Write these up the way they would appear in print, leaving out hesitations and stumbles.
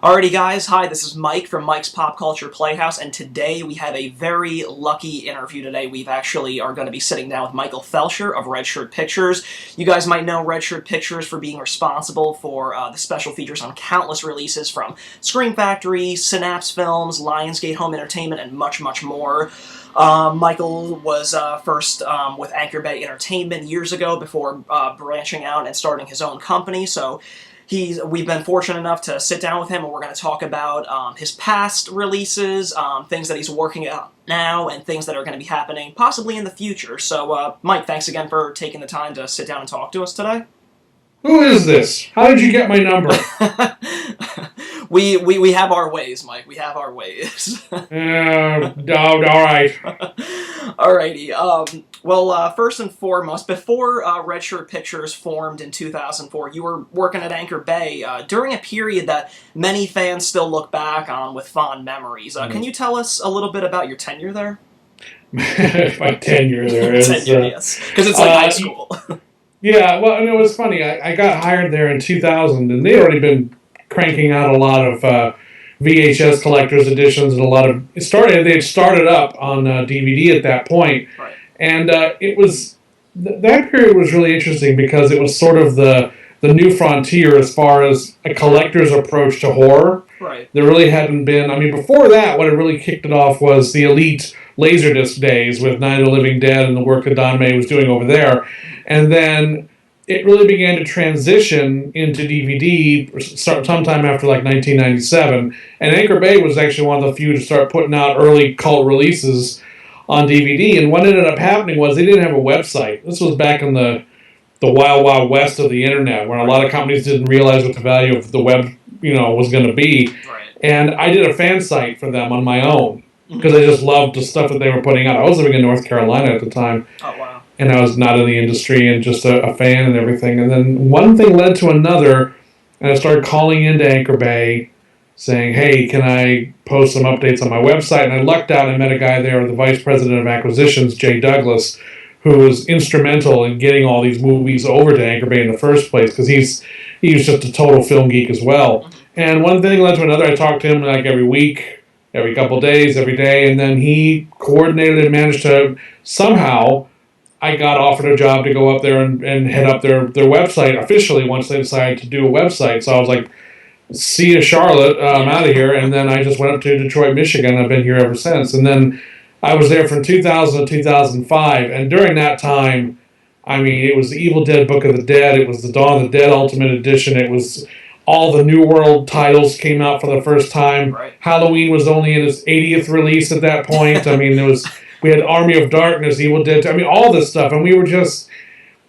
Alrighty guys, hi, this is Mike from Mike's Pop Culture Playhouse, and today we have a very lucky interview today. We've actually are going to be sitting down with Michael Felsher of Red Shirt Pictures. You guys might know Red Shirt Pictures for being responsible for the special features on countless releases from Scream Factory, Synapse Films, Lionsgate Home Entertainment, and much, much more. Michael was first with Anchor Bay Entertainment years ago before branching out and starting his own company, so we've been fortunate enough to sit down with him, and we're going to talk about his past releases, things that he's working on now, and things that are going to be happening possibly in the future. So, Mike, thanks again for taking the time to sit down and talk to us today. Who is this? How did you get my number? We have our ways, Mike. We have our ways. All right. Alrighty. Well, first and foremost, before Red Shirt Pictures formed in 2004, you were working at Anchor Bay during a period that many fans still look back on with fond memories. Can you tell us a little bit about your tenure there? My tenure there is... tenure, yes. Because it's like high school. Yeah, well, and it was funny. I got hired there in 2000, and they'd already been cranking out a lot of VHS collector's editions and a lot of... They had started up on DVD at that point. Right. And it was... That period was really interesting because it was sort of the new frontier as far as a collector's approach to horror. Right. There really hadn't been... I mean, before that, what had really kicked it off was the elite Laserdisc days with Night of the Living Dead and the work that Don May was doing over there. And then it really began to transition into DVD sometime after like 1997. And Anchor Bay was actually one of the few to start putting out early cult releases on DVD. And what ended up happening was they didn't have a website. This was back in the wild, wild west of the internet, where a lot of companies didn't realize what the value of the web, was going to be. Right. And I did a fan site for them on my own because I just loved the stuff that they were putting out. I was living in North Carolina at the time. Oh, wow. And I was not in the industry and just a fan and everything. And then one thing led to another, and I started calling into Anchor Bay saying, hey, can I post some updates on my website? And I lucked out and I met a guy there, the vice president of acquisitions, Jay Douglas, who was instrumental in getting all these movies over to Anchor Bay in the first place because he was just a total film geek as well. And one thing led to another. I talked to him like every week, every couple days, every day, and then he coordinated and managed to somehow... I got offered a job to go up there and head up their website officially once they decided to do a website. So I was like, see you, Charlotte, I'm out of here. And then I just went up to Detroit, Michigan. I've been here ever since. And then I was there from 2000 to 2005. And during that time, I mean, it was the Evil Dead Book of the Dead. It was the Dawn of the Dead Ultimate Edition. It was all the New World titles came out for the first time. Right. Halloween was only in its 80th release at that point. I mean, we had Army of Darkness, Evil Dead, all this stuff. And we were just,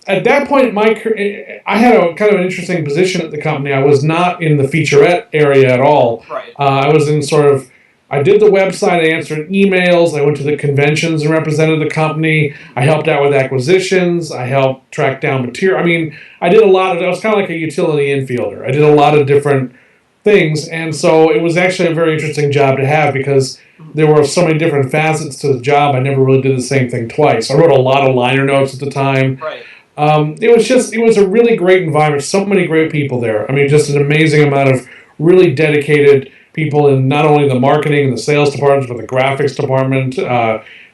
at that point, I had a kind of an interesting position at the company. I was not in the featurette area at all. Right. I was in I did the website, I answered emails, I went to the conventions and represented the company. I helped out with acquisitions. I helped track down material. I mean, I was kind of like a utility infielder. I did a lot of different things. And so it was actually a very interesting job to have because there were so many different facets to the job. I never really did the same thing twice. I wrote a lot of liner notes at the time. Right. It was a really great environment. So many great people there. I mean, just an amazing amount of really dedicated people in not only the marketing and the sales departments, but the graphics department.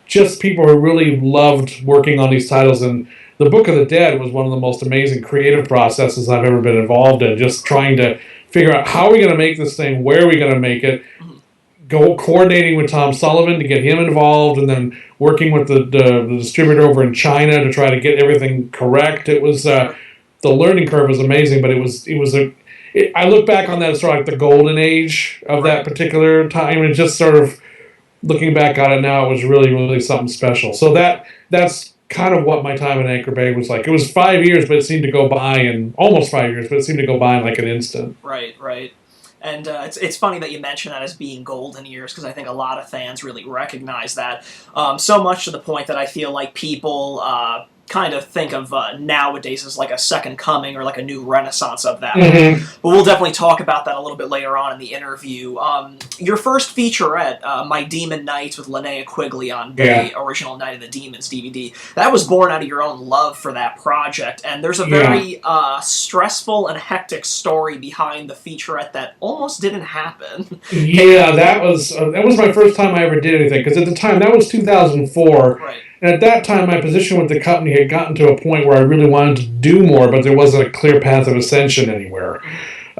Just people who really loved working on these titles. And the Book of the Dead was one of the most amazing creative processes I've ever been involved in. Just trying to figure out how are we going to make this thing, where are we going to make it, coordinating with Tom Sullivan to get him involved, and then working with the distributor over in China to try to get everything correct. It was the learning curve was amazing, but I look back on that as sort of like the golden age of that particular time, and just sort of looking back on it now, it was really, really something special. So that's kind of what my time at Anchor Bay was like. It was 5 years, but it seemed to go by in almost 5 years, but it seemed to go by in like an instant. Right. And it's funny that you mention that as being golden years, because I think a lot of fans really recognize that. So much to the point that I feel like people kind of think of nowadays as like a second coming or like a new renaissance of that. But we'll definitely talk about that a little bit later on in the interview. Your first featurette, My Demon Nights with Linnea Quigley on the original Night of the Demons DVD, that was born out of your own love for that project, and there's a very stressful and hectic story behind the featurette that almost didn't happen. Yeah, that was my first time I ever did anything, because at the time, that was 2004, Right. and at that time, my position with the company had gotten to a point where I really wanted to do more, but there wasn't a clear path of ascension anywhere.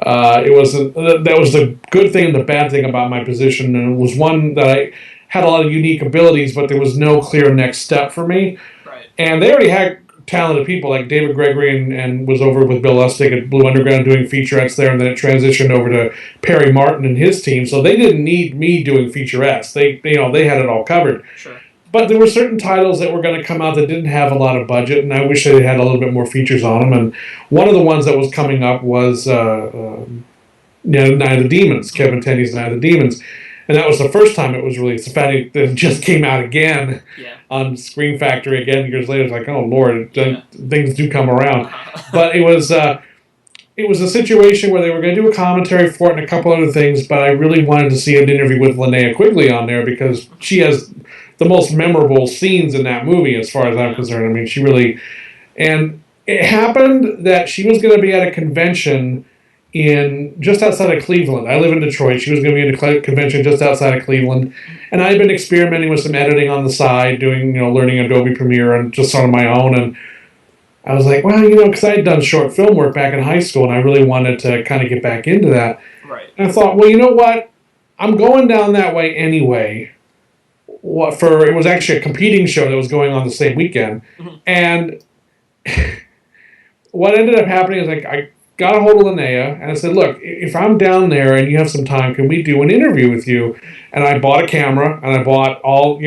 That was the good thing and the bad thing about my position, and it was one that I had a lot of unique abilities, but there was no clear next step for me. Right. And they already had talented people, like David Gregory and was over with Bill Lustig at Blue Underground doing featurettes there, and then it transitioned over to Perry Martin and his team, so they didn't need me doing featurettes. They had it all covered. Sure. But there were certain titles that were going to come out that didn't have a lot of budget, and I wish they had a little bit more features on them. And one of the ones that was coming up was Night of the Demons, Kevin Tenney's Night of the Demons. And that was the first time it was released. In fact, it just came out again on Screen Factory again years later. It's like, oh, Lord, things do come around. But it was a situation where they were going to do a commentary for it and a couple other things, but I really wanted to see an interview with Linnea Quigley on there because she has the most memorable scenes in that movie as far as I'm concerned. I mean, she really... And it happened that she was going to be at a convention just outside of Cleveland. I live in Detroit. She was going to be at a convention just outside of Cleveland. And I had been experimenting with some editing on the side, doing, learning Adobe Premiere and just on my own. And I was like, well, because I had done short film work back in high school and I really wanted to kind of get back into that. Right. And I thought, well, you know what? I'm going down that way anyway. It was actually a competing show that was going on the same weekend. And what ended up happening is I got a hold of Linnea and I said, look, if I'm down there and you have some time, can we do an interview with you? And I bought a camera and I bought all,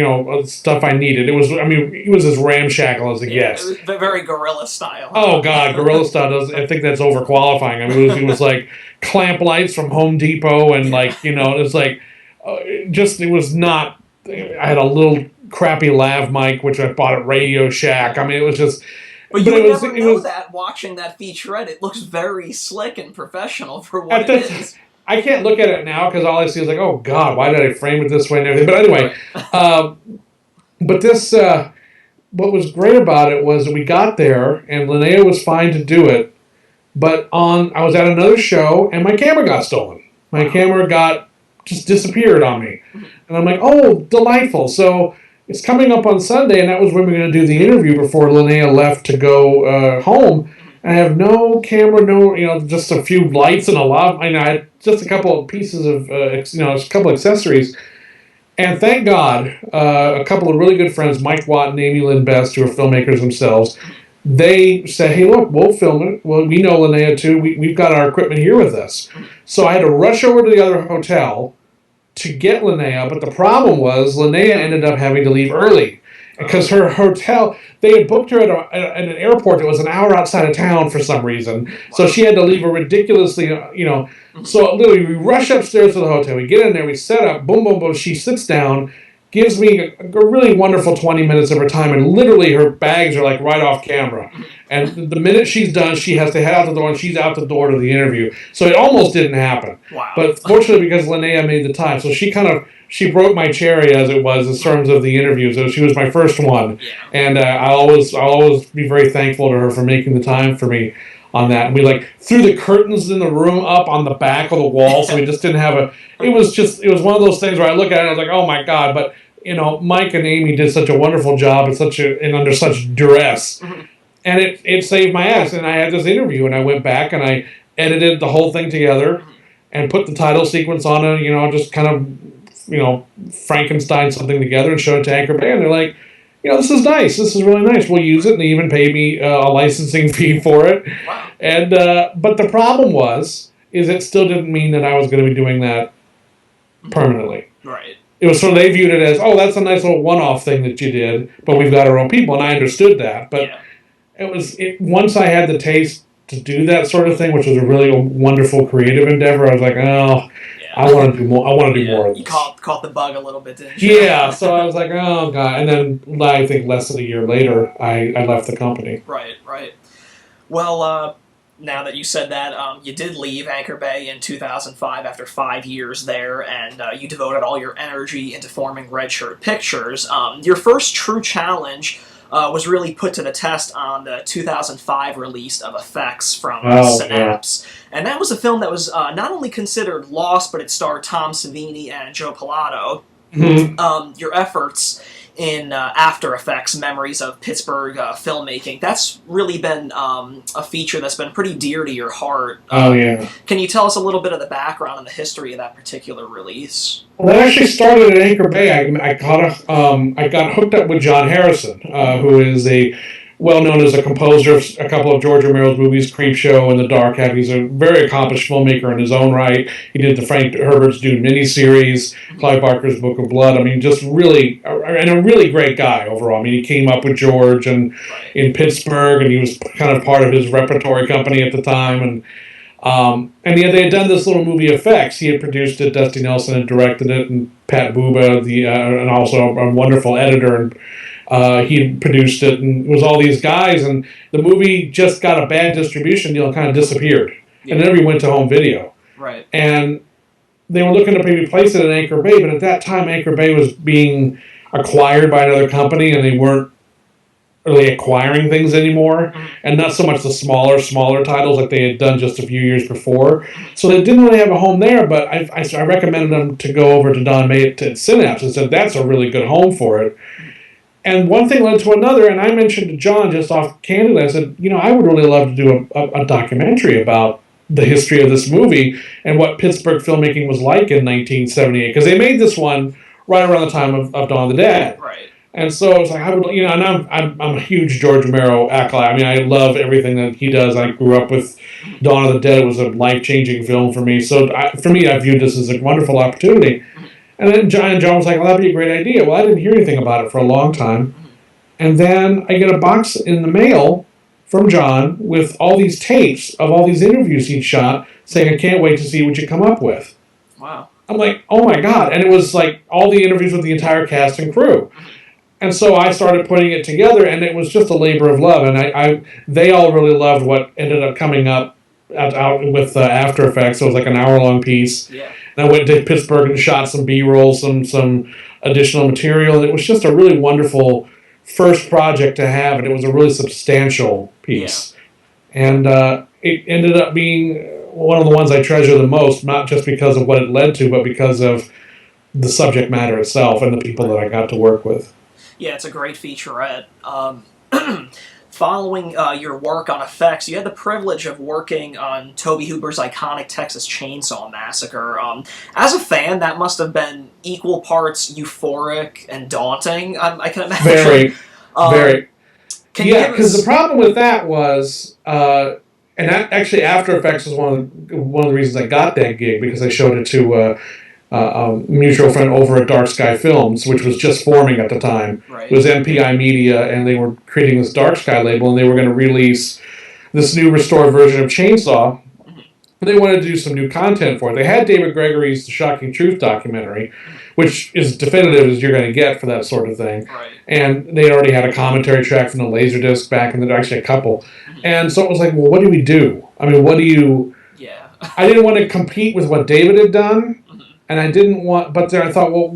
stuff I needed. It was as ramshackle as it gets. It was very guerrilla style. Oh, God, guerrilla style. I think that's overqualifying. I mean, it was like clamp lights from Home Depot and it was like, it was not... I had a little crappy lav mic, which I bought at Radio Shack. I mean, it was just... But you would never know that watching that featurette. It looks very slick and professional for what it is. I can't look at it now because all I see is like, oh, God, why did I frame it this way and everything? But anyway, but this... what was great about it was that we got there, and Linnea was fine to do it, but I was at another show, and my camera got stolen. My camera just disappeared on me. And I'm like, oh, delightful. So it's coming up on Sunday, and that was when we were going to do the interview before Linnea left to go home. And I have no camera, just a few lights and I had just a couple of pieces of, a couple of accessories. And thank God, a couple of really good friends, Mike Watt and Amy Lynn Best, who are filmmakers themselves, they said, hey, look, we'll film it. Well, we know Linnea, too. We've got our equipment here with us. So I had to rush over to the other hotel to get Linnea, but the problem was Linnea ended up having to leave early because her hotel, they had booked her at an airport that was an hour outside of town for some reason. So she had to leave a ridiculously, So literally, we rush upstairs to the hotel. We get in there, we set up, boom, boom, boom. She sits down, gives me a really wonderful 20 minutes of her time, and literally her bags are like right off camera. And the minute she's done, she has to head out the door, and she's out the door to the interview. So it almost didn't happen. Wow. But fortunately, because Linnea made the time, so she broke my cherry, as it was, in terms of the interview. So she was my first one. Yeah. And I'll always be very thankful to her for making the time for me on that. And we threw the curtains in the room up on the back of the wall, so we just didn't have it was one of those things where I look at it and I was like, oh my God, but Mike and Amy did such a wonderful job and under such duress. And it saved my ass. And I had this interview, and I went back and I edited the whole thing together and put the title sequence on it, just kind of, Frankenstein something together and showed it to Anchor Bay. And they're like, this is nice. This is really nice. We'll use it. And they even paid me a licensing fee for it. Wow. And but the problem is it still didn't mean that I was going to be doing that permanently. Right. It was they viewed it as, oh, that's a nice little one-off thing that you did, but we've got our own people, and I understood that. But once I had the taste to do that sort of thing, which was a really wonderful creative endeavor, I was like, oh, I want to do more. I want to do more of this. You call caught the bug a little bit, didn't you? Yeah, so I was like, oh, God. And then I think less than a year later, I left the company. Right, right. Well, now that you said that, you did leave Anchor Bay in 2005 after 5 years there, and you devoted all your energy into forming Red Shirt Pictures. Your first true challenge was really put to the test on the 2005 release of Effects from Synapse. Yeah. And that was a film that was not only considered lost, but it starred Tom Savini and Joe Pilato. Mm-hmm. Your efforts in After Effects, Memories of Pittsburgh filmmaking, that's really been a feature that's been pretty dear to your heart. Yeah. Can you tell us a little bit of the background and the history of that particular release? Well, that actually started at Anchor Bay. I got hooked up with John Harrison, who is well known as a composer of a couple of George Romero's movies, Creepshow and The Dark Half. He's a very accomplished filmmaker in his own right. He did the Frank Herbert's Dune miniseries, Clive Barker's Book of Blood. I mean, just really, and a really great guy overall. I mean, he came up with George in Pittsburgh, and he was kind of part of his repertory company at the time. And they had done this little movie Effects. He had produced it, Dusty Nelson had directed it, and Pat Buba, and also a wonderful editor, and he produced it, and it was all these guys, and the movie just got a bad distribution deal and kind of disappeared. Yeah. And never went to home video. Right. And they were looking to maybe place it at Anchor Bay, but at that time Anchor Bay was being acquired by another company, and they weren't really acquiring things anymore, and not so much the smaller titles like they had done just a few years before. So they didn't really have a home there, but I recommended them to go over to Don May at Synapse and said, that's a really good home for it. And one thing led to another, and I mentioned to John just off candidly, I said, I would really love to do a documentary about the history of this movie and what Pittsburgh filmmaking was like in 1978, because they made this one right around the time of Dawn of the Dead. Right. And so I was like, and I'm a huge George Romero acolyte. I mean, I love everything that he does. I grew up with Dawn of the Dead. It was a life-changing film for me. So for me, I viewed this as a wonderful opportunity. And then John was like, well, that'd be a great idea. Well, I didn't hear anything about it for a long time. And then I get a box in the mail from John with all these tapes of all these interviews he'd shot, saying, I can't wait to see what you come up with. Wow. I'm like, oh my God. And it was like all the interviews with the entire cast and crew. And so I started putting it together, and it was just a labor of love. And they all really loved what ended up coming up out with After Effects. So it was like an hour-long piece. Yeah. And I went to Pittsburgh and shot some B-roll, some additional material. And it was just a really wonderful first project to have, and it was a really substantial piece. Yeah. And it ended up being one of the ones I treasure the most, not just because of what it led to, but because of the subject matter itself and the people that I got to work with. Yeah, it's a great featurette. Following your work on Effects, you had the privilege of working on Tobe Hooper's iconic Texas Chainsaw Massacre. As a fan, that must have been equal parts euphoric and daunting, I can imagine. Very. Because the problem with that was, and actually After Effects was one of the reasons I got that gig, because I showed it to a mutual friend over at Dark Sky Films, which was just forming at the time. Right. It was MPI Media, and they were creating this Dark Sky label, and they were going to release this new restored version of Chainsaw. And they wanted to do some new content for it. They had David Gregory's The Shocking Truth documentary, which is definitive as you're going to get for that sort of thing. Right. And they already had a commentary track from the Laserdisc back in the actually a couple. And so it was like, well, what do we do? I mean, what do you... Yeah. I didn't want to compete with what David had done. And I didn't want, but then I thought, well,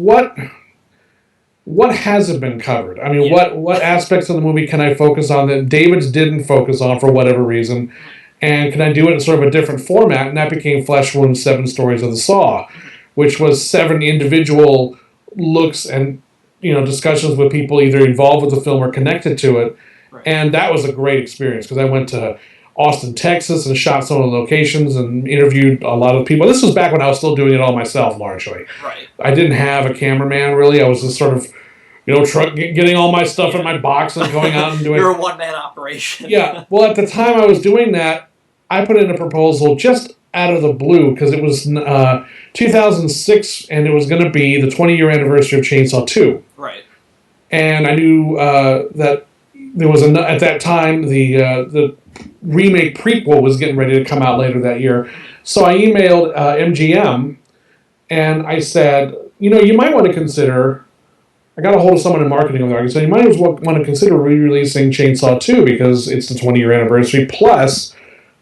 what hasn't been covered? I mean, what aspects of the movie can I focus on that David's didn't focus on for whatever reason? And can I do it in sort of a different format? And that became Flesh Wounds, 7 Stories of the Saw, which was 7 individual looks and, discussions with people either involved with the film or connected to it. Right. And that was a great experience, because I went to Austin, Texas, and shot some of the locations and interviewed a lot of people. This was back when I was still doing it all myself, largely. Right. I didn't have a cameraman, really. I was just sort of, getting all my stuff in my box and going out and doing... You're a one-man operation. Yeah. Well, at the time I was doing that, I put in a proposal just out of the blue, because it was 2006, and it was going to be the 20-year anniversary of Chainsaw 2. Right. And I knew that there was, at that time, the remake prequel was getting ready to come out later that year. So I emailed MGM, and I said, you might want to consider. I got a hold of someone in marketing over there. So you might as well want to consider re-releasing Chainsaw 2 because it's the 20-year anniversary. Plus,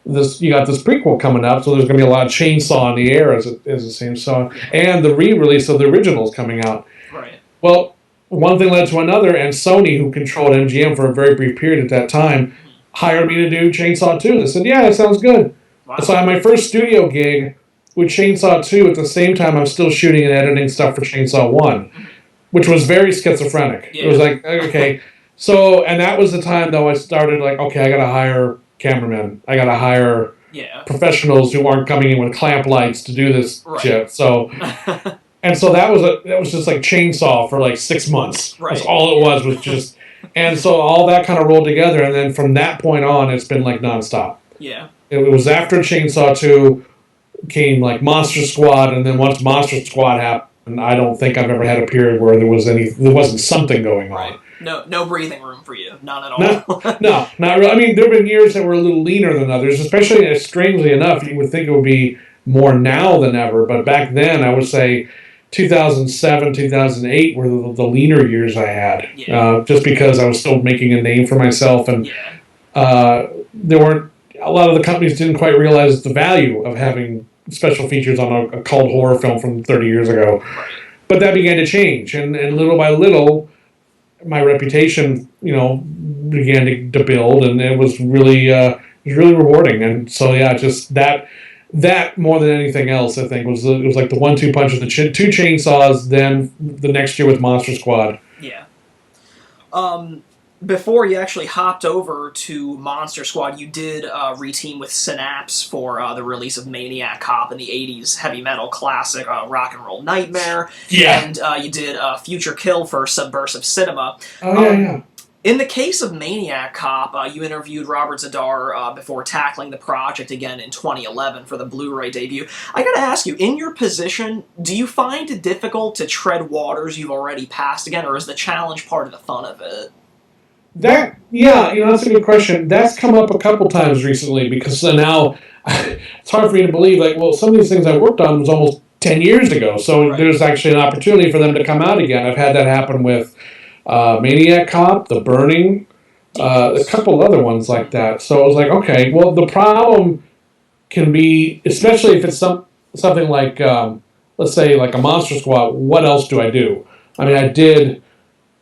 you got this prequel coming up, so there's going to be a lot of Chainsaw in the air, as it seems. So, and the re-release of the originals coming out. Right. Well, one thing led to another, and Sony, who controlled MGM for a very brief period at that time, hired me to do Chainsaw 2. They said, yeah, that sounds good. Wow. So I had my first studio gig with Chainsaw 2 at the same time I'm still shooting and editing stuff for Chainsaw 1, which was very schizophrenic. Yeah. It was like, okay. So, and that was the time, though, I started like, okay, I got to hire cameramen. I got to hire professionals who aren't coming in with clamp lights to do this shit. So, and so that was just like Chainsaw for like 6 months. Right. That's all it was just, and so all that kind of rolled together. And then from that point on, it's been like nonstop. Yeah. It was after Chainsaw 2 came like Monster Squad, and then once Monster Squad happened, I don't think I've ever had a period where there wasn't something going on. Right. No breathing room for you. None at all. No, not really. I mean, there have been years that were a little leaner than others, especially, strangely enough, you would think it would be more now than ever, but back then, I would say 2007, 2008 were the leaner years I had, just because I was still making a name for myself, and there weren't, a lot of the companies didn't quite realize the value of having special features on a cult horror film from 30 years ago. Right. But that began to change, and little by little, my reputation, began to build, and it was really rewarding. And so, just that more than anything else, I think it was like the 1-2 punch of the two Chainsaws. Then the next year with Monster Squad. Yeah. Before you actually hopped over to Monster Squad, you did reteam with Synapse for the release of Maniac Cop in the 80s heavy metal classic Rock and Roll Nightmare. Yeah. And you did Future Kill for Subversive Cinema. Oh, yeah. In the case of Maniac Cop, you interviewed Robert Zadar before tackling the project again in 2011 for the Blu-ray debut. I gotta ask you, in your position, do you find it difficult to tread waters you've already passed again, or is the challenge part of the fun of it? That's a good question. That's come up a couple times recently because now it's hard for me to believe, some of these things I worked on was almost 10 years ago, so there's actually an opportunity for them to come out again. I've had that happen with Maniac Cop, The Burning, a couple other ones like that. So I was like, okay, well, the problem can be, especially if it's something like, let's say, like a Monster Squad, what else do I do? I mean, I did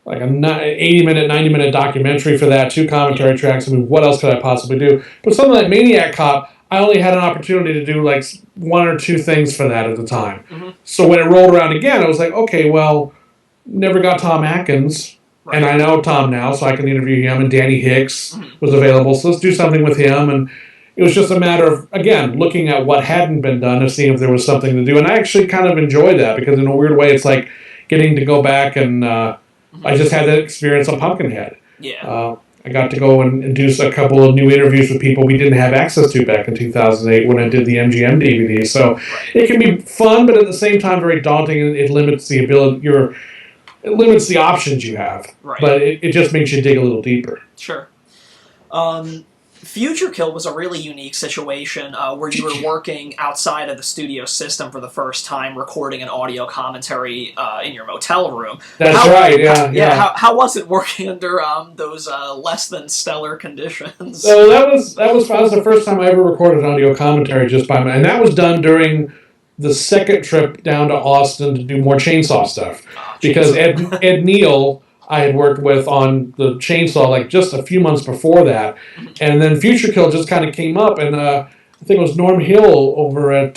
like an 80-minute, 90-minute documentary for that, 2 commentary tracks. I mean, what else could I possibly do? But something like Maniac Cop, I only had an opportunity to do like 1 or 2 things for that at the time. Mm-hmm. So when it rolled around again, I was like, okay, well, never got Tom Atkins, and I know Tom now, so I can interview him, and Danny Hicks was available, so let's do something with him. And it was just a matter of, again, looking at what hadn't been done and seeing if there was something to do. And I actually kind of enjoyed that, because in a weird way, it's like getting to go back and I just had that experience on Pumpkinhead. Yeah. I got to go and do a couple of new interviews with people we didn't have access to back in 2008 when I did the MGM DVD. So it can be fun, but at the same time very daunting, and it limits the ability. It limits the options you have. Right. But it just makes you dig a little deeper. Sure. Future Kill was a really unique situation where you were working outside of the studio system for the first time, recording an audio commentary in your motel room. That's right, yeah. How was it working under those less than stellar conditions? So that was the first time I ever recorded an audio commentary just by and that was done during the second trip down to Austin to do more Chainsaw stuff, because Ed Neal I had worked with on the Chainsaw like just a few months before that, and then Future Kill just kind of came up, and I think it was Norm Hill over at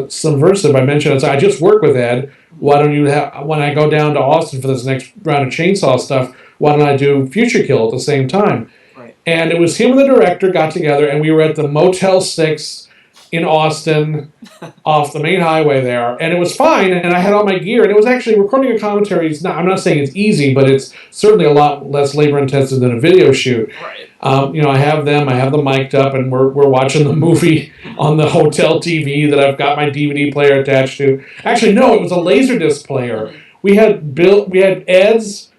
Subversive. I mentioned it. So I just worked with Ed. Why don't you when I go down to Austin for this next round of Chainsaw stuff? Why don't I do Future Kill at the same time? Right. And it was him and the director got together, and we were at the Motel 6 in Austin, off the main highway there, and it was fine, and I had all my gear, and it was actually recording a commentary. I'm not saying it's easy, but it's certainly a lot less labor-intensive than a video shoot. Right. I have them mic'd up, and we're watching the movie on the hotel TV that I've got my DVD player attached to. Actually, no, it was a Laserdisc player. We had Ed's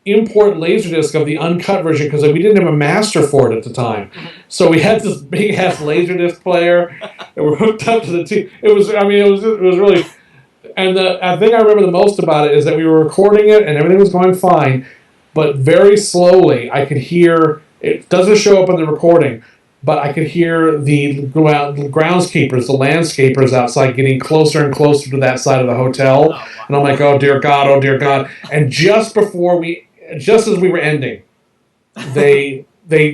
import Laserdisc of the uncut version because we didn't have a master for it at the time. So we had this big ass Laserdisc player, and we're hooked up to the TV. It was really, And the thing I remember the most about it is that we were recording it and everything was going fine, but very slowly I could hear, it doesn't show up in the recording, but I could hear the groundskeepers, the landscapers outside getting closer and closer to that side of the hotel. Oh, wow. And I'm like, oh dear God, oh dear God. And just as we were ending, they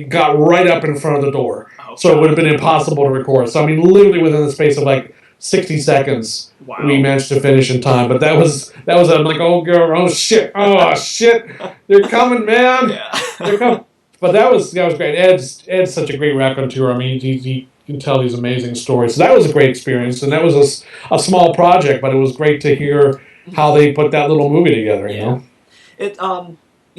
got right up in front of the door. Oh, so it would have been impossible to record. So I mean, literally within the space of like 60 seconds, wow, we managed to finish in time. But that was I'm like, oh girl, oh shit, they're coming, man. Yeah. They're coming. But that was great. Ed's such a great raconteur. I mean, he can tell these amazing stories. So that was a great experience, and that was a small project, but it was great to hear how they put that little movie together.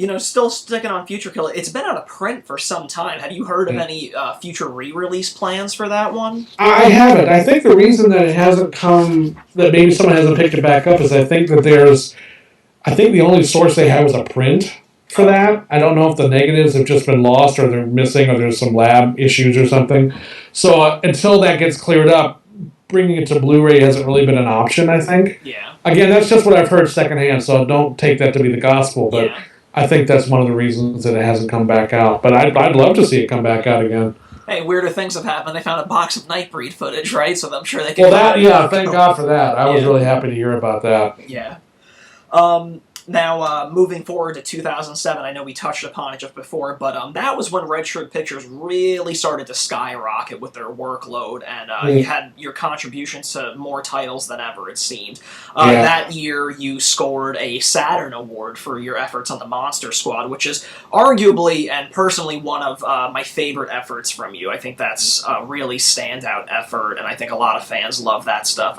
You know, it still sticking on Future Killer. It's been out of print for some time. Have you heard of any future re-release plans for that one? I haven't. I think the reason that it hasn't come, that maybe someone hasn't picked it back up, is I think the only source they have is a print for that. I don't know if the negatives have just been lost or they're missing or there's some lab issues or something. So until that gets cleared up, bringing it to Blu-ray hasn't really been an option, I think. Yeah. Again, that's just what I've heard secondhand, so don't take that to be the gospel, but yeah. I think that's one of the reasons that it hasn't come back out. But I'd love to see it come back out again. Hey, weirder things have happened. They found a box of Nightbreed footage, right? So I'm sure they can... Well, thank God for that. I was really happy to hear about that. Yeah. Now, moving forward to 2007, I know we touched upon it just before, but that was when Red Shirt Pictures really started to skyrocket with their workload, and you had your contributions to more titles than ever, it seemed. That year, you scored a Saturn Award for your efforts on the Monster Squad, which is arguably and personally one of my favorite efforts from you. I think that's a really standout effort, and I think a lot of fans love that stuff.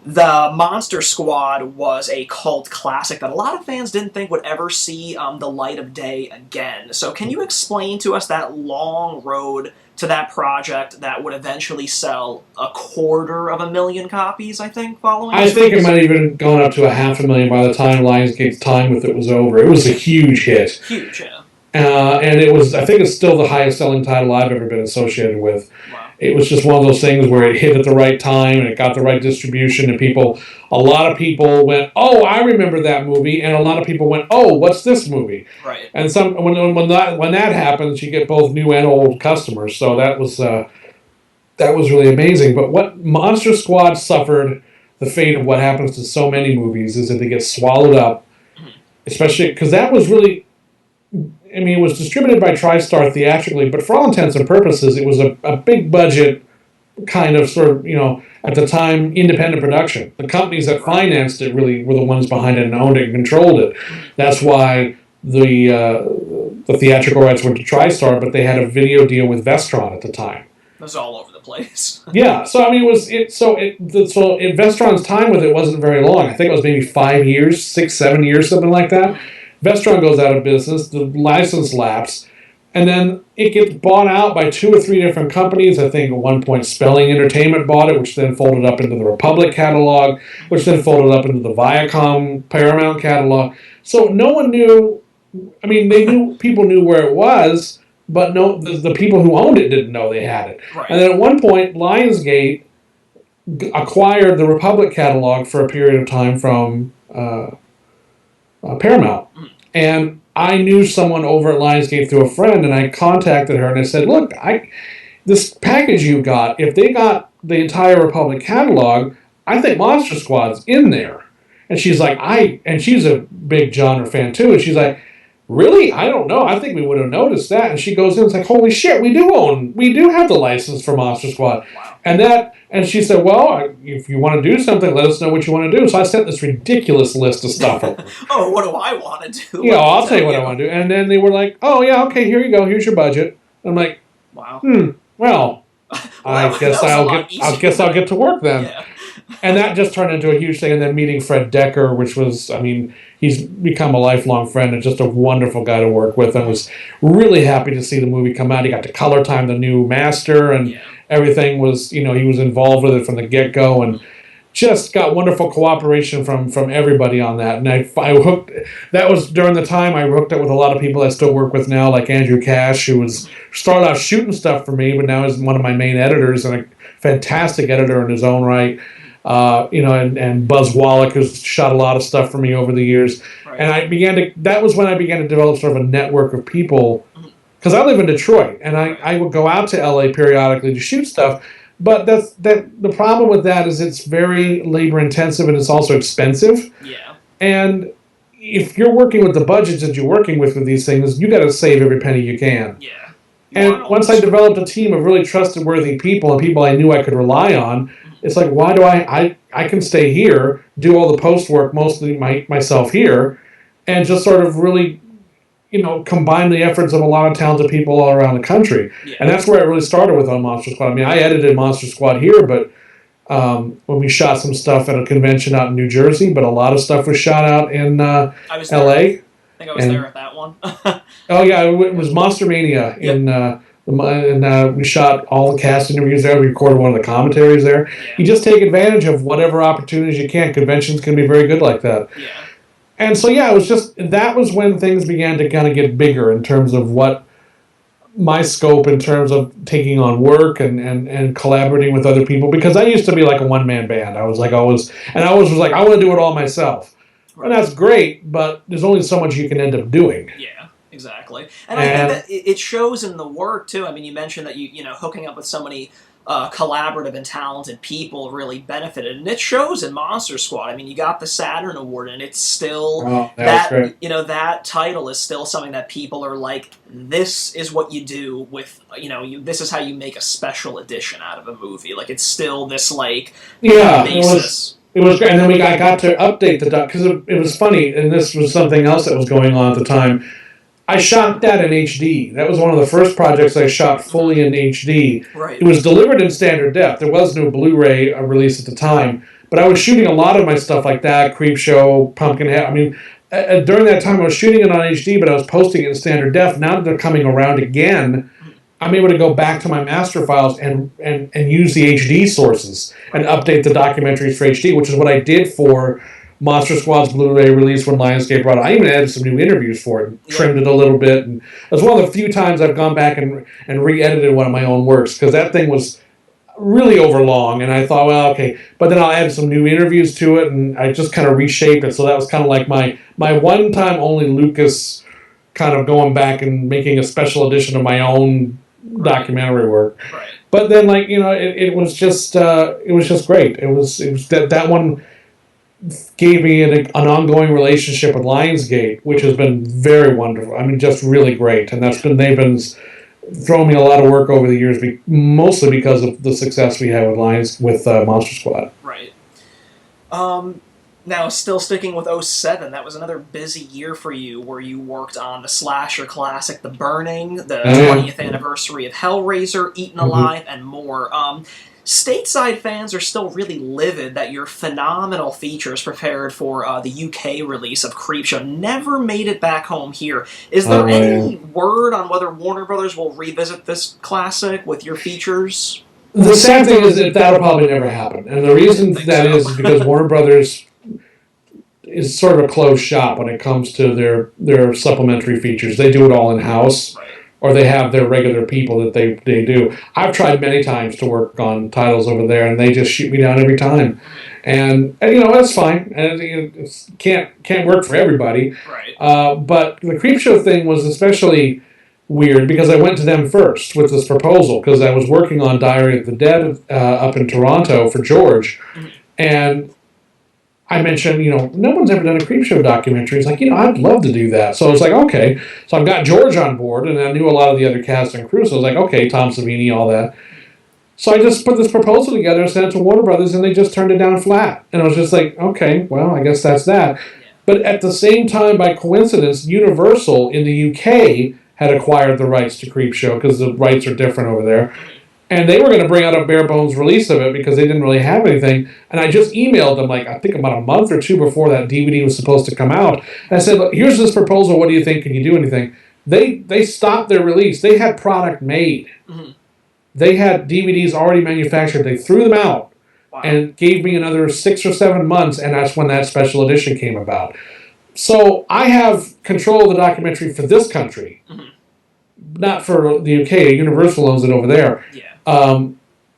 The Monster Squad was a cult classic that a lot of fans didn't think would ever see the light of day again. So can you explain to us that long road to that project that would eventually sell 250,000 copies, I think, following? I think it might have even gone up to 500,000 by the time Lionsgate's time with it was over. It was a huge hit. Huge, yeah. And I think it's still the highest selling title I've ever been associated with. Wow. It was just one of those things where it hit at the right time and it got the right distribution, and a lot of people went, oh, I remember that movie, and a lot of people went, oh, what's this movie? Right. And when that happens, you get both new and old customers. So that was really amazing. But what Monster Squad suffered the fate of what happens to so many movies is that they get swallowed up, especially because that was really. I mean, it was distributed by TriStar theatrically, but for all intents and purposes, it was a big budget kind of sort of, at the time, independent production. The companies that financed it really were the ones behind it and owned it and controlled it. That's why the theatrical rights went to TriStar, but they had a video deal with Vestron at the time. It was all over the place. Yeah, so I mean, Vestron's time with it wasn't very long. I think it was maybe 5 years, 6, 7 years, something like that. Vestron goes out of business, the license lapses, and then it gets bought out by 2 or 3 different companies. I think at one point Spelling Entertainment bought it, which then folded up into the Republic catalog, which then folded up into the Viacom Paramount catalog. So no one knew, I mean, people knew where it was, but the people who owned it didn't know they had it. Right. And then at one point, Lionsgate acquired the Republic catalog for a period of time from Paramount. And I knew someone over at Lionsgate through a friend, and I contacted her and I said, look, this package you got, if they got the entire Republic catalog, I think Monster Squad's in there. And she's like, and she's a big genre fan too, and she's like, really? I don't know. I think we would have noticed that. And she goes in and is like, holy shit, we do have the license for Monster Squad. Wow. And she said, well, if you want to do something, let us know what you want to do. So I sent this ridiculous list of stuff over. Oh, what do I want to do? Yeah, I'll tell you what I want to do. And then they were like, oh, yeah, okay, here you go. Here's your budget. And I'm like, wow. Well, I guess I'll get to work then. Yeah. And that just turned into a huge thing. And then meeting Fred Decker, which was, I mean, he's become a lifelong friend and just a wonderful guy to work with. And was really happy to see the movie come out. He got to color time the new master, and everything was, he was involved with it from the get-go, and just got wonderful cooperation from everybody on that. And that was during the time I hooked up with a lot of people I still work with now, like Andrew Cash, who started out shooting stuff for me, but now is one of my main editors and a fantastic editor in his own right. and Buzz Wallach, who's shot a lot of stuff for me over the years. Right. And that was when I began to develop sort of a network of people, because I live in Detroit, and I would go out to LA periodically to shoot stuff. But the problem with that is it's very labor intensive and it's also expensive. Yeah. And if you're working with the budgets that you're working with these things, you got to save every penny you can. Yeah. And once I developed a team of really trustworthy people and people I knew I could rely on, it's like, why do I can stay here, do all the post work mostly myself here, and just sort of really, combine the efforts of a lot of talented people all around the country. Yeah. And that's where it really started with on Monster Squad. I mean, I edited Monster Squad here, but when we shot some stuff at a convention out in New Jersey, but a lot of stuff was shot out in LA. I think I was there at that one. Oh yeah, it was Monster Mania and we shot all the cast interviews there. We recorded one of the commentaries there. Yeah. You just take advantage of whatever opportunities you can. Conventions can be very good like that. Yeah. And so, it was that was when things began to kind of get bigger in terms of what my scope in terms of taking on work and collaborating with other people, because I used to be like a one-man band. I was always was like, I want to do it all myself. Right. And that's great, but there's only so much you can end up doing. Yeah, exactly. And I think that it shows in the work, too. I mean, you mentioned that you hooking up with so many collaborative and talented people really benefited, and it shows in Monster Squad. I mean, you got the Saturn Award, and it's still that title is still something that people are like, this is what you do with this is how you make a special edition out of a movie. Like, it's still this basis. It was great, and then I got to update the doc, because it was funny, and this was something else that was going on at the time. I shot that in HD. That was one of the first projects I shot fully in HD. Right. It was delivered in standard depth. There was no Blu-ray release at the time, but I was shooting a lot of my stuff like that, Creepshow, Pumpkinhead. I mean, during that time I was shooting it on HD, but I was posting it in standard depth. Now that they're coming around again, I'm able to go back to my master files and use the HD sources and update the documentaries for HD, which is what I did for Monster Squad's Blu-ray release when Lionsgate brought it. I even added some new interviews for it and trimmed it a little bit. And it was one of the few times I've gone back and re-edited one of my own works, because that thing was really overlong. And I thought, well, okay. But then I'll add some new interviews to it, and I just kind of reshaped it. So that was kind of like my one-time only Lucas kind of going back and making a special edition of my own documentary work. Right. But then, it was just great. It was that one gave me an ongoing relationship with Lionsgate, which has been very wonderful. I mean, just really great. And they've been throwing me a lot of work over the years, mostly because of the success we had with Monster Squad. Right. Now, still sticking with 2007, that was another busy year for you, where you worked on the slasher classic The Burning, the 20th anniversary of Hellraiser, Eaten Alive, and more. Stateside fans are still really livid that your phenomenal features prepared for the UK release of Creepshow never made it back home here. Is there any word on whether Warner Brothers will revisit this classic with your features? The sad thing is that that'll probably never happen. And the reason that is because Warner Brothers is sort of a closed shop when it comes to their supplementary features. They do it all in-house. Right. Or they have their regular people that they do. I've tried many times to work on titles over there, and they just shoot me down every time. And that's fine. And it can't work for everybody. Right. But the Creepshow thing was especially weird because I went to them first with this proposal, because I was working on Diary of the Dead up in Toronto for George, and I mentioned, no one's ever done a Creepshow documentary. It's like, I'd love to do that. So it's like, okay. So I've got George on board, and I knew a lot of the other cast and crew. So I was like, okay, Tom Savini, all that. So I just put this proposal together and sent it to Warner Brothers, and they just turned it down flat. And I was just like, okay, well, I guess that's that. But at the same time, by coincidence, Universal in the UK had acquired the rights to Creepshow, because the rights are different over there. And they were going to bring out a bare bones release of it because they didn't really have anything. And I just emailed them, I think about a month or two before that DVD was supposed to come out. And I said, look, here's this proposal. What do you think? Can you do anything? They stopped their release. They had product made. Mm-hmm. They had DVDs already manufactured. They threw them out and gave me another 6 or 7 months. And that's when that special edition came about. So I have control of the documentary for this country. Mm-hmm. Not for the UK. Universal owns it over there. Yeah.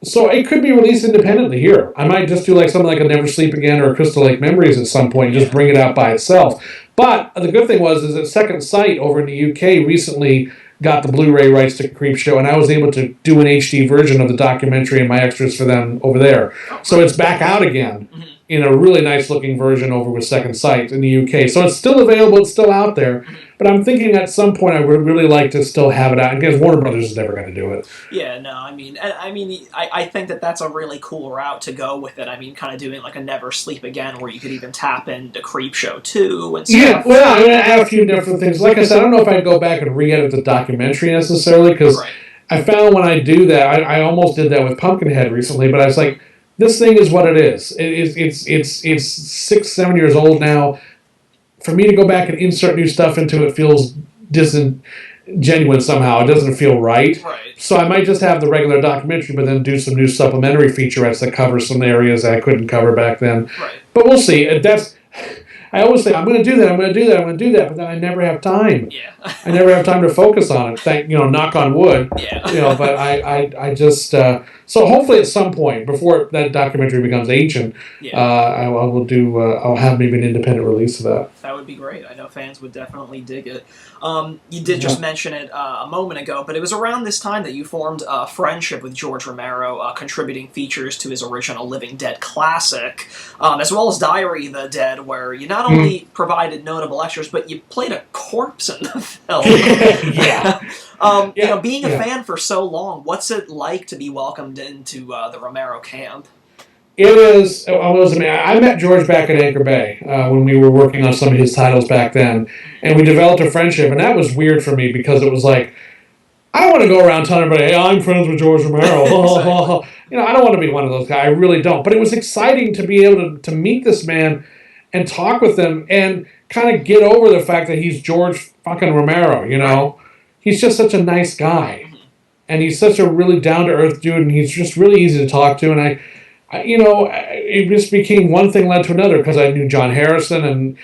So it could be released independently here. I might just do like something like a Never Sleep Again or Crystal Lake Memories at some point and just bring it out by itself. But the good thing is that Second Sight over in the UK recently got the Blu-ray rights to Creepshow, and I was able to do an HD version of the documentary and my extras for them over there. So it's back out again in a really nice looking version over with Second Sight in the UK. So it's still available, it's still out there. But I'm thinking at some point I would really like to still have it out, because Warner Brothers is never going to do it. Yeah, no, I think that that's a really cool route to go with it. I mean, kind of doing like a Never Sleep Again, where you could even tap into Creepshow too and stuff. Yeah, well, I have a few different things. Like I said, I don't know if I'd go back and re-edit the documentary necessarily, because I found when I do that, I almost did that with Pumpkinhead recently, but I was like, this thing is what it is. It's 6, 7 years old now. For me to go back and insert new stuff into it feels disingenuous somehow. It doesn't feel right. So I might just have the regular documentary, but then do some new supplementary featurettes that cover some areas that I couldn't cover back then. But we'll see. I always say, I'm going to do that, I'm going to do that, I'm going to do that, but then I never have time. I never have time to focus on it. Knock on wood. But I just so hopefully at some point before that documentary becomes ancient, I'll have maybe an independent release of that. That would be great. I know fans would definitely dig it. You did just mention it a moment ago, but it was around this time that you formed a friendship with George Romero, contributing features to his original Living Dead classic, as well as Diary of the Dead, where you not only provided notable extras, but you played a corpse in the film. Being a fan for so long, what's it like to be welcomed into the Romero camp? It is. I met George back at Anchor Bay when we were working on some of his titles back then, and we developed a friendship, and that was weird for me because it was like, I don't want to go around telling everybody, hey, I'm friends with George Romero. I don't want to be one of those guys. I really don't. But it was exciting to be able to meet this man and talk with him and kind of get over the fact that he's George fucking Romero, He's just such a nice guy. And he's such a really down-to-earth dude, and he's just really easy to talk to, and it just became one thing led to another because I knew John Harrison, and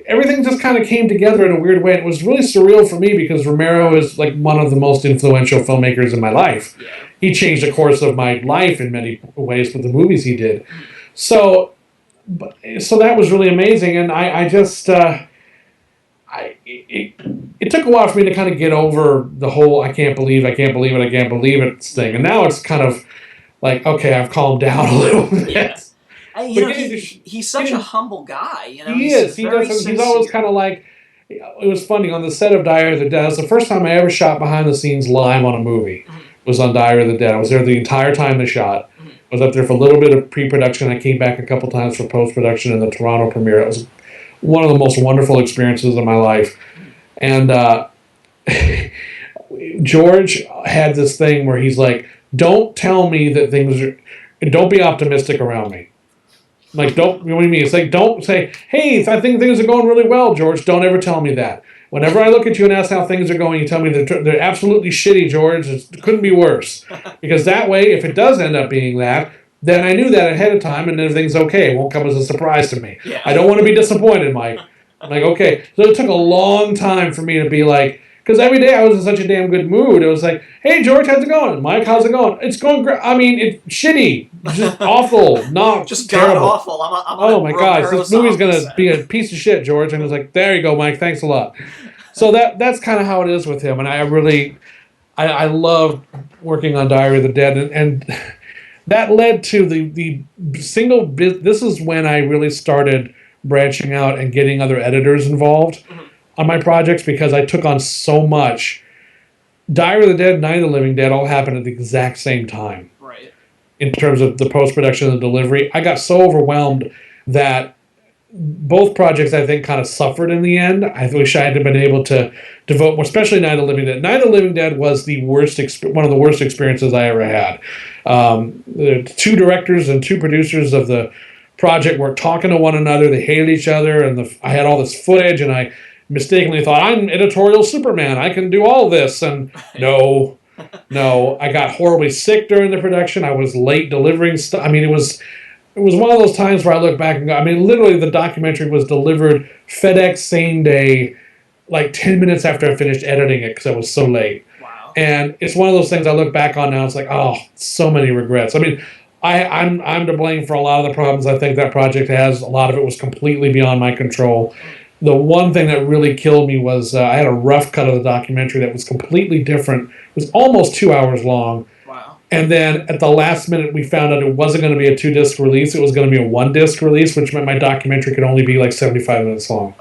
everything just kind of came together in a weird way. It was really surreal for me because Romero is like one of the most influential filmmakers in my life. He changed the course of my life in many ways with the movies he did. So that was really amazing, and it took a while for me to kind of get over the whole I can't believe it thing, and now it's kind of like, okay, I've calmed down a little bit. He's such a humble guy. He is. He's always kind of like, it was funny, on the set of Diary of the Dead, it was the first time I ever shot behind the scenes live on a movie. Was on Diary of the Dead. I was there the entire time they shot. I was up there for a little bit of pre-production. I came back a couple times for post-production and the Toronto premiere. It was one of the most wonderful experiences of my life. And George had this thing where he's like, don't tell me that don't be optimistic around me. Like, what do you mean? It's like, don't say, hey, I think things are going really well, George. Don't ever tell me that. Whenever I look at you and ask how things are going, you tell me they're absolutely shitty, George. It couldn't be worse. Because that way, if it does end up being that, then I knew that ahead of time and everything's okay. It won't come as a surprise to me. I don't want to be disappointed, Mike. I'm like, okay. So it took a long time for me to be like, because every day I was in such a damn good mood. It was like, hey, George, how's it going? Mike, how's it going? It's going great. I mean, it's shitty. Just awful. Not just terrible. God-awful. Oh, my gosh. This movie's going to be a piece of shit, George. And it was like, there you go, Mike. Thanks a lot. So that's kind of how it is with him. And I love working on Diary of the Dead. And that led to the single bit. This is when I really started branching out and getting other editors involved on my projects, because I took on so much. Diary of the Dead, Night of the Living Dead all happened at the exact same time. Right. In terms of the post-production and the delivery. I got so overwhelmed that both projects, I think, kind of suffered in the end. I wish I had been able to devote more, especially Night of the Living Dead. Night of the Living Dead was the worst, one of the worst experiences I ever had. The two directors and two producers of the project were talking to one another. They hated each other, and I had all this footage, and I mistakenly thought, I'm editorial Superman. I can do all this. And no, I got horribly sick during the production. I was late delivering stuff. I mean, it was one of those times where I look back and go, I mean, literally the documentary was delivered FedEx same day, like 10 minutes after I finished editing it because I was so late. Wow. And it's one of those things I look back on now. It's like, oh, so many regrets. I mean, I'm to blame for a lot of the problems I think that project has. A lot of it was completely beyond my control. The one thing that really killed me was I had a rough cut of the documentary that was completely different. It was almost 2 hours long. Wow. And then at the last minute, we found out it wasn't going to be a 2-disc release. It was going to be a 1-disc release, which meant my documentary could only be like 75 minutes long.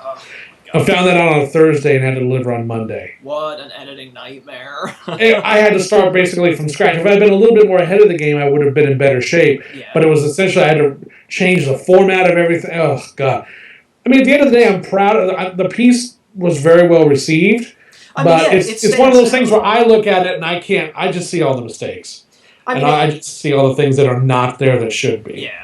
I found that out on a Thursday and had to deliver on Monday. What an editing nightmare. I had to start basically from scratch. If I had been a little bit more ahead of the game, I would have been in better shape. Yeah. But it was essentially, I had to change the format of everything. Oh, God. I mean, at the end of the day, I'm proud of the piece was very well received. But it's one of those things where I look at it and I just see all the mistakes. I just see all the things that are not there that should be. Yeah.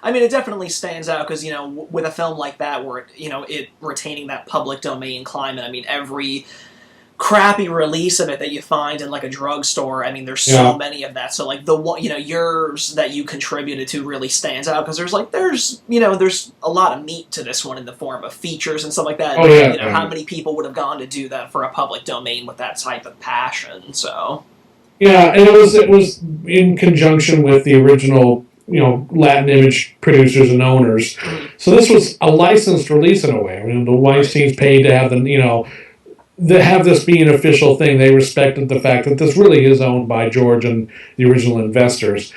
I mean, it definitely stands out because, with a film like that where, it retaining that public domain climate, I mean, every crappy release of it that you find in, like, a drugstore, I mean, there's so many of that. So, like, the one, yours that you contributed to really stands out because there's a lot of meat to this one in the form of features and stuff like that. Oh, yeah. How many people would have gone to do that for a public domain with that type of passion, so... Yeah, and it was in conjunction with the original... Latin image producers and owners. So this was a licensed release in a way. I mean, the Weinsteins paid to have have this be an official thing. They respected the fact that this really is owned by George and the original investors.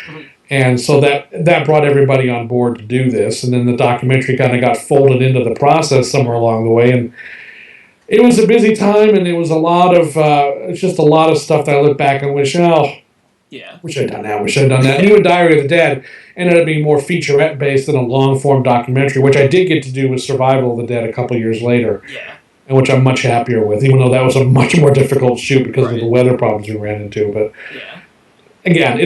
And so that brought everybody on board to do this. And then the documentary kind of got folded into the process somewhere along the way. And it was a busy time, and it was a lot of stuff that I look back and wish, wish I'd done that, wish I'd done that. And even Diary of the Dead ended up being more featurette-based than a long-form documentary, which I did get to do with Survival of the Dead a couple years later. Yeah. And which I'm much happier with, even though that was a much more difficult shoot because of the weather problems we ran into. But again,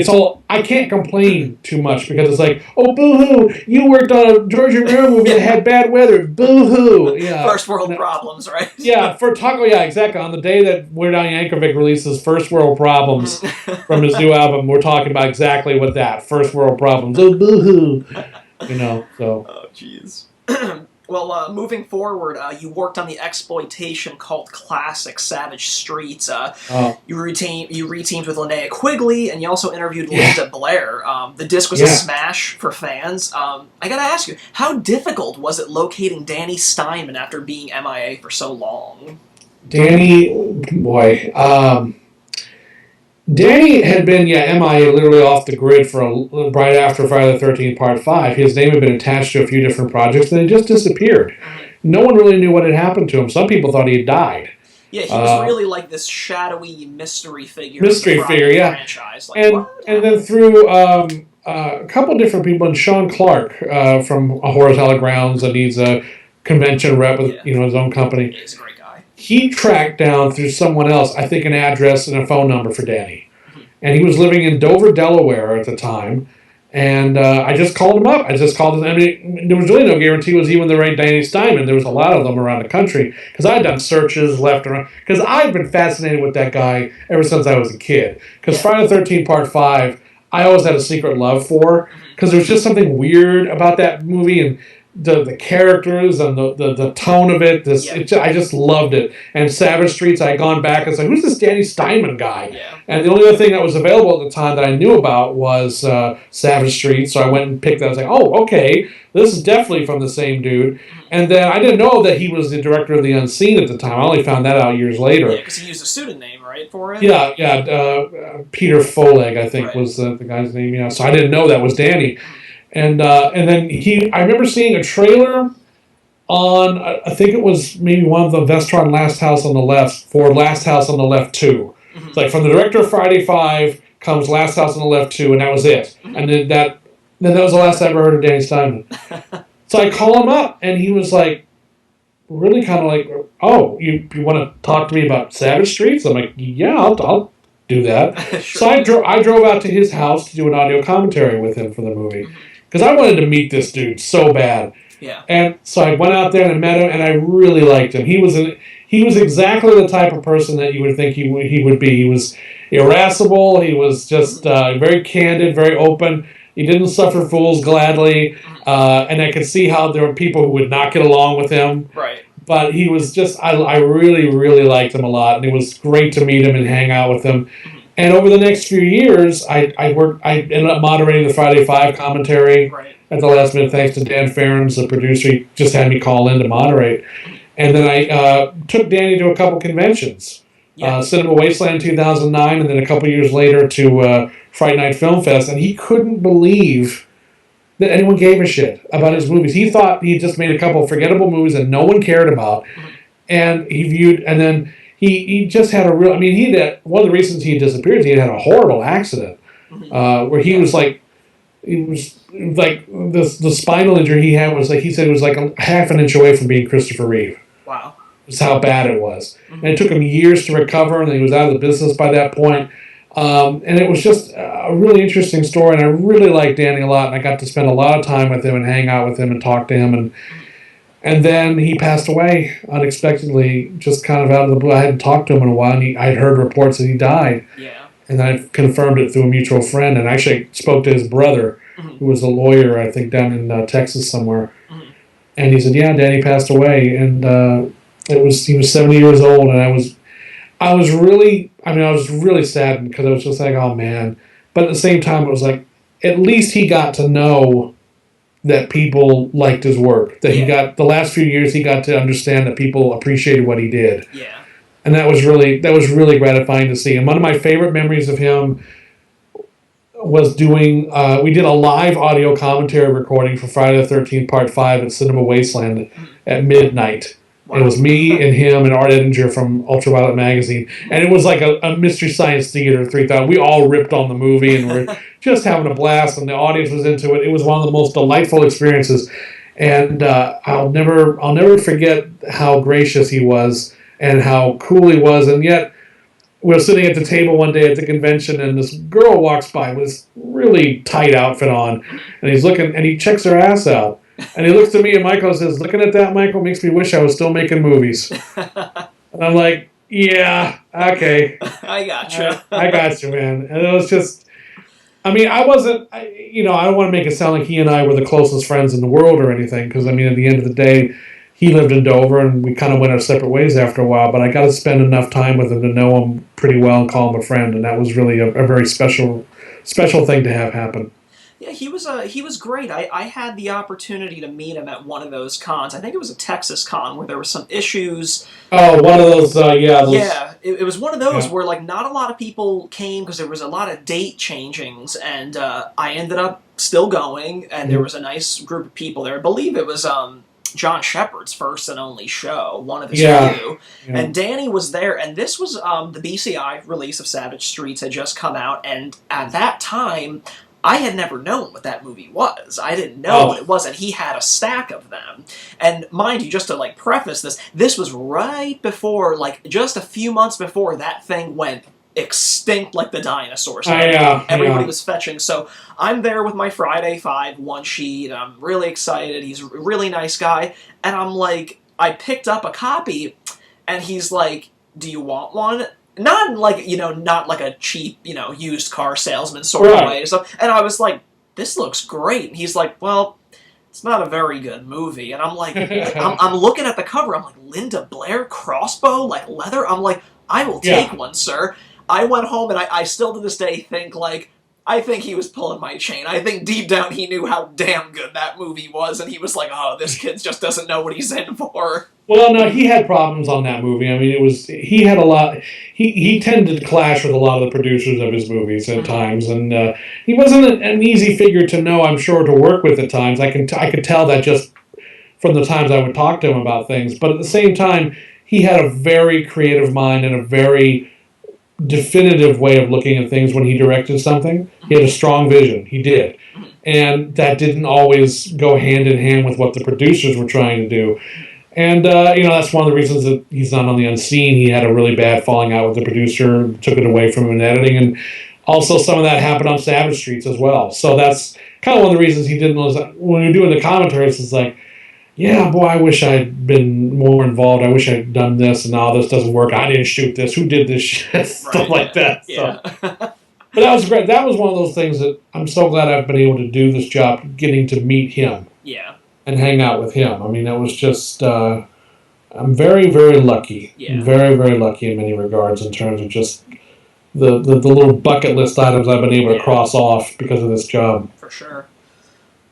I can't complain too much because it's like, oh, boo-hoo, you worked on a George Romero movie that had bad weather, boo-hoo. Yeah. First world problems, right? Yeah, exactly. On the day that Weird Al Yankovic releases First World Problems from his new album, we're talking about exactly what that, First World Problems. Oh, boo-hoo. So. Oh, jeez. Well, moving forward, you worked on the exploitation cult classic Savage Streets. You reteamed with Linnea Quigley, and you also interviewed Linda Blair. The disc was a smash for fans. I gotta ask you, how difficult was it locating Danny Steinman after being MIA for so long? Danny had been MIA literally off the grid for right after Friday the 13th Part 5. His name had been attached to a few different projects, and he just disappeared. No one really knew what had happened to him. Some people thought he had died. Yeah, he was really like this shadowy mystery figure. Franchise. And then through a couple different people, and Sean Clark from Horror's Hallowed Grounds, and he's a convention rep with his own company. He's a great guy. He tracked down through someone else, I think, an address and a phone number for Danny. And he was living in Dover, Delaware at the time. And I just called him up. I mean, there was really no guarantee it was even the right Danny Steinman. There was a lot of them around the country. Because I'd done searches left and right. Because I've been fascinated with that guy ever since I was a kid. Because Friday the 13th Part 5, I always had a secret love for. Because there was just something weird about that movie. And the characters and the tone of it, I just loved it. And Savage Streets, I had gone back and said, who's this Danny Steinman guy? Yeah. And the only other thing that was available at the time that I knew about was Savage Streets, so I went and picked that. I was like, oh, okay, this is definitely from the same dude. And then I didn't know that he was the director of The Unseen at the time. I only found that out years later. Yeah, because he used a pseudonym, right, for it? Yeah, Peter Foleg, I think, was the guy's name. Yeah, so I didn't know that was Danny. And then I remember seeing a trailer on, I think it was maybe one of the Vestron Last House on the Left for Last House on the Left 2. It's like from the director of Friday 5 comes Last House on the Left 2, and that was it. And then that was the last I ever heard of Danny Steinman. So I call him up, and he was like, really kind of like, oh, you want to talk to me about Savage Streets? I'm like, yeah, I'll do that. Sure. So I drove out to his house to do an audio commentary with him for the movie. Because I wanted to meet this dude so bad. Yeah. And so I went out there and I met him, and I really liked him. He was exactly the type of person that you would think he would be. He was irascible. He was just very candid, very open. He didn't suffer fools gladly. And I could see how there were people who would not get along with him. Right. but he was just, I really, really liked him a lot, and it was great to meet him and hang out with him. And over the next few years, I ended up moderating the Friday Five commentary at the last minute, thanks to Dan Ferrens, the producer. He just had me call in to moderate. And then I took Danny to a couple conventions. Cinema Wasteland 2009, and then a couple years later to Fright Night Film Fest, and he couldn't believe that anyone gave a shit about his movies. He thought he just made a couple of forgettable movies that no one cared about, and then he just had a real, I mean, one of the reasons he disappeared is he had a horrible accident, where he was like, the spinal injury he had was like, he said it was like a half an inch away from being Christopher Reeve. Wow. That's how bad it was. And it took him years to recover, and he was out of the business by that point. And it was just a really interesting story, and I really liked Danny a lot, and I got to spend a lot of time with him and hang out with him and talk to him. And then he passed away unexpectedly, just kind of out of the blue. I hadn't talked to him in a while, and I'd heard reports that he died. Yeah. And I confirmed it through a mutual friend, and actually spoke to his brother, who was a lawyer, I think, down in Texas somewhere. And he said, yeah, Danny passed away, and he was 70 years old, and I was really saddened, because I was just like, oh man. But at the same time, it was like, at least he got to know that people liked his work. That he got, the last few years, he got to understand that people appreciated what he did. Yeah. And that was really gratifying to see. And one of my favorite memories of him was doing, we did a live audio commentary recording for Friday the 13th Part 5 at Cinema Wasteland at midnight. Wow. It was me and him and Art Edinger from Ultraviolet Magazine. And it was like a Mystery Science Theater 3000. We all ripped on the movie and were just having a blast, and the audience was into it. It was one of the most delightful experiences. And I'll never forget how gracious he was and how cool he was. And yet, we were sitting at the table one day at the convention, and this girl walks by with this really tight outfit on, and he's looking, and he checks her ass out. And he looks to me and Michael and says, looking at that, Michael, makes me wish I was still making movies. And I'm like, yeah, okay. I got you. I got you, man. And it was just, I mean, I don't want to make it sound like he and I were the closest friends in the world or anything, because, I mean, at the end of the day, he lived in Dover, and we kind of went our separate ways after a while, but I got to spend enough time with him to know him pretty well and call him a friend, and that was really a very special thing to have happen. Yeah, he was great. I had the opportunity to meet him at one of those cons. I think it was a Texas con where there were some issues. Oh, one of those, Yeah, it was one of those where, like, not a lot of people came because there was a lot of date changings, and I ended up still going, and there was a nice group of people there. I believe it was John Shepard's first and only show, one of his few. Yeah. And Danny was there, and this was the BCI release of Savage Streets had just come out, and at that time, I had never known what that movie was. I didn't know what it was, and he had a stack of them. And mind you, just to, like, preface this was right before, like, just a few months before that thing went extinct like the dinosaurs. Everybody was fetching. So I'm there with my Friday 5 one sheet. I'm really excited. He's a really nice guy. And I'm like, I picked up a copy, and he's like, do you want one? Not like, not like a cheap, used car salesman sort of way. And I was like, this looks great. And he's like, well, it's not a very good movie. And I'm like, I'm looking at the cover. I'm like, Linda Blair crossbow, like leather. I'm like, I will take one, sir. I went home, and I still to this day think, like, I think he was pulling my chain. I think deep down he knew how damn good that movie was, and he was like, oh, this kid just doesn't know what he's in for. Well, no, he had problems on that movie. I mean, he had a lot, he tended to clash with a lot of the producers of his movies at times, and he wasn't an easy figure to know, I'm sure, to work with at times. I could tell that just from the times I would talk to him about things, but at the same time, he had a very creative mind and a very definitive way of looking at things when he directed something. He had a strong vision. He did. And that didn't always go hand in hand with what the producers were trying to do. And, that's one of the reasons that he's not on the unseen. He had a really bad falling out with the producer, took it away from him in editing. And also some of that happened on Savage Streets as well. So that's kind of one of the reasons he didn't. When we were doing the commentaries, it's like, yeah, boy, I wish I'd been more involved. I wish I'd done this, and now this doesn't work. I didn't shoot this. Who did this shit? Stuff like that. Yeah. So. But that was great. That was one of those things that I'm so glad I've been able to do this job, getting to meet him. Yeah. And hang out with him. I mean, it was just, I'm very, very lucky. Yeah. Very, very lucky in many regards in terms of just the little bucket list items I've been able to cross off because of this job. For sure.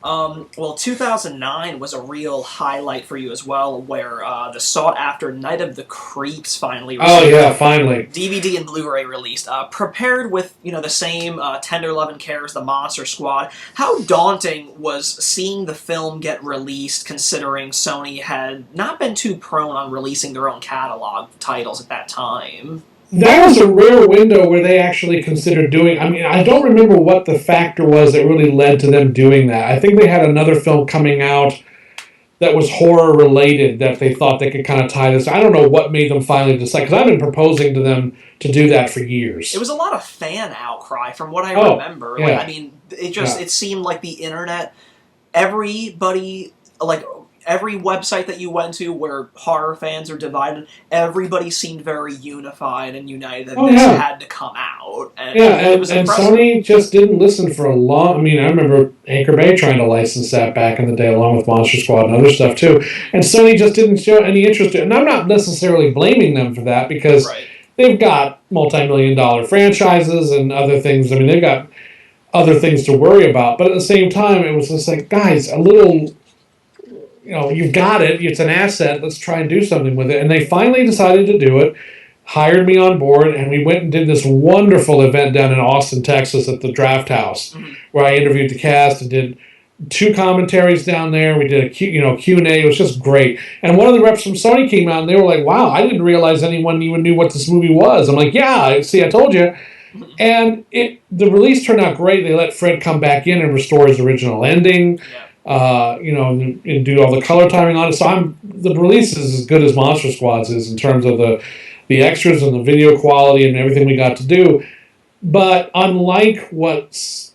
Well, 2009 was a real highlight for you as well, where the sought-after Night of the Creeps finally released. Oh, yeah, finally. DVD and Blu-ray released. Prepared with, the same tender love and care as the Monster Squad. How daunting was seeing the film get released, considering Sony had not been too prone on releasing their own catalog titles at that time? That was a rare window where they actually considered doing... I mean, I don't remember what the factor was that really led to them doing that. I think they had another film coming out that was horror-related that they thought they could kind of tie this. I don't know what made them finally decide, because I've been proposing to them to do that for years. It was a lot of fan outcry from what I remember. Yeah. Like, I mean, it seemed like the internet, everybody... like every website that you went to where horror fans are divided, everybody seemed very unified and united that this had to come out. And it was impressive. Sony just didn't listen for a long... I mean, I remember Anchor Bay trying to license that back in the day along with Monster Squad and other stuff too. And Sony just didn't show any interest in it. And I'm not necessarily blaming them for that because they've got multi-million-dollar franchises and other things. I mean, they've got other things to worry about. But at the same time, it was just like, guys, a little... you've got it. It's an asset. Let's try and do something with it. And they finally decided to do it, hired me on board, and we went and did this wonderful event down in Austin, Texas at the Draft House, where I interviewed the cast and did 2 commentaries down there. We did a Q&A. It was just great. And one of the reps from Sony came out, and they were like, wow, I didn't realize anyone even knew what this movie was. I'm like, yeah, see, I told you. And the release turned out great. They let Fred come back in and restore his original ending. And do all the color timing on it. So the release is as good as Monster Squad's is in terms of the extras and the video quality and everything we got to do. But unlike what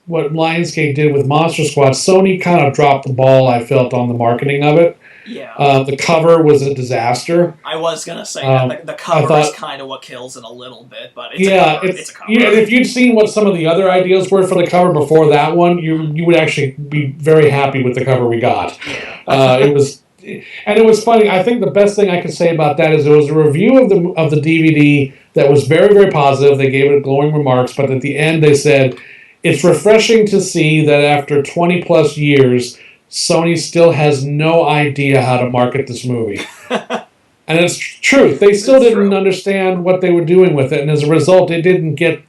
Lionsgate did with Monster Squad, Sony kind of dropped the ball, I felt, on the marketing of it. Yeah. The cover was a disaster. I was going to say that. The cover is kind of what kills it a little bit, but it's a cover. Yeah, and if you'd seen what some of the other ideas were for the cover before that one, you would actually be very happy with the cover we got. It was funny. I think the best thing I could say about that is it was a review of the DVD that was very, very positive. They gave it glowing remarks, but at the end they said, it's refreshing to see that after 20 plus years, Sony still has no idea how to market this movie. And it's true. They still didn't understand what they were doing with it. And as a result, it didn't get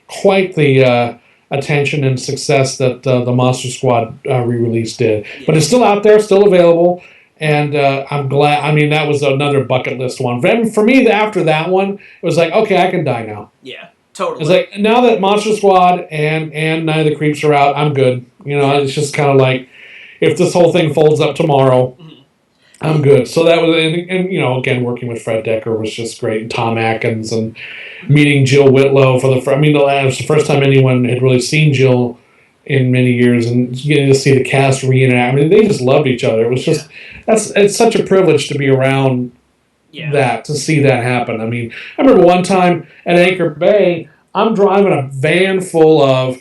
quite the attention and success that the Monster Squad re-release did. But it's still out there, still available. And I'm glad. I mean, that was another bucket list one. For me, after that one, it was like, okay, I can die now. Yeah, totally. It's like, now that Monster Squad and Night of the Creeps are out, I'm good. It's just kind of like, if this whole thing folds up tomorrow, I'm good. So that was, and again, working with Fred Decker was just great, and Tom Atkins, and meeting Jill Whitlow for it was the first time anyone had really seen Jill in many years, and getting to see the cast reenact. I mean, they just loved each other. It was just, it's such a privilege to be around that, to see that happen. I mean, I remember one time at Anchor Bay, I'm driving a van full of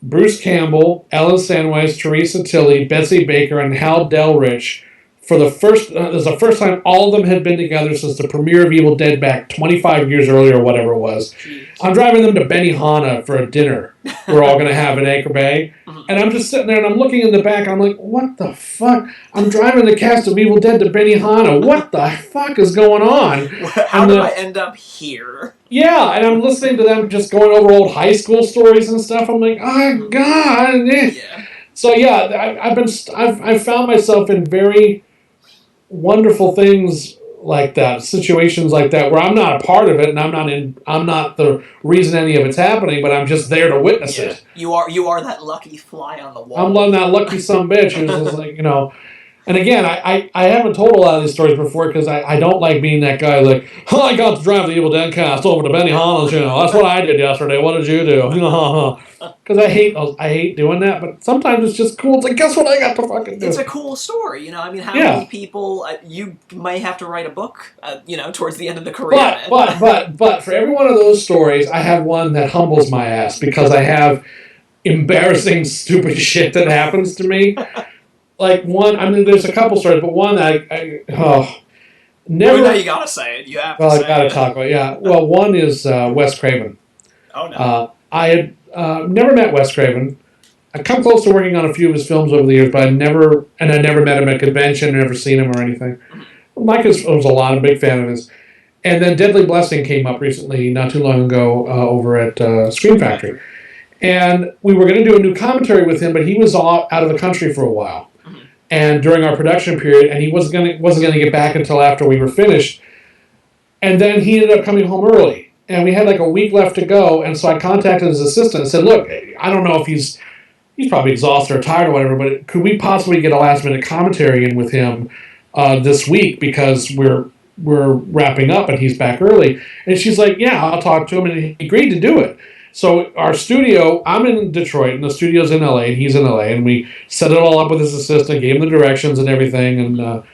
Bruce Campbell, Ellen Sandweiss, Teresa Tilley, Betsy Baker, and Hal Delrich. It was the first time all of them had been together since the premiere of Evil Dead back 25 years earlier, or whatever it was. Jeez. I'm driving them to Benihana for a dinner we're all going to have in Anchor Bay. And I'm just sitting there and I'm looking in the back. I'm like, what the fuck? I'm driving the cast of Evil Dead to Benihana. What the fuck is going on? How did I end up here? Yeah, and I'm listening to them just going over old high school stories and stuff. I'm like, oh, God. Yeah. So, yeah, I've found myself in very wonderful things like that, situations like that, where I'm not a part of it, and I'm not the reason any of it's happening, but I'm just there to witness it. You are that lucky fly on the wall. I'm that lucky son bitch who's just like, And again, I haven't told a lot of these stories before because I don't like being that guy like, I got to drive the Evil Dead cast over to Benihana's, that's what I did yesterday. What did you do? Because I hate doing that, but sometimes it's just cool. It's like, guess what I got to fucking do? It's a cool story, how many people, you may have to write a book, towards the end of the career. But for every one of those stories, I have one that humbles my ass because I have embarrassing, stupid shit that happens to me. Like one, there's a couple stories, but one Never. Well, now you gotta say it. You have to Well, say I gotta it. talk about Well, one is Wes Craven. Oh no. I had never met Wes Craven. I come close to working on a few of his films over the years, but I never met him at a convention, never seen him or anything. Mike was a big fan of his. And then Deadly Blessing came up recently, not too long ago, over at Screen Factory. And we were going to do a new commentary with him, but he was out of the country for a while. And during our production period, and he wasn't going to get back until after we were finished. And then he ended up coming home early. And we had like a week left to go, and so I contacted his assistant and said, look, I don't know if he's probably exhausted or tired or whatever, but could we possibly get a last-minute commentary in with him this week, because we're wrapping up and he's back early. And she's like, yeah, I'll talk to him, and he agreed to do it. So our studio, I'm in Detroit, and the studio's in LA, and he's in LA, and we set it all up with his assistant, gave him the directions and everything, and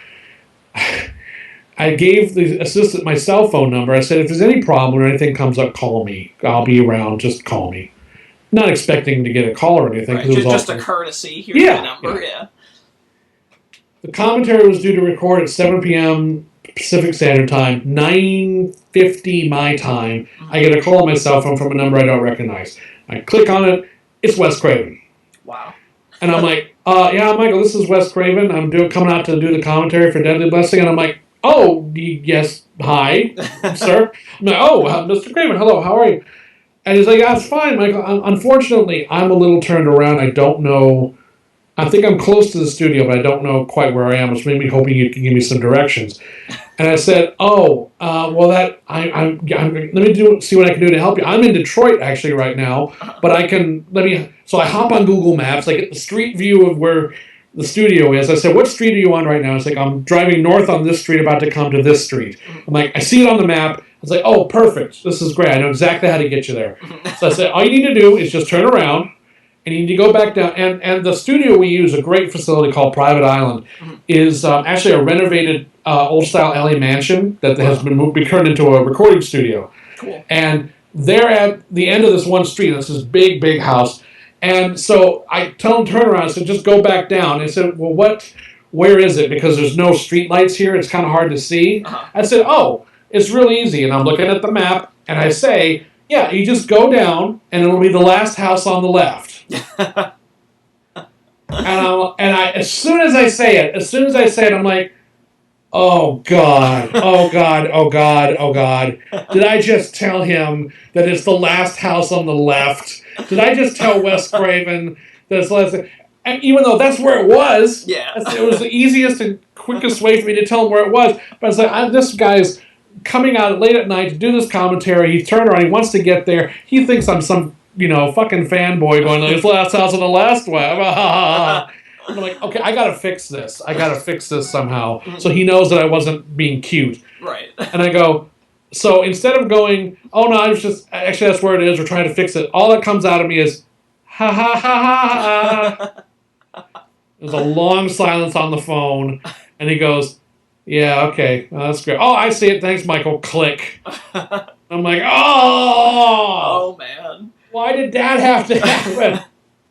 I gave the assistant my cell phone number. I said, if there's any problem or anything comes up, call me. I'll be around, just call me. Not expecting to get a call or anything. Right, just a courtesy. Here's the number, yeah. The commentary was due to record at 7 p.m. Pacific Standard Time, 9:50 my time. I get a call on my cell phone from a number I don't recognize. I click on it. It's Wes Craven. Wow. And I'm like, yeah, Michael, this is Wes Craven. I'm coming out to do the commentary for Deadly Blessing. And I'm like, oh, yes, hi, sir. I'm like, oh, Mr. Craven, hello, how are you? And he's like, yeah, it's fine, Michael. Unfortunately, I'm a little turned around. I don't know. I think I'm close to the studio, but I don't know quite where I am. I was maybe hoping you could give me some directions. And I said, well, let me see what I can do to help you. I'm in Detroit actually right now, but so I hop on Google Maps. I get the street view of where the studio is. I said, what street are you on right now? It's like, I'm driving north on this street, about to come to this street. I'm like, I see it on the map. I was like, oh, perfect. This is great. I know exactly how to get you there. So I said, all you need to do is just turn around, and you need to go back down. And the studio we use, a great facility called Private Island, is actually a renovated old-style LA mansion that has been turned into a recording studio. Cool. And they're at the end of this one street. It's this big, big house. And so I tell them to turn around. I said, just go back down. And I said, well, where is it? Because there's no street lights here. It's kind of hard to see. I said, oh, it's real easy. And I'm looking at the map, and I say, yeah, you just go down, and it'll be the last house on the left. As soon as I say it, I'm like, oh God, oh God, oh God, oh God. Did I just tell him that it's the last house on the left? Did I just tell Wes Craven that it's the last? And even though that's where it was, it was the easiest and quickest way for me to tell him where it was. But it's like, this guy's coming out late at night to do this commentary. He's turned around, he wants to get there. He thinks I'm some, fucking fanboy going, it's the last house on the last one. I'm like, okay, I gotta fix this. Somehow. So he knows that I wasn't being cute. Right. And I go, so instead of going, oh no, I was just, actually that's where it is, we're trying to fix it. All that comes out of me is, ha ha ha ha ha. There's a long silence on the phone. And he goes, yeah, okay, that's great. Oh, I see it. Thanks, Michael. Click. I'm like, oh man. Why did that have to happen?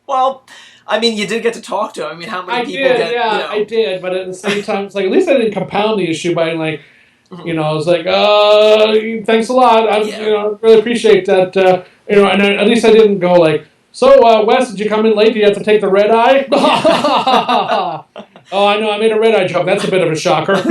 Well, I mean, you did get to talk to him. I mean, how many people get, I did, but at the same time, it's like, at least I didn't compound the issue by, like, I was like, thanks a lot. I really appreciate that. And at least I didn't go like, so, Wes, did you come in late? Do you have to take the red eye? Oh, I know, I made a red eye joke. That's a bit of a shocker. The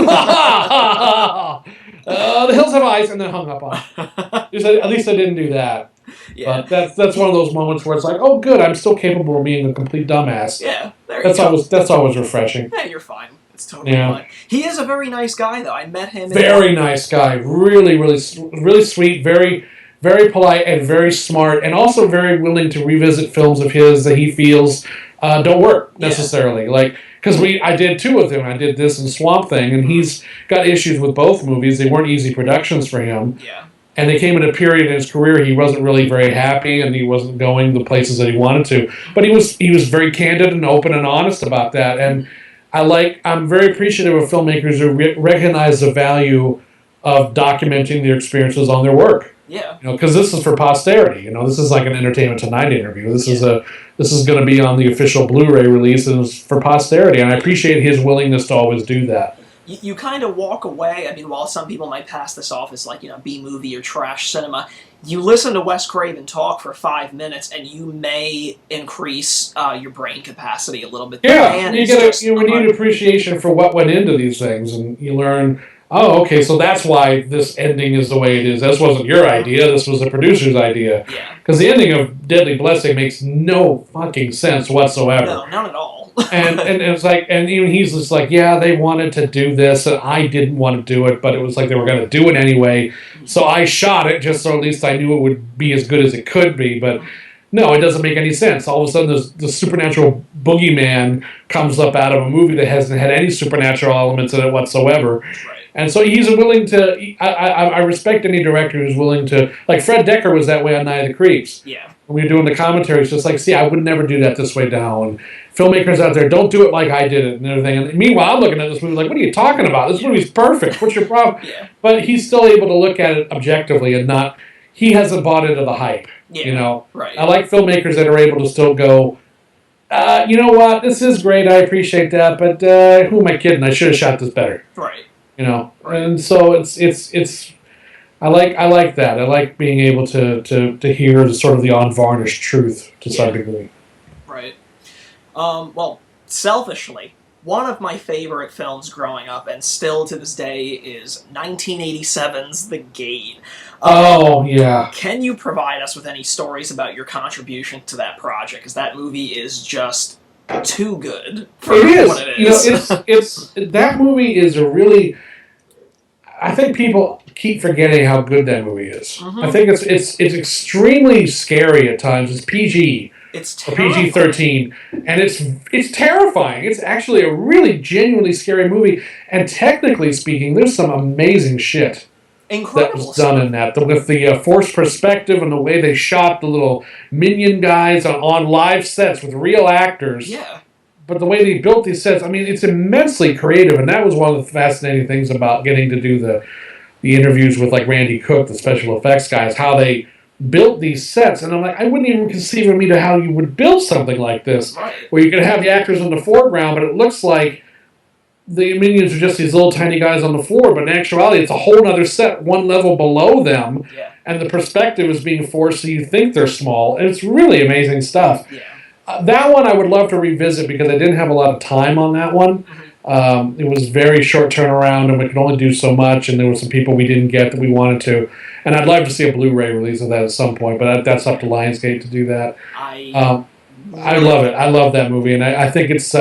hills have eyes, and then hung up on it. At least I didn't do that. Yeah. But that's one of those moments where it's like, oh, good, I'm still capable of being a complete dumbass. Yeah, there you go. That's always refreshing. Yeah, you're fine. It's totally fine. He is a very nice guy, though. I met him. Very nice guy. Really, really, really sweet. Very, very polite and very smart, and also very willing to revisit films of his that he feels don't work necessarily. Like, because I did two with him. I did this and Swamp Thing, and he's got issues with both movies. They weren't easy productions for him. Yeah. And they came at a period in his career he wasn't really very happy, and he wasn't going the places that he wanted to. But he was very candid and open and honest about that. And I'm very appreciative of filmmakers who recognize the value of documenting their experiences on their work. Yeah. Because this is for posterity. This is like an Entertainment Tonight interview. This is going to be on the official Blu-ray release, and it's for posterity. And I appreciate his willingness to always do that. you kind of walk away. I mean, while some people might pass this off as like, B-movie or trash cinema, you listen to Wes Craven talk for 5 minutes, and you may increase your brain capacity a little bit. Yeah, you get a renewed appreciation for what went into these things, and you learn, oh, okay, so that's why this ending is the way it is. This wasn't your idea, this was the producer's idea. Yeah. Because the ending of Deadly Blessing makes no fucking sense whatsoever. No, none at all. and it's like, and even he's just like, yeah, they wanted to do this, and I didn't want to do it, but it was like they were going to do it anyway, so I shot it just so at least I knew it would be as good as it could be, but no, it doesn't make any sense. All of a sudden, the supernatural boogeyman comes up out of a movie that hasn't had any supernatural elements in it whatsoever. Right. And so he's willing to, I respect any director who's willing to, like Fred Decker was that way on Night of the Creeps. Yeah. When we were doing the commentary, it's just like, see, I would never do that this way down. And filmmakers out there, don't do it like I did it and everything. And meanwhile, I'm looking at this movie like, what are you talking about? This movie's perfect. What's your problem? Yeah. But he's still able to look at it objectively and not, he hasn't bought into the hype. Yeah. Right. I like filmmakers that are able to still go, you know what, this is great, I appreciate that, but who am I kidding? I should have shot this better. Right. Right. And so it's I like that. I like being able to hear the sort of the unvarnished truth to some degree. Right. Well, selfishly, one of my favorite films growing up, and still to this day, is 1987's The Gate. Oh, yeah. Can you provide us with any stories about your contribution to that project? Because that movie is just too good for what it is. It's that movie is a really... I think people keep forgetting how good that movie is. Mm-hmm. I think it's extremely scary at times. It's PG. It's PG-13, and it's terrifying. It's actually a really genuinely scary movie, and technically speaking, there's some amazing shit that was done in that. With the forced perspective and the way they shot the little minion guys on live sets with real actors. Yeah. But the way they built these sets, I mean, it's immensely creative, and that was one of the fascinating things about getting to do the interviews with, like, Randy Cook, the special effects guys, how they built these sets. And I'm like, I wouldn't even conceive of me to how you would build something like this, where you could have the actors in the foreground, but it looks like the minions are just these little tiny guys on the floor, but in actuality, it's a whole other set, one level below them, and the perspective is being forced so you think they're small, and it's really amazing stuff. Yeah. That one I would love to revisit because I didn't have a lot of time on that one. Mm-hmm. It was very short turnaround, and we could only do so much, and there were some people we didn't get that we wanted to. And I'd love to see a Blu-ray release of that at some point, but that's up to Lionsgate to do that. I love it. I love that movie, and I think it's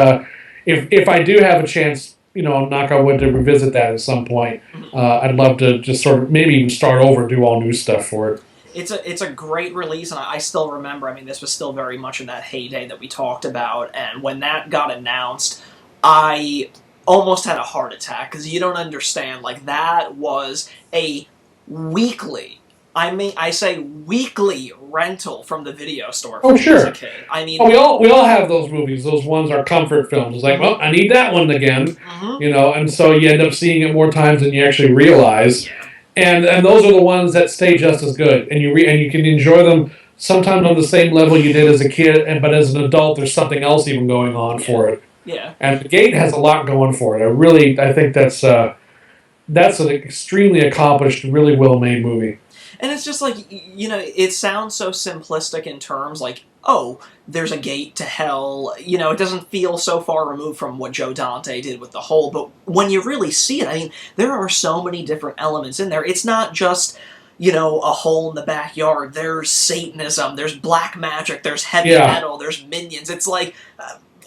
if I do have a chance, knock on wood, to revisit that at some point, I'd love to just sort of maybe even start over and do all new stuff for it. It's a great release, and I still remember, I mean, this was still very much in that heyday that we talked about, and when that got announced, I almost had a heart attack, because you don't understand, like, that was a weekly, I say weekly rental from the video store for as a kid. I mean, we all have those movies. Those ones are comfort films. It's like, well, I need that one again, and so you end up seeing it more times than you actually realize. Yeah. And those are the ones that stay just as good, and you can enjoy them sometimes on the same level you did as a kid, but as an adult, there's something else even going on for it. Yeah. And The Gate has a lot going for it. I think that's an extremely accomplished, really well-made movie. And it's just like, it sounds so simplistic in terms like, oh, there's a gate to hell. It doesn't feel so far removed from what Joe Dante did with The Hole. But when you really see it, I mean, there are so many different elements in there. It's not just, a hole in the backyard. There's Satanism. There's black magic. There's heavy metal. There's minions. It's like,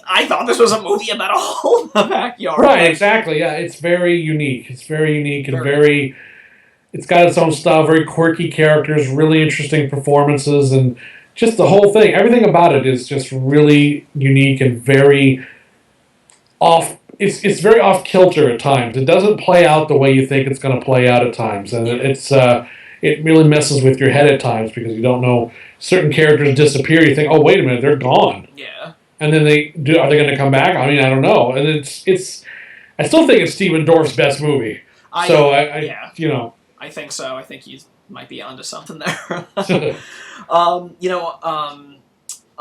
I thought this was a movie about a hole in the backyard. Right, exactly. Yeah, it's very unique. It's very unique and very... It's got its own style, very quirky characters, really interesting performances, and just the whole thing. Everything about it is just really unique and very off. It's very off kilter at times. It doesn't play out the way you think it's going to play out at times, and it really messes with your head at times because you don't know. Certain characters disappear. You think, oh, wait a minute, they're gone. Yeah. And then are they going to come back? I mean, I don't know. And it's. I still think it's Stephen Dorff's best movie. I think so. I think you might be onto something there.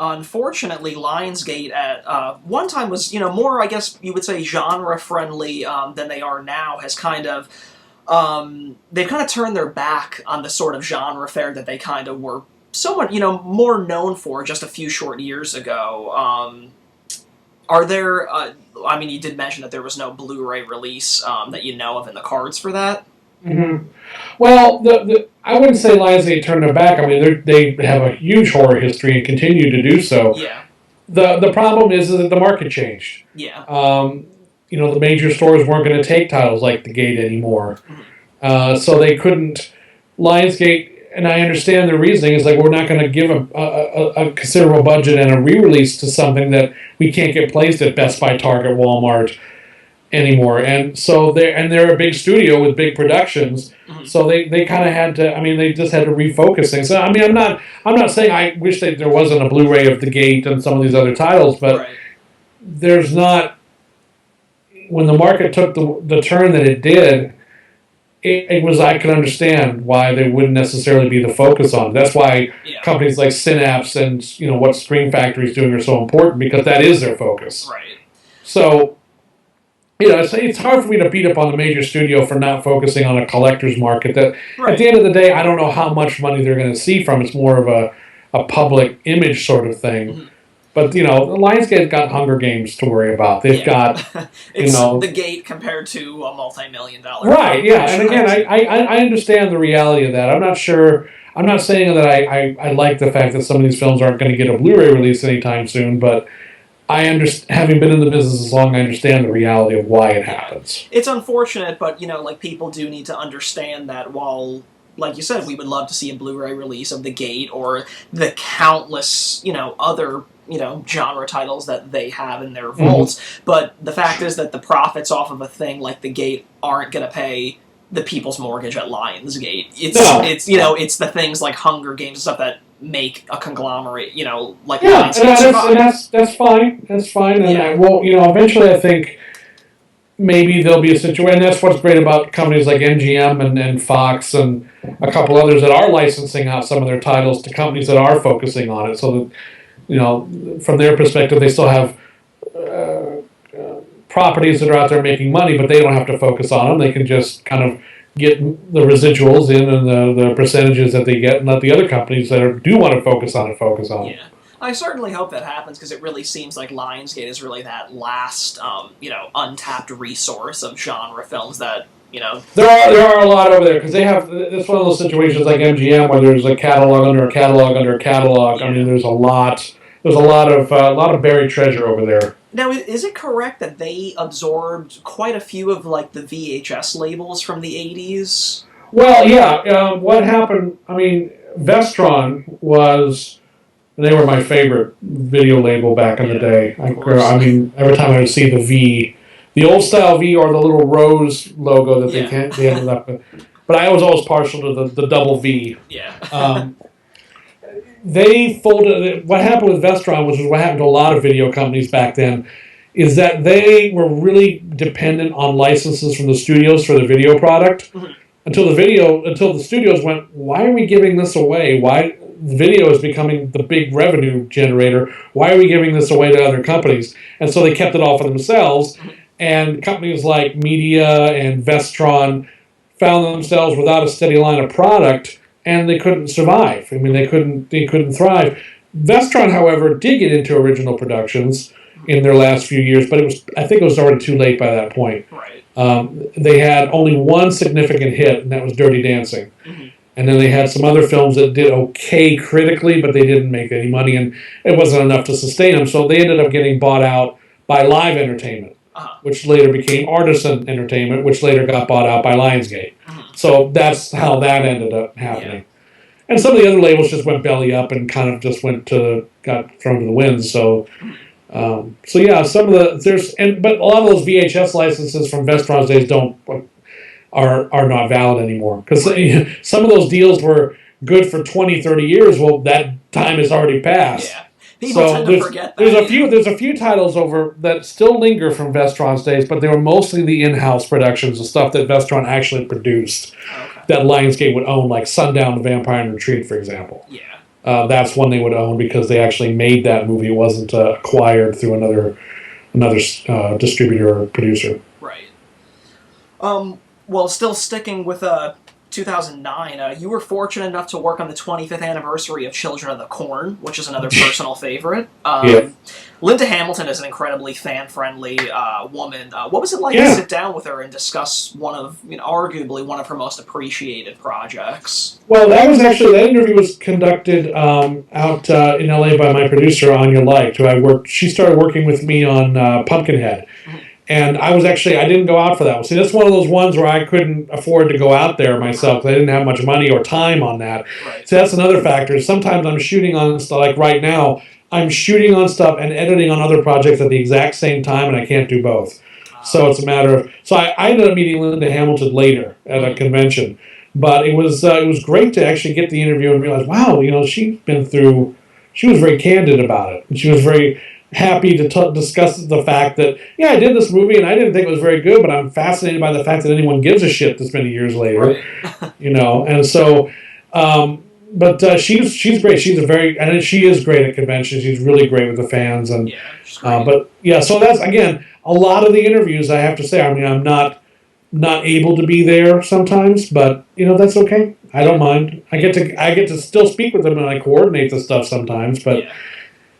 Unfortunately, Lionsgate at one time was, more, I guess you would say, genre-friendly than they are now, has kind of, they've kind of turned their back on the sort of genre fare that they kind of were somewhat, more known for just a few short years ago. Are there, you did mention that there was no Blu-ray release that you know of in the cards for that? Mm-hmm. Well, I wouldn't say Lionsgate turned their back. I mean, they have a huge horror history and continue to do so. Yeah. The problem is that the market changed. Yeah. The major stores weren't going to take titles like The Gate anymore. Mm-hmm. So they couldn't. Lionsgate, and I understand their reasoning, is like, we're not going to give a considerable budget and a re-release to something that we can't get placed at Best Buy, Target, Walmart anymore. And so they're a big studio with big productions. Mm-hmm. So they kind of had to, they just had to refocus things. So, I'm not saying I wish that there wasn't a Blu-ray of The Gate and some of these other titles, but right. There's not, when the market took the turn that it did, it was, I can understand why they wouldn't necessarily be the focus on. That's why companies like Synapse and what Screen Factory's doing are so important, because that is their focus. Right. So, it's hard for me to beat up on the major studio for not focusing on a collector's market that, right. At the end of the day, I don't know how much money they're going to see from. It's more of a public image sort of thing. Mm-hmm. But, Lionsgate's got Hunger Games to worry about. They've got, it's The Gate compared to a multi-million-dollar... Right, yeah. And again, I understand the reality of that. I'm not saying that I like the fact that some of these films aren't going to get a Blu-ray release anytime soon, but having been in the business as long, I understand the reality of why it happens. It's unfortunate, but, people do need to understand that while, like you said, we would love to see a Blu-ray release of The Gate or the countless, other, genre titles that they have in their vaults, mm-hmm. But the fact is that the profits off of a thing like The Gate aren't going to pay the people's mortgage at Lionsgate. It's the things like Hunger Games and stuff that make a conglomerate, like Lionsgate. That's fine. That's fine. And eventually I think maybe there'll be a situation, and that's what's great about companies like MGM and Fox and a couple others that are licensing out some of their titles to companies that are focusing on it, so that, from their perspective, they still have properties that are out there making money, but they don't have to focus on them. They can just kind of get the residuals in and the percentages that they get, and let the other companies that do want to focus on it. Yeah. I certainly hope that happens, because it really seems like Lionsgate is really that last, untapped resource of genre films that, There are a lot over there, because they have, it's one of those situations like MGM where there's a catalog under a catalog under a catalog. Yeah. There's a lot of buried treasure over there. Now, is it correct that they absorbed quite a few of, like, the VHS labels from the 80s? Well, yeah. What happened, Vestron was... They were my favorite video label back in the day. Every time I would see the V, the old style V or the little rose logo that they ended up with. But I was always partial to the double V. Yeah. They folded. What happened with Vestron, which is what happened to a lot of video companies back then, is that they were really dependent on licenses from the studios for the video product. Mm-hmm. Until the studios went, why are we giving this away? Why? Video is becoming the big revenue generator. Why are we giving this away to other companies? And so they kept it all for themselves. And companies like Media and Vestron found themselves without a steady line of product, and they couldn't survive. They couldn't thrive. Vestron, however, did get into original productions in their last few years, but I think it was already too late by that point. Right. They had only one significant hit, and that was Dirty Dancing. Mm-hmm. And then they had some other films that did okay critically, but they didn't make any money, and it wasn't enough to sustain them. So they ended up getting bought out by Live Entertainment, which later became Artisan Entertainment, which later got bought out by Lionsgate. So that's how that ended up happening. Yeah. And some of the other labels just went belly up and kind of just got thrown to the wind. So yeah, but a lot of those VHS licenses from Vestron's days are not valid anymore, because some of those deals were good for 20, 30 years. Well, that time has already passed. Yeah. People tend to forget that. There's a few titles over that still linger from Vestron's days, but they were mostly the in-house productions, the stuff that Vestron actually produced, that Lionsgate would own, like Sundown, The Vampire and Retreat, for example. Yeah. that's one they would own because they actually made that movie. It wasn't acquired through another distributor or producer. Right. Well, still sticking with 2009, you were fortunate enough to work on the 25th anniversary of Children of the Corn, which is another personal favorite. Yeah. Linda Hamilton is an incredibly fan-friendly woman. What was it like to sit down with her and discuss arguably one of her most appreciated projects? Well, that interview was conducted out in LA by my producer, Anya Light, she started working with me on Pumpkinhead. Mm-hmm. And I didn't go out for that. See, that's one of those ones where I couldn't afford to go out there myself because I didn't have much money or time on that. Right. So that's another factor. Sometimes I'm shooting on stuff, like right now, I'm shooting on stuff and editing on other projects at the exact same time, and I can't do both. So it's a matter of... So I ended up meeting Linda Hamilton later at a convention. But it was great to actually get the interview and realize, wow, she's been through... She was very candid about it. And she was very happy to discuss the fact that, I did this movie and I didn't think it was very good, but I'm fascinated by the fact that anyone gives a shit this many years later. Right. And so... But she's great. She is great at conventions. She's really great with the fans, and so that's again a lot of the interviews. I have to say, I mean, I'm not able to be there sometimes, but that's okay. I don't mind. I get to still speak with them, and I coordinate the stuff sometimes. But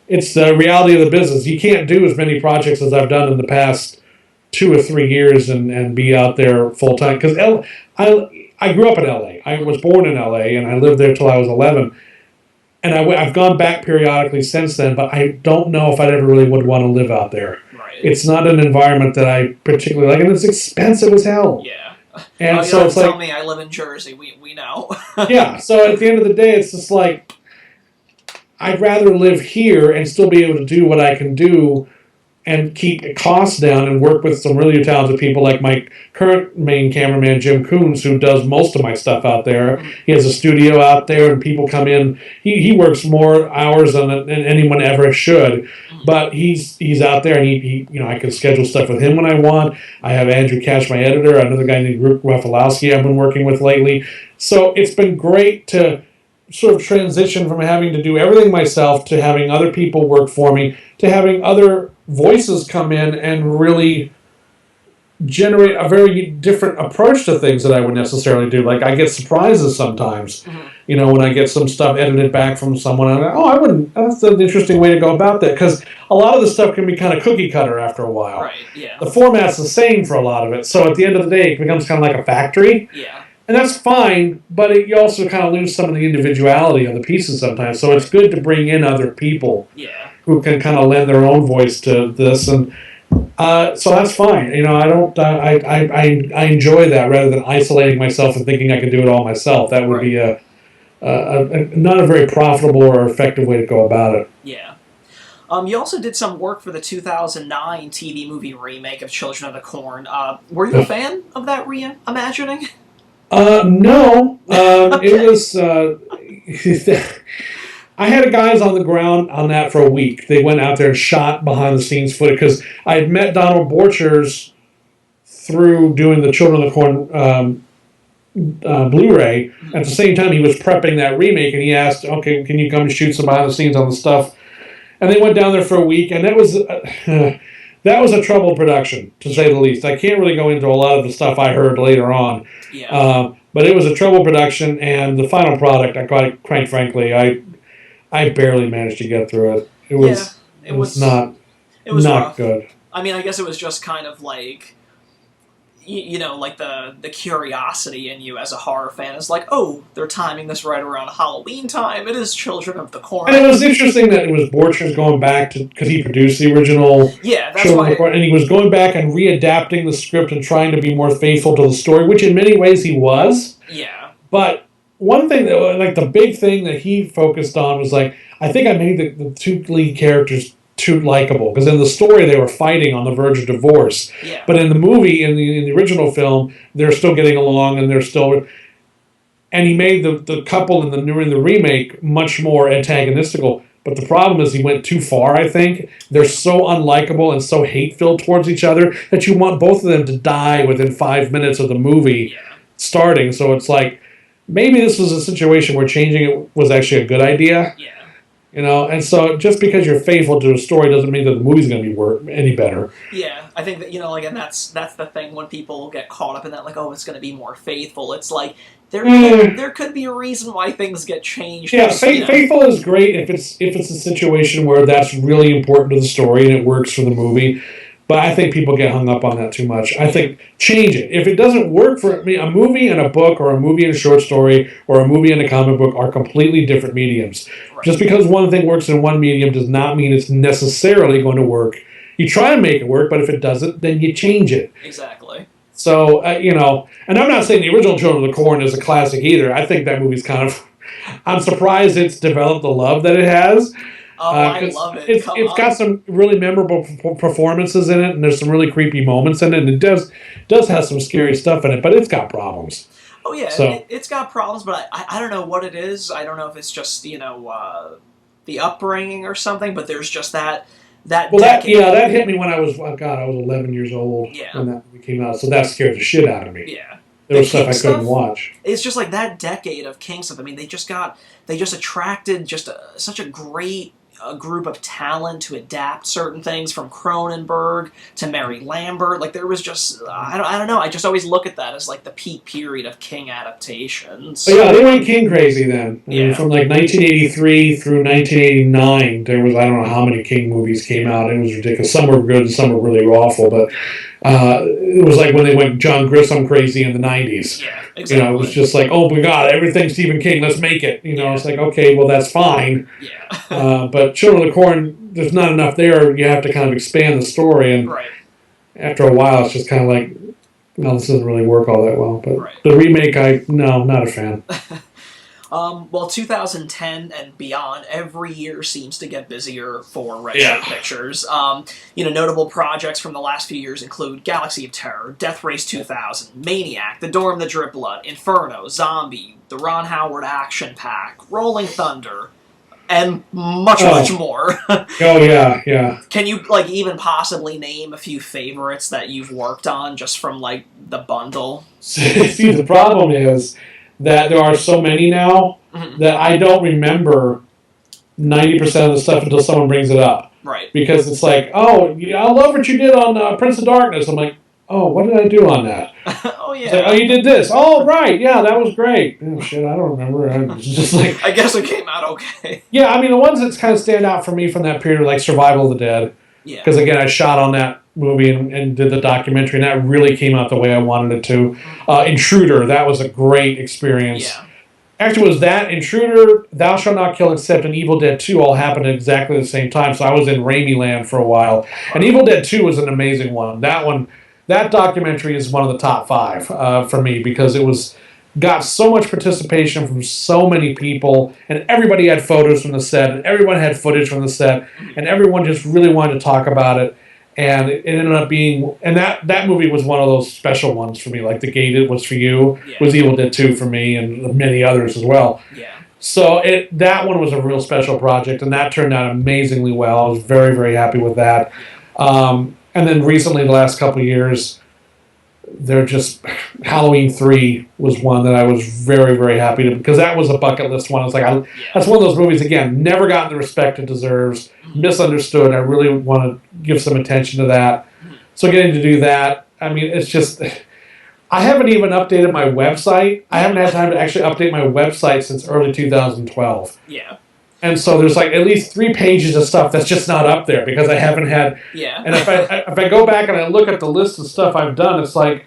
it's the reality of the business. You can't do as many projects as I've done in the past 2 or 3 years and be out there full time because I grew up in L.A. I was born in L.A. and I lived there till I was 11. And I've gone back periodically since then, but I don't know if I ever really would want to live out there. Right. It's not an environment that I particularly like, and it's expensive as hell. Yeah. And so it's tell me I live in Jersey. We know. Yeah. So at the end of the day, it's just like I'd rather live here and still be able to do what I can do and keep costs down and work with some really talented people like my current main cameraman, Jim Coons, who does most of my stuff out there. He has a studio out there and people come in. He works more hours than anyone ever should, but he's out there and he I can schedule stuff with him when I want. I have Andrew Cash, my editor, another guy named Rick Wafalowski I've been working with lately. So it's been great to sort of transition from having to do everything myself to having other people work for me, to having other voices come in and really generate a very different approach to things that I would necessarily do. Like I get surprises sometimes, when I get some stuff edited back from someone. I'm like, that's an interesting way to go about that. Because a lot of the stuff can be kind of cookie cutter after a while. Right, yeah. The format's the same for a lot of it. So at the end of the day, it becomes kind of like a factory. Yeah. And that's fine, but you also kind of lose some of the individuality of the pieces sometimes. So it's good to bring in other people who can kind of lend their own voice to this, and so that's fine. I enjoy that rather than isolating myself and thinking I can do it all myself. That would be not a very profitable or effective way to go about it. Yeah. You also did some work for the 2009 TV movie remake of Children of the Corn. Were you a fan of that reimagining? No. It was... I had guys on the ground on that for a week. They went out there and shot behind-the-scenes footage because I had met Donald Borchers through doing the Children of the Corn Blu-ray. At the same time, he was prepping that remake, and he asked, okay, can you come and shoot some behind-the-scenes on the stuff? And they went down there for a week, and that was a troubled production, to say the least. I can't really go into a lot of the stuff I heard later on. Yeah. But it was a troubled production, and the final product, quite frankly, I barely managed to get through it. It was not rough. Good. I mean, I guess it was just kind of like, like the curiosity in you as a horror fan is like, oh, they're timing this right around Halloween time. It is Children of the Corn. And it was interesting that it was Borchers going back to, because he produced the original Children of the Corn, and he was going back and readapting the script and trying to be more faithful to the story, which in many ways he was. Yeah. But one thing that, like, the big thing that he focused on was, like, I think I made the two lead characters too likable, because in the story they were fighting on the verge of divorce. Yeah. But in the movie, in the original film, they're still getting along, and they're still... And he made the couple in the remake much more antagonistical. But the problem is he went too far, I think. They're so unlikable and so hate-filled towards each other that you want both of them to die within 5 minutes of the movie starting. So it's like... maybe this was a situation where changing it was actually a good idea. Yeah. You know, and so just because you're faithful to a story doesn't mean that the movie's going to be any better. Yeah, I think that, like, and that's the thing when people get caught up in that, like, oh, it's going to be more faithful. It's like there could be a reason why things get changed. Yeah, faithful is great if it's a situation where that's really important to the story and it works for the movie. But I think people get hung up on that too much. I think change it. If it doesn't work for me, a movie and a book, or a movie and a short story, or a movie and a comic book are completely different mediums. Right. Just because one thing works in one medium does not mean it's necessarily going to work. You try and make it work, but if it doesn't, then you change it. Exactly. So, and I'm not saying the original Children of the Corn is a classic either. I think that movie's kind of... I'm surprised it's developed the love that it has. Oh, I love it. It's got some really memorable performances in it, and there's some really creepy moments in it, and it does have some scary stuff in it, but it's got problems. Oh, yeah, so, it's got problems, but I don't know what it is. I don't know if it's just, the upbringing or something, but there's just that that hit me when I was 11 years old when that movie came out, so that scared the shit out of me. Yeah. There was stuff I couldn't watch. It's just like that decade of King stuff. I mean, they just attracted such a great group of talent to adapt certain things, from Cronenberg to Mary Lambert. Like, there was just, I don't know, I just always look at that as like the peak period of King adaptations. But yeah, they went King crazy then. I mean, from like 1983 through 1989, there was, I don't know how many King movies came out. It was ridiculous. Some were good and some were really awful, but it was like when they went John Grisham crazy in the 90s. Yeah, exactly. It was just like, oh my God, everything's Stephen King, let's make it. It's like, okay, well, that's fine. Yeah. But Children of the Corn, there's not enough there. You have to kind of expand the story, and after a while, it's just kind of like, no, this doesn't really work all that well. But the remake, not a fan. Well, 2010 and beyond, every year seems to get busier for Red Shirt Pictures. Notable projects from the last few years include Galaxy of Terror, Death Race 2000, Maniac, The Dorm, The Drip Blood, Inferno, Zombie, The Ron Howard Action Pack, Rolling Thunder, and much more. Oh, yeah. Can you, even possibly name a few favorites that you've worked on just from, the bundle? See, the problem is that there are so many now that I don't remember 90% of the stuff until someone brings it up. Right. Because it's like, oh, I love what you did on Prince of Darkness. I'm like, oh, what did I do on that? Oh, yeah. It's like, oh, you did this. Oh, right. Yeah, that was great. Oh, shit, I don't remember. It's just like... I guess it came out okay. Yeah, I mean, the ones that kind of stand out for me from that period are like Survival of the Dead. Yeah. Because, again, I shot on that movie and did the documentary, and that really came out the way I wanted it to. Intruder, that was a great experience. Yeah. Actually, it was that, Intruder, Thou Shalt Not Kill, Except, and Evil Dead 2 all happened at exactly the same time, so I was in Raimi land for a while. And Evil Dead 2 was an amazing one. That documentary is one of the top 5 for me, because it got so much participation from so many people, and everybody had photos from the set, and everyone had footage from the set, and everyone just really wanted to talk about it. And it ended up being, and that movie was one of those special ones for me, like The Gate It Was For You, was Evil Dead 2 for me, and many others as well. Yeah. So that one was a real special project, and that turned out amazingly well. I was very, very happy with that. And then recently, the last couple of years, Halloween 3 was one that I was very, very happy to, because that was a bucket list one. I was like, that's one of those movies, again, never gotten the respect it deserves, misunderstood. I really want to give some attention to that. So getting to do that, I mean, it's just, I haven't even updated my website. I haven't had time to actually update my website since early 2012. Yeah. And so there's at least 3 pages of stuff that's just not up there because I haven't had. Yeah. And if I go back and I look at the list of stuff I've done, it's like,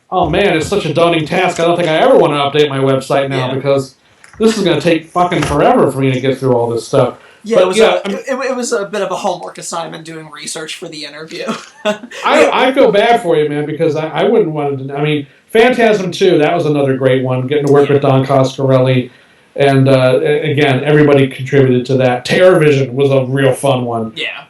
oh man, it's such a daunting task. I don't think I ever want to update my website now because this is going to take fucking forever for me to get through all this stuff. Yeah, it was a bit of a homework assignment doing research for the interview. I feel bad for you, man, because I wouldn't want to. I mean, Phantasm 2, that was another great one. Getting to work with Don Coscarelli. And again, everybody contributed to that. Terror Vision was a real fun one. Yeah.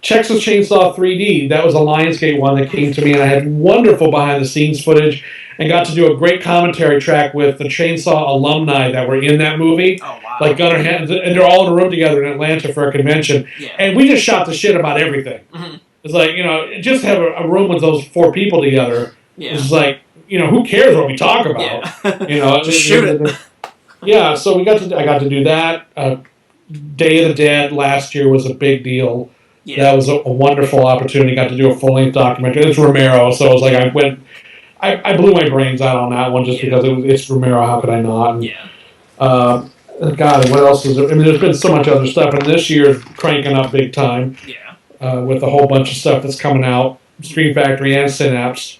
Texas Chainsaw 3D, that was a Lionsgate one that came to me, and I had wonderful behind-the-scenes footage and got to do a great commentary track with the Chainsaw alumni that were in that movie. Oh, wow. Like Gunnar Hansen, and they're all in a room together in Atlanta for a convention. Yeah. And we just shot the shit about everything. Mm-hmm. It's like, just have a room with those 4 people together. Yeah. It's like, who cares what we talk about? Yeah. Just shoot it. Yeah, so I got to do that. Day of the Dead last year was a big deal. Yeah. That was a wonderful opportunity. Got to do a full-length documentary. It's Romero, so it was like I blew my brains out on that one just because it's Romero. How could I not? And, God, what else is there? I mean, there's been so much other stuff, and this year's cranking up big time. Yeah. With a whole bunch of stuff that's coming out, Screen Factory and Synapse.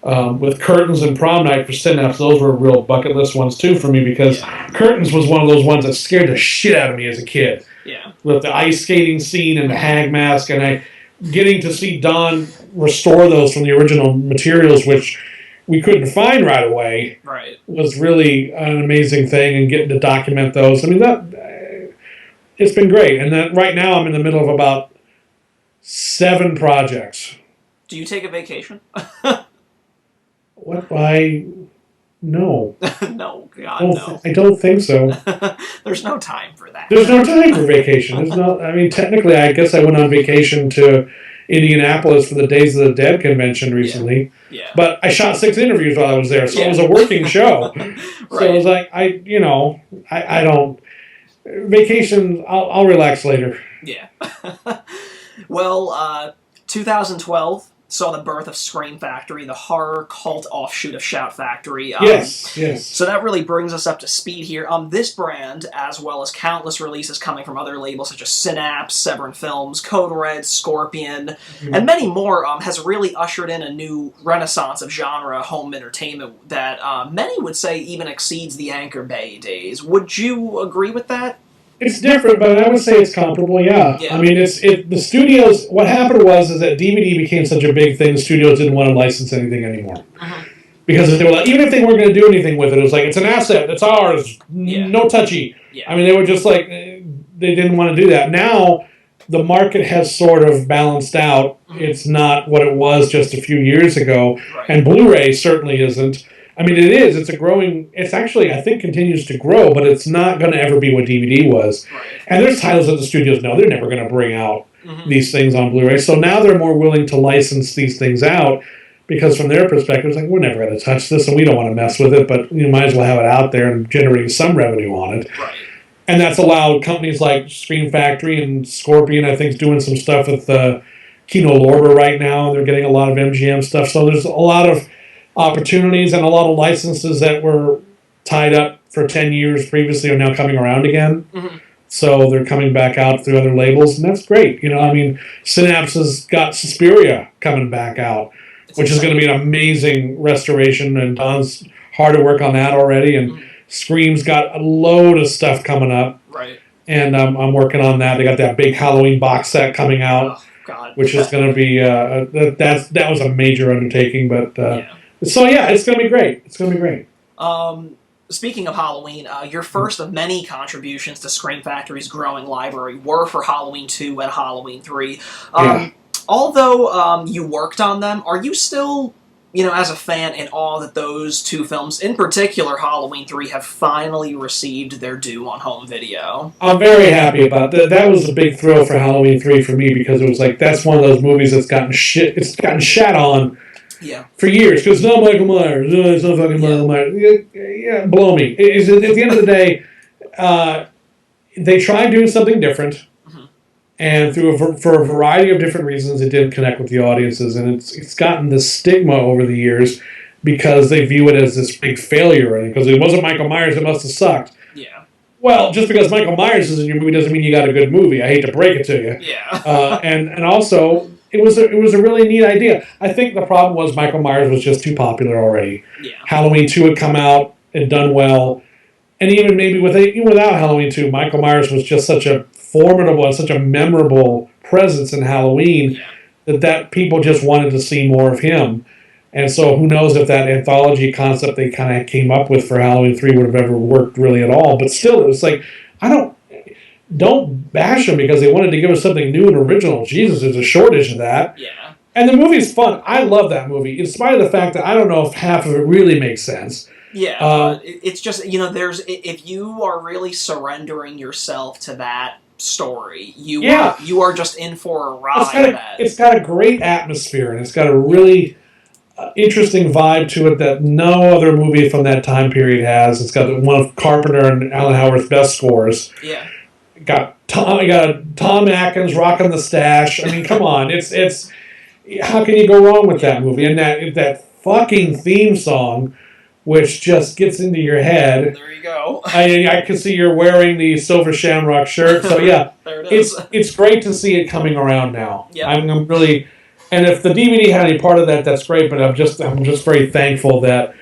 With Curtains and Prom Night for Synapse, those were real bucket list ones too for me because Curtains was one of those ones that scared the shit out of me as a kid. Yeah. With the ice skating scene and the hag mask, and getting to see Don restore those from the original materials, which we couldn't find right away, was really an amazing thing. And getting to document those, I mean, it's been great. And then right now I'm in the middle of about 7 projects. Do you take a vacation? What? No. No, God, no. I don't think so. There's no time for that. There's no time for vacation. There's not. I mean, technically, I guess I went on vacation to Indianapolis for the Days of the Dead convention recently. Yeah. But I shot 6 interviews while I was there, so it was a working show. So it was like, I don't. Vacation, I'll relax later. Yeah. Well, 2012 saw the birth of Scream Factory, the horror cult offshoot of Shout Factory. Yes. So that really brings us up to speed here. This brand, as well as countless releases coming from other labels such as Synapse, Severin Films, Code Red, Scorpion, and many more, has really ushered in a new renaissance of genre home entertainment that many would say even exceeds the Anchor Bay days. Would you agree with that? It's different, but I would say it's comparable. Yeah. I mean, the studios. What happened was that DVD became such a big thing. The studios didn't want to license anything anymore because they were like, even if they weren't going to do anything with it, it was like it's an asset. It's ours. No touchy. Yeah. I mean, they were just like they didn't want to do that. Now the market has sort of balanced out. It's not what it was just a few years ago, and Blu-ray certainly isn't. I mean, it is. It's a growing. It's actually, I think, continues to grow, but it's not going to ever be what DVD was. And there's titles that the studios know they're never going to bring out these things on Blu-ray. So now they're more willing to license these things out because, from their perspective, it's like we're never going to touch this, and we don't want to mess with it. But you might as well have it out there and generating some revenue on it. And that's allowed companies like Screen Factory and Scorpion, I think, is doing some stuff with Kino Lorber right now. They're getting a lot of MGM stuff. So there's a lot of opportunities and a lot of licenses that were tied up for 10 years previously are now coming around again. So they're coming back out through other labels, and that's great. I mean, Synapse has got Suspiria coming back out, which is going to be an amazing restoration, and Don's hard at work on that already, and Scream's got a load of stuff coming up. And I'm working on that. They got that big Halloween box set coming out, which is going to be, that was a major undertaking, but... So yeah, it's going to be great. It's going to be great. Speaking of Halloween, your first of many contributions to Scream Factory's growing library were for Halloween 2 and Halloween 3. Although you worked on them, are you still, as a fan, in awe that those 2 films, in particular Halloween 3, have finally received their due on home video? I'm very happy about that. That was a big thrill for Halloween 3 for me because it was like, that's one of those movies that's gotten shat on for years, because it's not Michael Myers. No, it's not fucking Michael Myers. Yeah, blow me. At the end of the day, they tried doing something different, and for a variety of different reasons, it didn't connect with the audiences, and it's gotten this stigma over the years because they view it as this big failure, and because it wasn't Michael Myers, it must have sucked. Well, just because Michael Myers is in your movie doesn't mean you got a good movie. I hate to break it to you. And also, it was a really neat idea. I think the problem was Michael Myers was just too popular already. Halloween 2 had come out and done well, and even maybe without Halloween 2, Michael Myers was just such a formidable and such a memorable presence in Halloween that people just wanted to see more of him. And so who knows if that anthology concept they kind of came up with for Halloween 3 would have ever worked really at all. But still, it was like, don't bash them because they wanted to give us something new and original. Jesus, there's a shortage of that. And the movie's fun. I love that movie, in spite of the fact that I don't know if half of it really makes sense. It's just, if you are really surrendering yourself to that story, you are just in for a ride. It's got a great atmosphere, and it's got a really interesting vibe to it that no other movie from that time period has. It's got one of Carpenter and Alan Howard's best scores. Yeah. Got Tom Atkins rocking the stash. I mean, come on. It's how can you go wrong with that movie? And that fucking theme song, which just gets into your head. There you go. I can see you're wearing the Silver Shamrock shirt. So yeah, there it is. It's great to see it coming around now. Yeah. I'm really, and if the DVD had any part of that, that's great. But I'm just very thankful that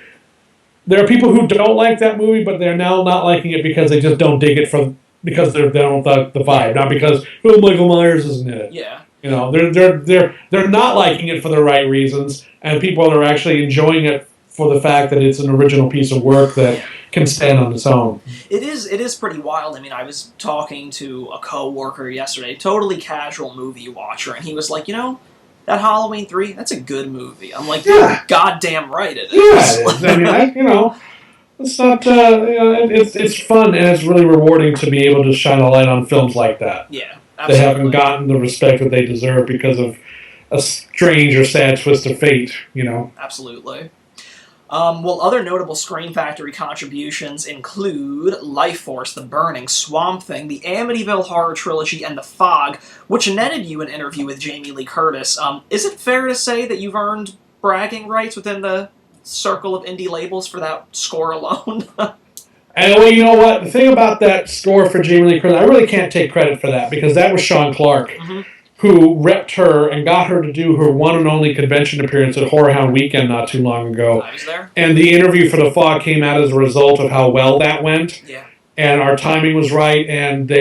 there are people who don't like that movie, but they're now not liking it because they just don't dig it because they don't like the vibe, not because Michael Myers isn't in it. Yeah. You know, they're not liking it for the right reasons, and people are actually enjoying it for the fact that it's an original piece of work that can stand on its own. It is pretty wild. I mean, I was talking to a co-worker yesterday, totally casual movie watcher, and he was like, that Halloween 3, that's a good movie. I'm like, yeah, goddamn right it is. Yeah, it is. I mean, it's not. It's fun and it's really rewarding to be able to shine a light on films like that. Yeah, absolutely. They haven't gotten the respect that they deserve because of a strange or sad twist of fate. Absolutely. Well, other notable Scream Factory contributions include Life Force, The Burning, Swamp Thing, the Amityville Horror Trilogy, and The Fog, which netted you an interview with Jamie Lee Curtis. Is it fair to say that you've earned bragging rights within the circle of indie labels for that score alone? And well, you know what? The thing about that score for Jamie Lee Curtis, I really can't take credit for that because that was Sean Clark, who repped her and got her to do her one and only convention appearance at Horror Hound Weekend not too long ago. I was there. And the interview for The Fog came out as a result of how well that went. Yeah. And our timing was right, and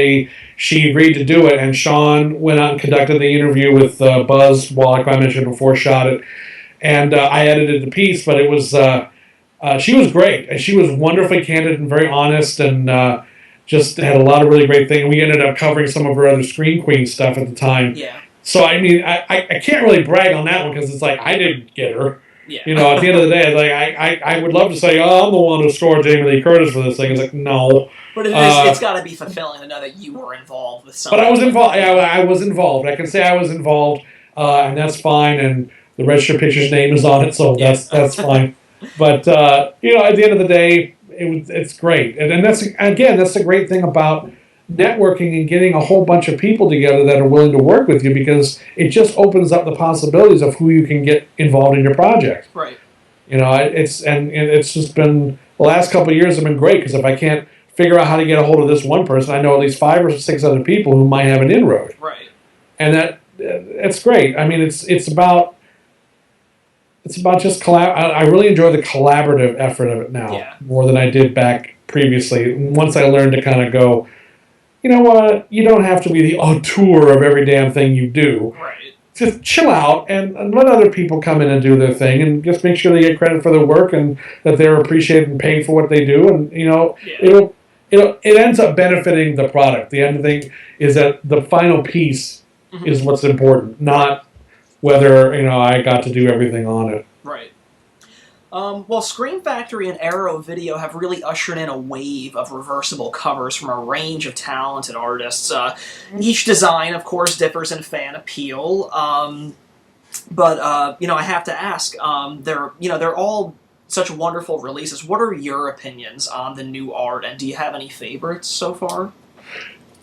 she agreed to do it. And Sean went out and conducted the interview with Buzz Wallach, I mentioned before, shot it. And I edited the piece, but it was she was great. And she was wonderfully candid and very honest, and just had a lot of really great things. We ended up covering some of her other Scream Queen stuff at the time. Yeah. So, I mean, I can't really brag on that one because it's like, I didn't get her. Yeah. At the end of the day, like I would love to say, I'm the one who scored Jamie Lee Curtis for this thing. It's like, no. But it's got to be fulfilling to know that you were involved with something. But I was involved. Yeah, I was involved. I can say I was involved, and that's fine. And the Register Pictures name is on it, so that's fine. But at the end of the day, it's great, and that's the great thing about networking and getting a whole bunch of people together that are willing to work with you, because it just opens up the possibilities of who you can get involved in your project. Right. It's just been the last couple of years have been great, because if I can't figure out how to get a hold of this one person, I know at least 5 or 6 other people who might have an inroad. Right. And it's great. I mean, it's about just I really enjoy the collaborative effort of it now more than I did back previously. Once I learned to kind of go, you know what, you don't have to be the auteur of every damn thing you do. Right. Just chill out and let other people come in and do their thing, and just make sure they get credit for their work and that they're appreciated and paid for what they do. And it ends up benefiting the product. The end thing is that the final piece is what's important, not whether I got to do everything on it. Right. Well, Scream Factory and Arrow Video have really ushered in a wave of reversible covers from a range of talented artists. Each design, of course, differs in fan appeal. But I have to ask, they're all such wonderful releases. What are your opinions on the new art, and do you have any favorites so far?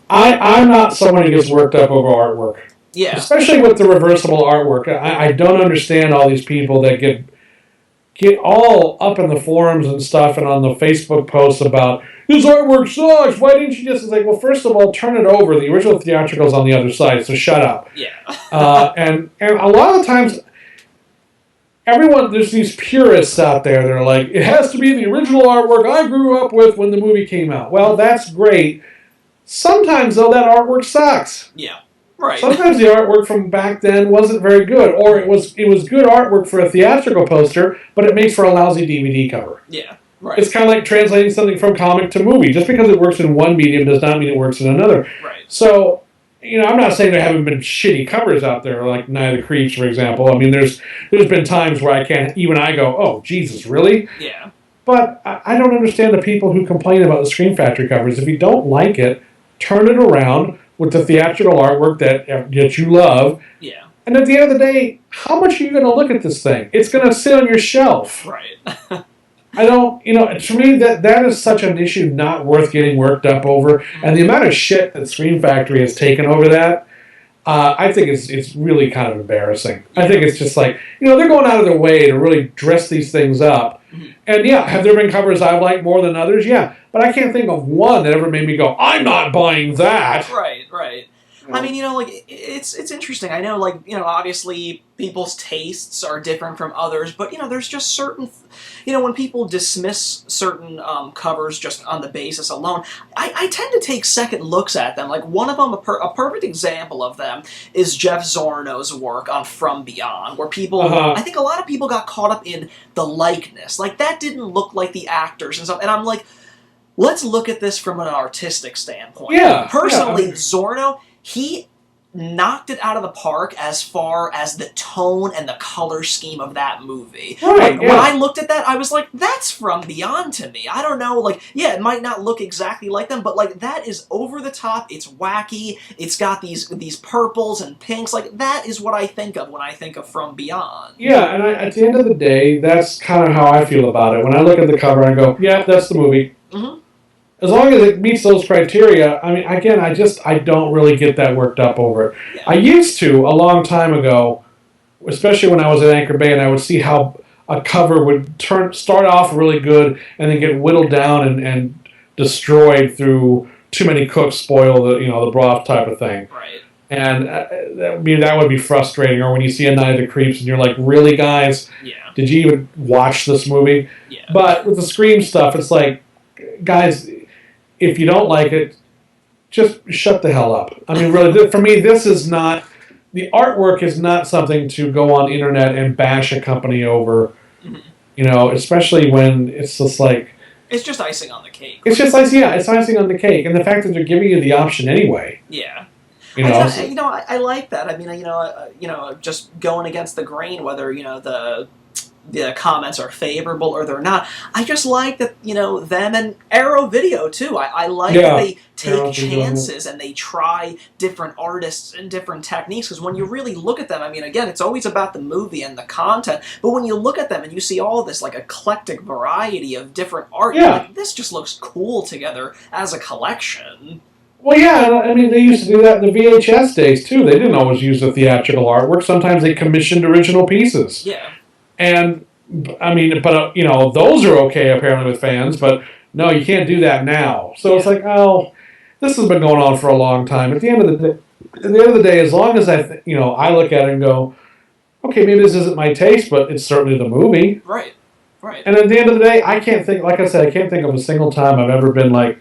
I'm not someone who gets worked up over artwork. Yeah. Especially with the reversible artwork. I don't understand all these people that get all up in the forums and stuff and on the Facebook posts about, this artwork sucks, why didn't you just... It's like, well, first of all, turn it over. The original theatrical's on the other side, so shut up. Yeah. And a lot of times, there's these purists out there that are like, it has to be the original artwork I grew up with when the movie came out. Well, that's great. Sometimes, though, that artwork sucks. Yeah. Right. Sometimes the artwork from back then wasn't very good, or it was good artwork for a theatrical poster, but it makes for a lousy DVD cover. Yeah, right. It's kind of like translating something from comic to movie. Just because it works in one medium does not mean it works in another. Right. So, I'm not saying there haven't been shitty covers out there, like Night of the Creeps, for example. I mean, there's been times where I go, oh, Jesus, really? Yeah. But I don't understand the people who complain about the Scream Factory covers. If you don't like it, turn it around with the theatrical artwork that you love, and And at the end of the day, how much are you going to look at this thing? It's going to sit on your shelf. Right. I don't, to me, that is such an issue not worth getting worked up over. And the amount of shit that Scream Factory has taken over that, I think it's really kind of embarrassing. I think it's just like, they're going out of their way to really dress these things up. And yeah, have there been covers I've liked more than others? Yeah. But I can't think of one that ever made me go, I'm not buying that. Right. I mean, it's interesting. I know, obviously people's tastes are different from others, but, there's just certain, when people dismiss certain covers just on the basis alone, I tend to take second looks at them. Like, one of them, a perfect example of them is Jeff Zorno's work on From Beyond, where people, I think a lot of people got caught up in the likeness. Like, that didn't look like the actors and stuff, and I'm like, let's look at this from an artistic standpoint. Yeah. Personally, Zorno, he knocked it out of the park as far as the tone and the color scheme of that movie. Right, when I looked at that, I was like, that's From Beyond to me. I don't know, it might not look exactly like them, but, that is over the top, it's wacky, it's got these purples and pinks, that is what I think of when I think of From Beyond. Yeah, and at the end of the day, that's kind of how I feel about it. When I look at the cover, I go, yeah, that's the movie. Mm-hmm. As long as it meets those criteria, I mean, again, I don't really get that worked up over it. Yeah. I used to a long time ago, especially when I was at Anchor Bay, and I would see how a cover would start off really good and then get whittled down and destroyed through too many cooks spoil the broth type of thing. Right. And that would be frustrating. Or when you see A Night of the Creeps and you're like, really, guys? Yeah. Did you even watch this movie? Yeah. But with the Scream stuff, it's like, guys, if you don't like it, just shut the hell up. I mean, really, for me, this is not... The artwork is not something to go on internet and bash a company over, especially when it's just like... It's just icing on the cake. It's just icing, it's icing on the cake. And the fact that they're giving you the option anyway. Yeah. I like that. I mean, just going against the grain, whether, the comments are favorable or they're not. I just like that, them and Arrow Video, too. I like that they take chances and they try different artists and different techniques, because when you really look at them, I mean, again, it's always about the movie and the content, but when you look at them and you see all this, eclectic variety of different art, this just looks cool together as a collection. Well, yeah, I mean, they used to do that in the VHS days, too. They didn't always use the theatrical artwork. Sometimes they commissioned original pieces. Yeah. And, I mean, but, those are okay, apparently, with fans, but, no, you can't do that now. So it's like, oh, this has been going on for a long time. At the end of the day, as long as I look at it and go, okay, maybe this isn't my taste, but it's certainly the movie. Right. And at the end of the day, I can't think of a single time I've ever been like,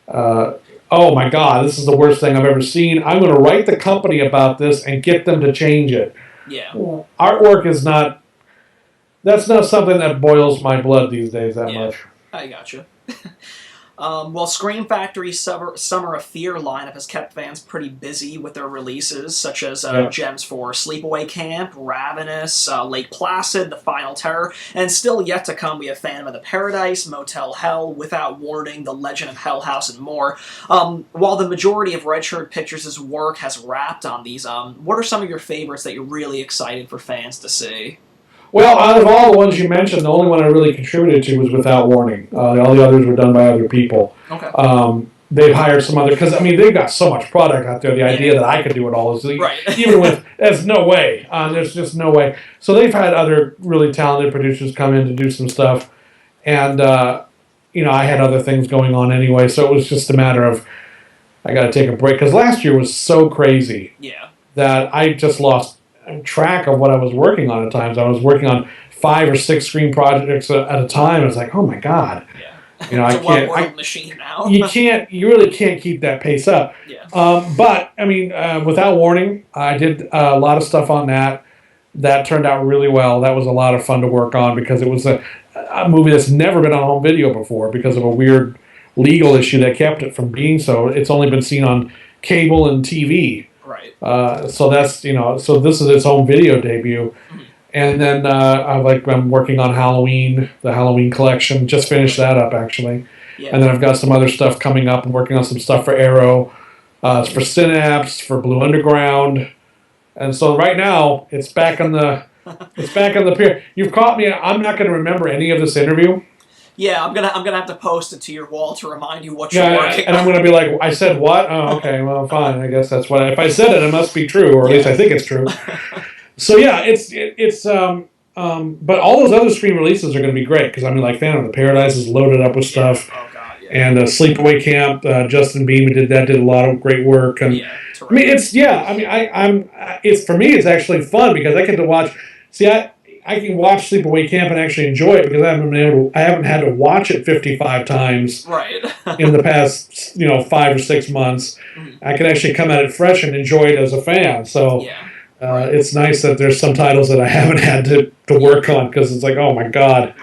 oh my God, this is the worst thing I've ever seen. I'm going to write the company about this and get them to change it. Yeah. Artwork is not... That's not something that boils my blood these days that much. I gotcha. Well, Scream Factory's Summer of Fear lineup has kept fans pretty busy with their releases, such as gems for Sleepaway Camp, Ravenous, Lake Placid, The Final Terror, and still yet to come we have Phantom of the Paradise, Motel Hell, Without Warning, The Legend of Hell House, and more. While the majority of Red Shirt Pictures' work has wrapped on these, what are some of your favorites that you're really excited for fans to see? Well, out of all the ones you mentioned, the only one I really contributed to was Without Warning. All the others were done by other people. Okay. They've hired some other... Because, I mean, they've got so much product out there. The idea that I could do it all is... Right. Even with... There's no way. There's just no way. So they've had other really talented producers come in to do some stuff. And, I had other things going on anyway. So it was just a matter of... I got to take a break. Because last year was so crazy. Yeah. That I just lost track of what I was working on at times. I was working on 5 or 6 screen projects at a time. I was like, oh my God. Yeah. I can't. One-world machine now. You really can't keep that pace up. Yeah. But I mean, Without Warning, I did a lot of stuff on that. That turned out really well. That was a lot of fun to work on because it was a movie that's never been on home video before because of a weird legal issue that kept it from being so. It's only been seen on cable and TV. Right. So that's so this is its own video debut, and then I'm working on Halloween, the Halloween collection. Just finished that up actually, and then I've got some other stuff coming up. I'm working on some stuff for Arrow, for Synapse, for Blue Underground, And so right now, it's back on the pier. You've caught me. I'm not going to remember any of this interview. Yeah, I'm gonna have to post it to your wall to remind you what you're working on. And I'm going to be like, I said what? Oh, okay, well, fine. I guess that's what. If I said it, it must be true, or at least I think it's true. So yeah, but all those other Scream releases are going to be great because I mean, like Phantom of the Paradise is loaded up with stuff. Oh God, yeah. And Sleepaway Camp, Justin Beam did a lot of great work. And I mean, it's for me, it's actually fun because I get to watch. See, I can watch Sleepaway Camp and actually enjoy it because I haven't had to watch it 55 times in the past 5 or 6 months. Mm-hmm. I can actually come at it fresh and enjoy it as a fan. So it's nice that there's some titles that I haven't had to work on because it's like, oh my God.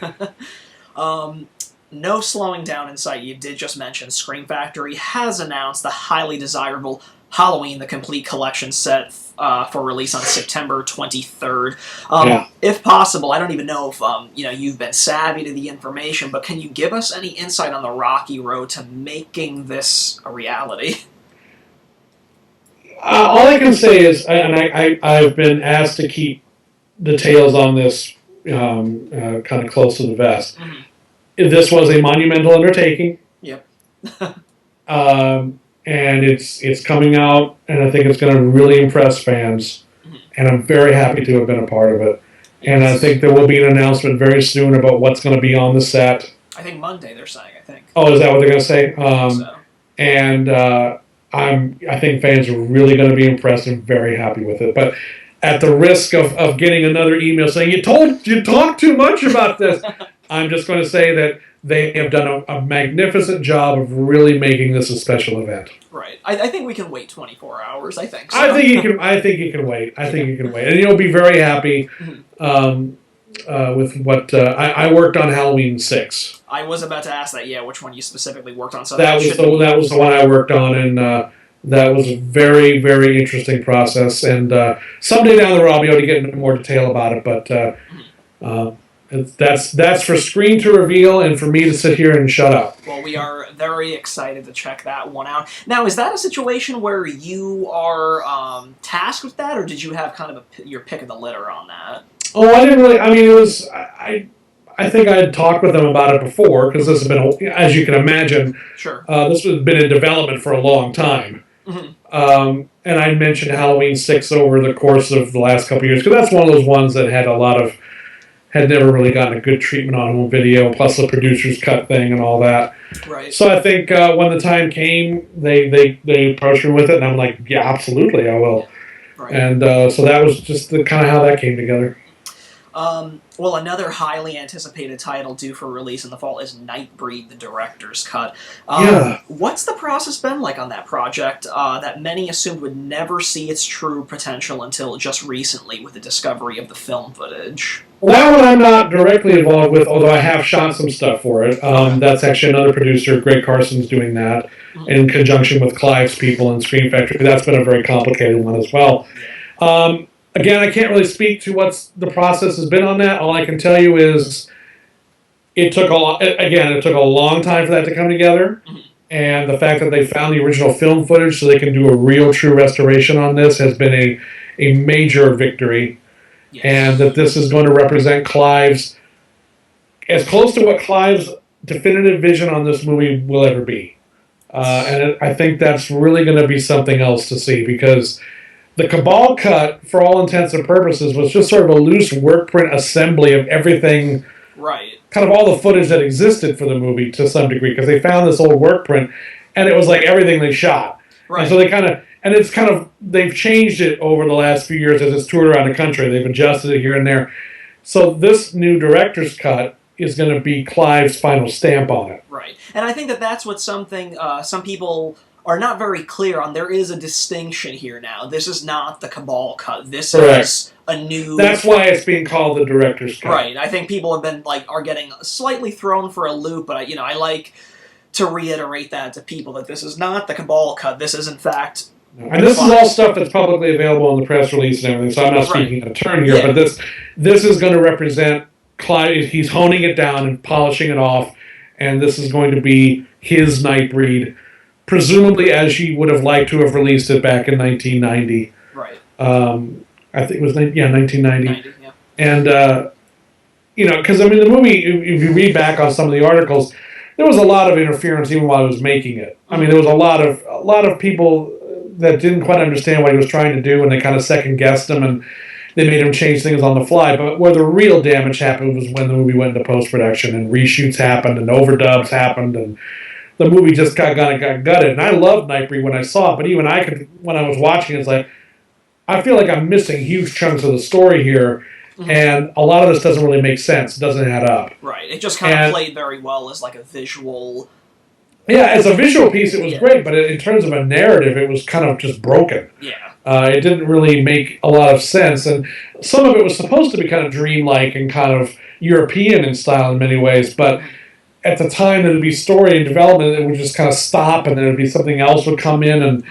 Right. No slowing down in sight. You did just mention Scream Factory has announced the highly desirable Halloween, the complete collection set for release on September 23rd. If possible, I don't even know if you've been savvy to the information, but can you give us any insight on the rocky road to making this a reality? All I can say is, and I've been asked to keep details on this kind of close to the vest. Mm-hmm. This was a monumental undertaking. Yep. And it's coming out, and I think it's going to really impress fans. Mm-hmm. And I'm very happy to have been a part of it. Yes. And I think there will be an announcement very soon about what's going to be on the set. I think Monday they're saying. I think. Oh, is that what they're going to say? And I think fans are really going to be impressed and very happy with it. But at the risk of getting another email saying you talked too much about this. I'm just going to say that they have done a magnificent job of really making this a special event. Right. I think we can wait 24 hours. I think so. I think you can wait. I think you can wait. And you'll be very happy with what... I worked on Halloween 6. I was about to ask that, which one you specifically worked on. So that was the one I worked on, and that was a very, very interesting process. And someday down the road I'll be able to get into more detail about it, but... That's for Screen to reveal and for me to sit here and shut up. Well, we are very excited to check that one out. Now, is that a situation where you are tasked with that, or did you have kind of your pick of the litter on that? Oh, I didn't really. I mean, it was. I think I had talked with them about it before because this has been, as you can imagine, this has been in development for a long time. Mm-hmm. And I mentioned Halloween 6 over the course of the last couple of years because that's one of those ones that had had never really gotten a good treatment on home video, plus the producer's cut thing and all that. Right. So I think when the time came, they approached me with it, and I'm like, yeah, absolutely, I will. Right. And so that was just kind of how that came together. Well, another highly anticipated title due for release in the fall is Nightbreed, the director's cut. What's the process been like on that project that many assumed would never see its true potential until just recently with the discovery of the film footage? Well, that one I'm not directly involved with, although I have shot some stuff for it. That's actually another producer, Greg Carson's doing that in conjunction with Clive's people in Scream Factory. That's been a very complicated one as well. Again, I can't really speak to what the process has been on that. All I can tell you is it took a long time for that to come together. Mm-hmm. And the fact that they found the original film footage so they can do a real, true restoration on this has been a major victory. Yes. And that this is going to represent Clive's, as close to what Clive's definitive vision on this movie will ever be. And I think that's really going to be something else to see because... The Cabal cut, for all intents and purposes, was just sort of a loose work print assembly of everything, kind of all the footage that existed for the movie to some degree, because they found this old work print, and it was like everything they shot. Right. And so they've changed it over the last few years as it's toured around the country. They've adjusted it here and there. So this new director's cut is going to be Clive's final stamp on it. Right. And I think that's what some people... are not very clear on. There is a distinction here now. This is not the Cabal cut. This is a new... That's why it's being called the director's cut. Right. I think people have been, are getting slightly thrown for a loop, but, I like to reiterate that to people, that this is not the Cabal cut. This is, in fact... And this is all stuff that's publicly available in the press release and everything, so I'm not speaking out of turn here, but this is going to represent Clive. He's honing it down and polishing it off, and this is going to be his Nightbreed, presumably as she would have liked to have released it back in 1990. Right. I think it was 1990. 90, yeah. And because I mean the movie, if you read back on some of the articles, there was a lot of interference even while I was making it. I mean, there was a lot of people that didn't quite understand what he was trying to do, and they kind of second guessed him, and they made him change things on the fly. But where the real damage happened was when the movie went into post production, and reshoots happened, and overdubs happened, and the movie just got gutted. And I loved Nightbreed when I saw it, but even when I was watching it, it's like I feel like I'm missing huge chunks of the story here. Mm-hmm. And a lot of this doesn't really make sense. It doesn't add up. Right. It just kind of played very well as like a visual. Yeah, as a visual piece, it was great, but in terms of a narrative, it was kind of just broken. Yeah. It didn't really make a lot of sense, and some of it was supposed to be kind of dreamlike and kind of European in style in many ways, but at the time there would be story and development, it would just kind of stop, and there would be something else would come in, and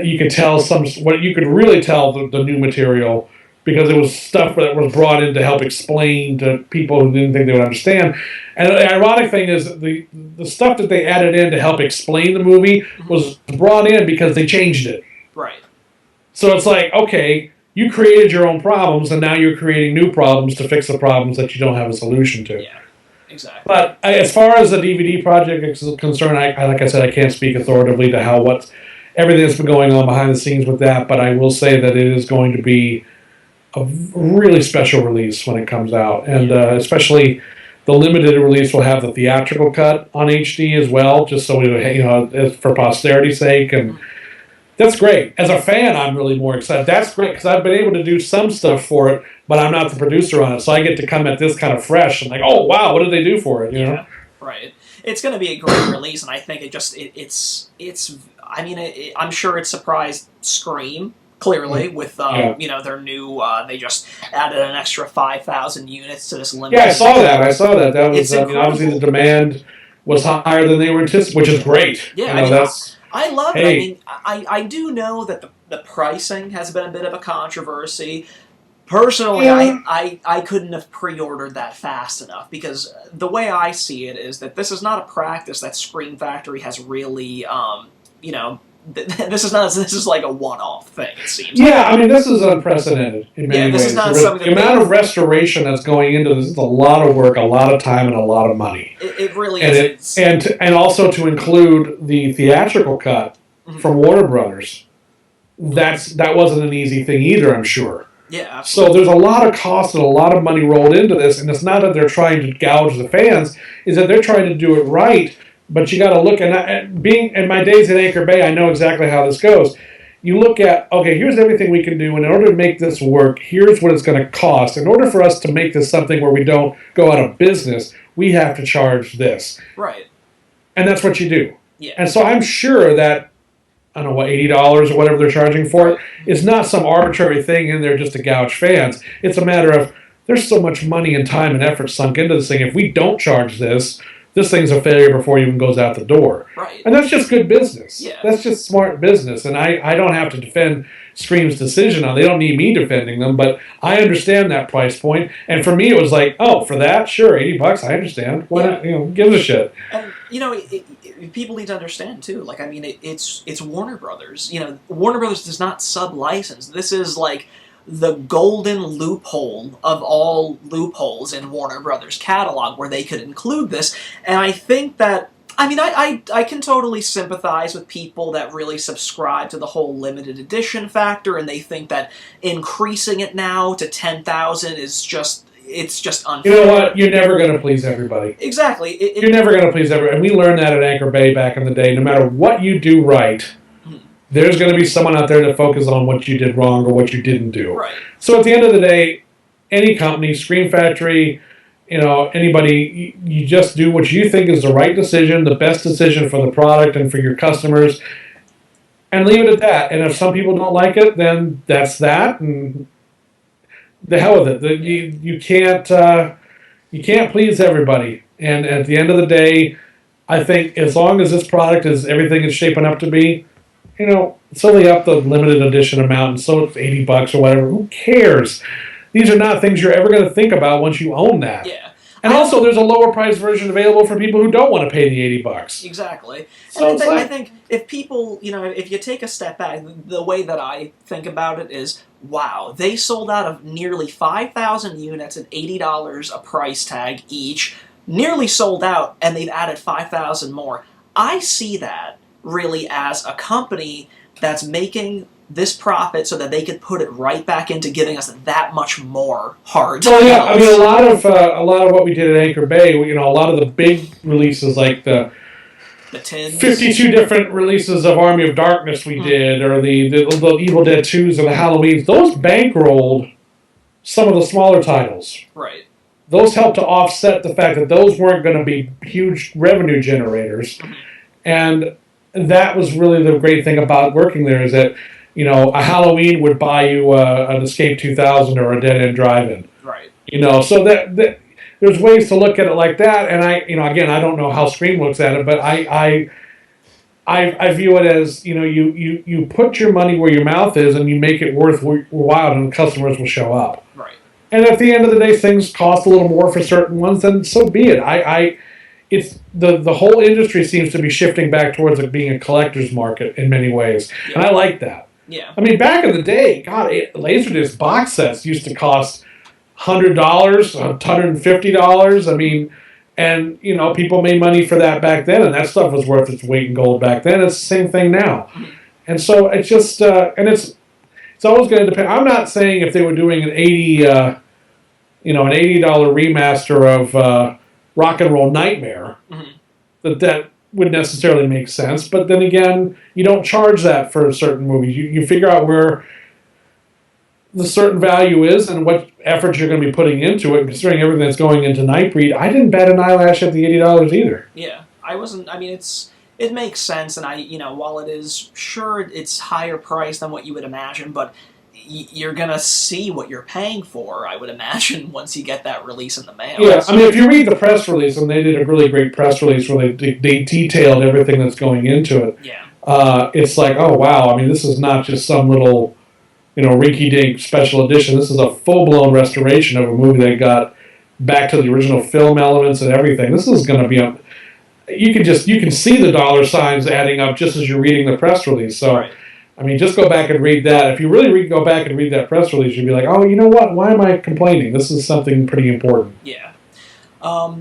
you could tell you could really tell the new material, because it was stuff that was brought in to help explain to people who didn't think they would understand. And the ironic thing is the stuff that they added in to help explain the movie was brought in because they changed it. Right. So it's like, okay, you created your own problems, and now you're creating new problems to fix the problems that you don't have a solution to. Yeah, exactly. But as far as the DVD project is concerned, I like I said, I can't speak authoritatively to everything that's been going on behind the scenes with that, but I will say that it is going to be a really special release when it comes out, and especially the limited release will have the theatrical cut on HD as well, just so for posterity's sake, and that's great. As a fan, I'm really more excited. That's great because I've been able to do some stuff for it, but I'm not the producer on it, so I get to come at this kind of fresh and like, oh wow, what did they do for it? You know, right? It's going to be a great release, and I think it's. I mean, I'm sure it surprised Scream. Clearly, with their new, they just added an extra 5,000 units to this limited. Yeah, I saw that. That was obviously the demand was higher than they were anticipating, which is great. Yeah, I love it. I mean, I do know that the pricing has been a bit of a controversy. Personally, I couldn't have pre-ordered that fast enough, because the way I see it is that this is not a practice that Scream Factory has really, This is like a one-off thing, it seems. Yeah, I mean, this is unprecedented in many ways. This is not something the amount of restoration that's going into this is a lot of work, a lot of time, and a lot of money. It really is. And also to include the theatrical cut from Warner Brothers, that wasn't an easy thing either, I'm sure. Yeah, absolutely. So there's a lot of cost and a lot of money rolled into this, and it's not that they're trying to gouge the fans, is that they're trying to do it right. But you got to look at being in my days at Anchor Bay, I know exactly how this goes. You look at, okay, here's everything we can do, and in order to make this work, here's what it's going to cost. In order for us to make this something where we don't go out of business, we have to charge this. Right. And that's what you do. Yeah. And so I'm sure that, I don't know, $80 or whatever they're charging for it, is not some arbitrary thing in there just to gouge fans. It's a matter of, there's so much money and time and effort sunk into this thing. If we don't charge this thing's a failure before it even goes out the door. Right. And that's just good business. Yeah. That's just smart business. And I don't have to defend Scream's decision on it. They don't need me defending them, but I understand that price point. And for me, it was like, oh, for that? Sure, $80, I understand. Why not? Give a shit. And, people need to understand, too. Like, I mean, it's Warner Brothers. Warner Brothers does not sub-license. This is, like, the golden loophole of all loopholes in Warner Brothers' catalog where they could include this. And I think that, I can totally sympathize with people that really subscribe to the whole limited edition factor, and they think that increasing it now to 10,000 is just unfair. You know what? You're never going to please everybody. Exactly. You're never going to please everybody. And we learned that at Anchor Bay back in the day. No matter what you do right, there's going to be someone out there to focus on what you did wrong or what you didn't do. Right. So at the end of the day, any company, Scream Factory, anybody, you just do what you think is the right decision, the best decision for the product and for your customers, and leave it at that. And if some people don't like it, then that's that, and the hell with it. You can't please everybody. And at the end of the day, I think as long as this product is everything it's shaping up to be, it's only up the limited edition amount, and so it's $80 or whatever. Who cares? These are not things you're ever going to think about once you own that. Yeah. And also, there's a lower price version available for people who don't want to pay the $80. Exactly. So And I think if people, if you take a step back, the way that I think about it is, wow, they sold out of nearly 5,000 units at $80 a price tag each, nearly sold out, and they've added 5,000 more. I see that really as a company that's making this profit so that they could put it right back into giving us that much more hard titles. Well, yeah, I mean, a lot of what we did at Anchor Bay, a lot of the big releases, like the tins. 52 different releases of Army of Darkness we did, or the Evil Dead 2s or the Halloweens, those bankrolled some of the smaller titles. Right. Those helped to offset the fact that those weren't going to be huge revenue generators. And that was really the great thing about working there, is that a Halloween would buy you an Escape 2000 or a Dead End Drive-In. Right. So that there's ways to look at it like that. And again, I don't know how Scream looks at it, but I view it as you put your money where your mouth is, and you make it worthwhile, and customers will show up. Right. And at the end of the day, things cost a little more for certain ones, then so be it. It's the whole industry seems to be shifting back towards it being a collector's market in many ways, and I like that. Yeah. I mean, back in the day, God, Laserdisc box sets used to cost $100, $150. I mean, and people made money for that back then, and that stuff was worth its weight in gold back then. It's the same thing now, and so it's just and it's always going to depend. I'm not saying if they were doing an $80 remaster of Rock and Roll Nightmare, that would necessarily make sense. But then again, you don't charge that for certain movies. You figure out where the certain value is and what effort you're going to be putting into it. Considering everything that's going into Nightbreed, I didn't bat an eyelash at the $80 either. Yeah, I wasn't. I mean, it makes sense, and while it is it's higher price than what you would imagine, but you're gonna see what you're paying for, I would imagine, once you get that release in the mail. Yeah, I mean, if you read the press release, and they did a really great press release where they detailed everything that's going into it. Yeah. It's like, oh wow, I mean, this is not just some little, rinky-dink special edition. This is a full-blown restoration of a movie that got back to the original film elements and everything. This is going to be you can see the dollar signs adding up just as you're reading the press release. So. Right. I mean, just go back and read that. If you really go back and read that press release, you'll be like, oh, you know what? Why am I complaining? This is something pretty important. Yeah.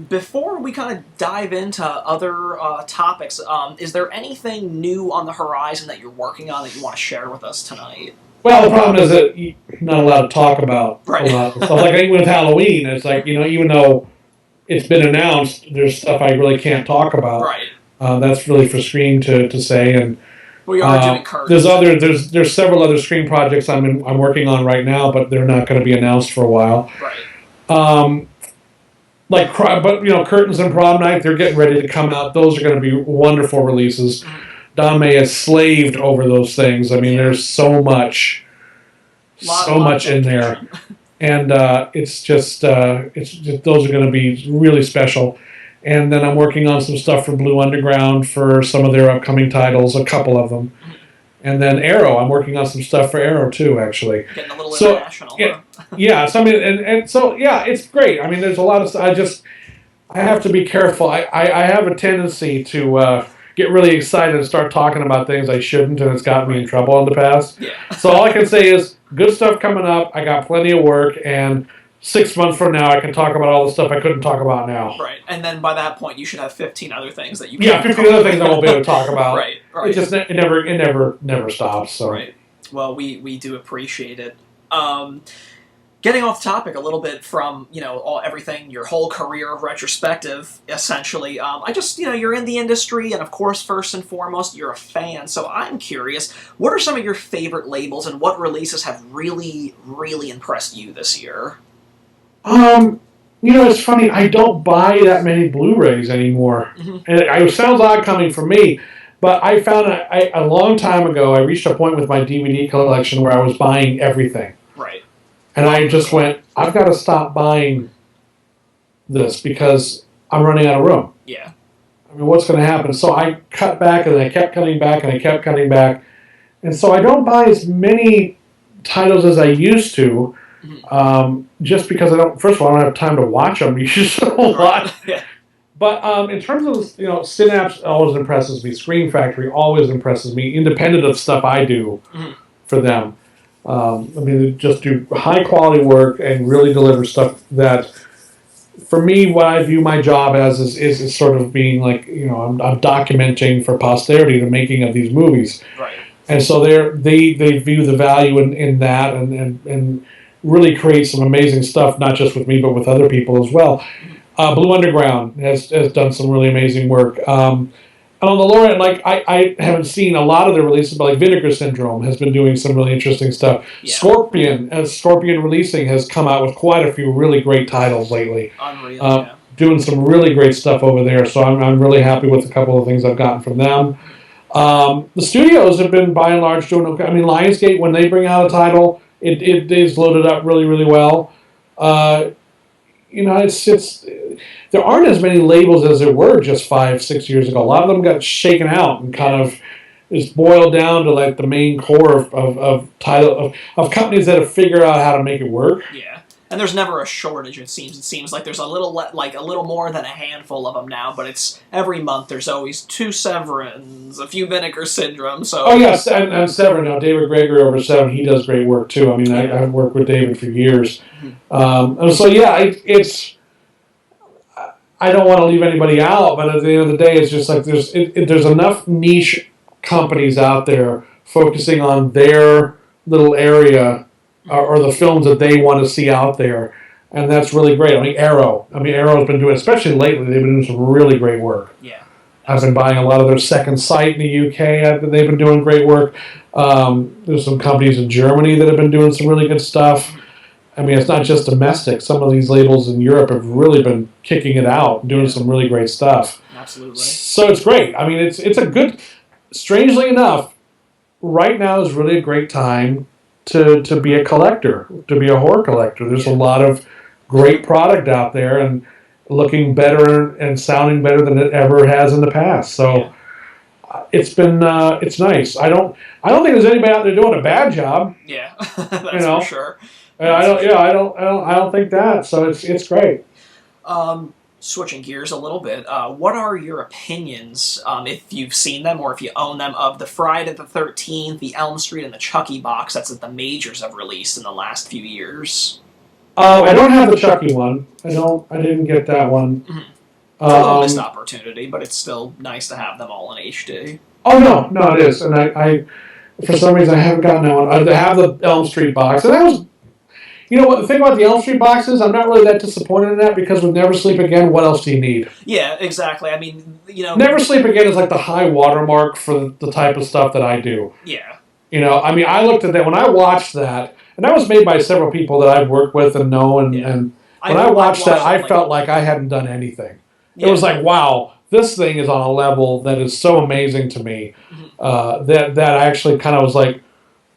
Before we kind of dive into other topics, is there anything new on the horizon that you're working on that you want to share with us tonight? Well, the problem is that you're not allowed to talk about a lot of stuff. Like even with Halloween, it's like, even though it's been announced, there's stuff I really can't talk about. Right. That's really for Scream to say. And we are doing curtains. There's several other Scream projects I'm working on right now, but they're not going to be announced for a while. Right. Curtains and Prom Night, they're getting ready to come out. Those are going to be wonderful releases. Don May has slaved over those things. I mean, there's so much in there, and it's just those are going to be really special. And then I'm working on some stuff for Blue Underground for some of their upcoming titles, a couple of them. And then Arrow, I'm working on some stuff for Arrow too, actually. Getting a little international. Yeah, yeah. So I mean, and so yeah, it's great. I mean, there's a lot of. I have to be careful. I have a tendency to get really excited and start talking about things I shouldn't, and it's gotten me in trouble in the past. Yeah. So all I can say is good stuff coming up. I got plenty of work, and 6 months from now, I can talk about all the stuff I couldn't talk about now. Right, and then by that point, you should have 15 other things that you can. Yeah, 15 other things I won't be able to talk about. Right. It never stops. So. Right. Well, we do appreciate it. Getting off topic a little bit from everything, your whole career retrospective, essentially. I just you're in the industry, and of course, first and foremost, you're a fan. So I'm curious, what are some of your favorite labels, and what releases have really, really impressed you this year? It's funny. I don't buy that many Blu-rays anymore, and it sounds odd coming from me. But I found a long time ago, I reached a point with my DVD collection where I was buying everything. Right. And I just went, I've got to stop buying this because I'm running out of room. Yeah. I mean, what's going to happen? So I cut back, and I kept cutting back, and I kept cutting back. And so I don't buy as many titles as I used to. just because I don't. First of all, I don't have time to watch them. You just a lot. Yeah. But in terms of Synapse always impresses me. Screen Factory always impresses me, independent of stuff I do for them. They just do high quality work and really deliver stuff that, for me, what I view my job as is sort of being like, I'm documenting for posterity the making of these movies. Right. And so they view the value in that and really create some amazing stuff, not just with me, but with other people as well. Blue Underground has done some really amazing work. And on the lower end, I haven't seen a lot of their releases, but like Vinegar Syndrome has been doing some really interesting stuff. Yeah. Scorpion Releasing has come out with quite a few really great titles lately. Unreal, doing some really great stuff over there. So I'm really happy with a couple of things I've gotten from them. The studios have been by and large doing okay. I mean, Lionsgate, when they bring out a title, it is loaded up really, really well. It's there aren't as many labels as there were just 5-6 years ago. A lot of them got shaken out and kind of is boiled down to like the main core of companies that have figured out how to make it work. Yeah, and there's never a shortage. It seems like there's a little more than a handful of them now. But it's every month there's always 2 Severins, a few Vinegar Syndrome. So yes, and Severin now, David Gregory over Severin, he does great work too. I mean, I've worked with David for years, and so it's. I don't want to leave anybody out, but at the end of the day, it's just like there's enough niche companies out there focusing on their little area or the films that they want to see out there, and that's really great. I mean, Arrow's been doing, especially lately, they've been doing some really great work. Yeah. I've been buying a lot of their Second Sight in the UK. They've been doing great work. There's some companies in Germany that have been doing some really good stuff. I mean, it's not just domestic. Some of these labels in Europe have really been kicking it out, doing some really great stuff. Absolutely. So it's great. I mean, it's a good. Strangely enough, right now is really a great time to be a collector, to be a horror collector. There's a lot of great product out there and looking better and sounding better than it ever has in the past. So it's been it's nice. I don't think there's anybody out there doing a bad job. Yeah, that's for sure. I don't think that. So it's great. Switching gears a little bit, what are your opinions, if you've seen them or if you own them, of the Friday the 13th, the Elm Street, and the Chucky box sets that the majors have released in the last few years? I don't have the Chucky one. I didn't get that one. Mm-hmm. It's a little missed opportunity, but it's still nice to have them all in HD. Oh no, it is, and I for some reason I haven't gotten that one. I have the Elm Street box, and that was. You know what, the thing about the Elm Street boxes, I'm not really that disappointed in that because with Never Sleep Again, what else do you need? Yeah, exactly. I mean, Never Sleep Again is like the high watermark for the type of stuff that I do. Yeah. I mean, I looked at that, when I watched that, and that was made by several people that I've worked with and know, and when I watched that, I felt like I hadn't done anything. Yeah. It was like, wow, this thing is on a level that is so amazing to me that I actually kind of was like,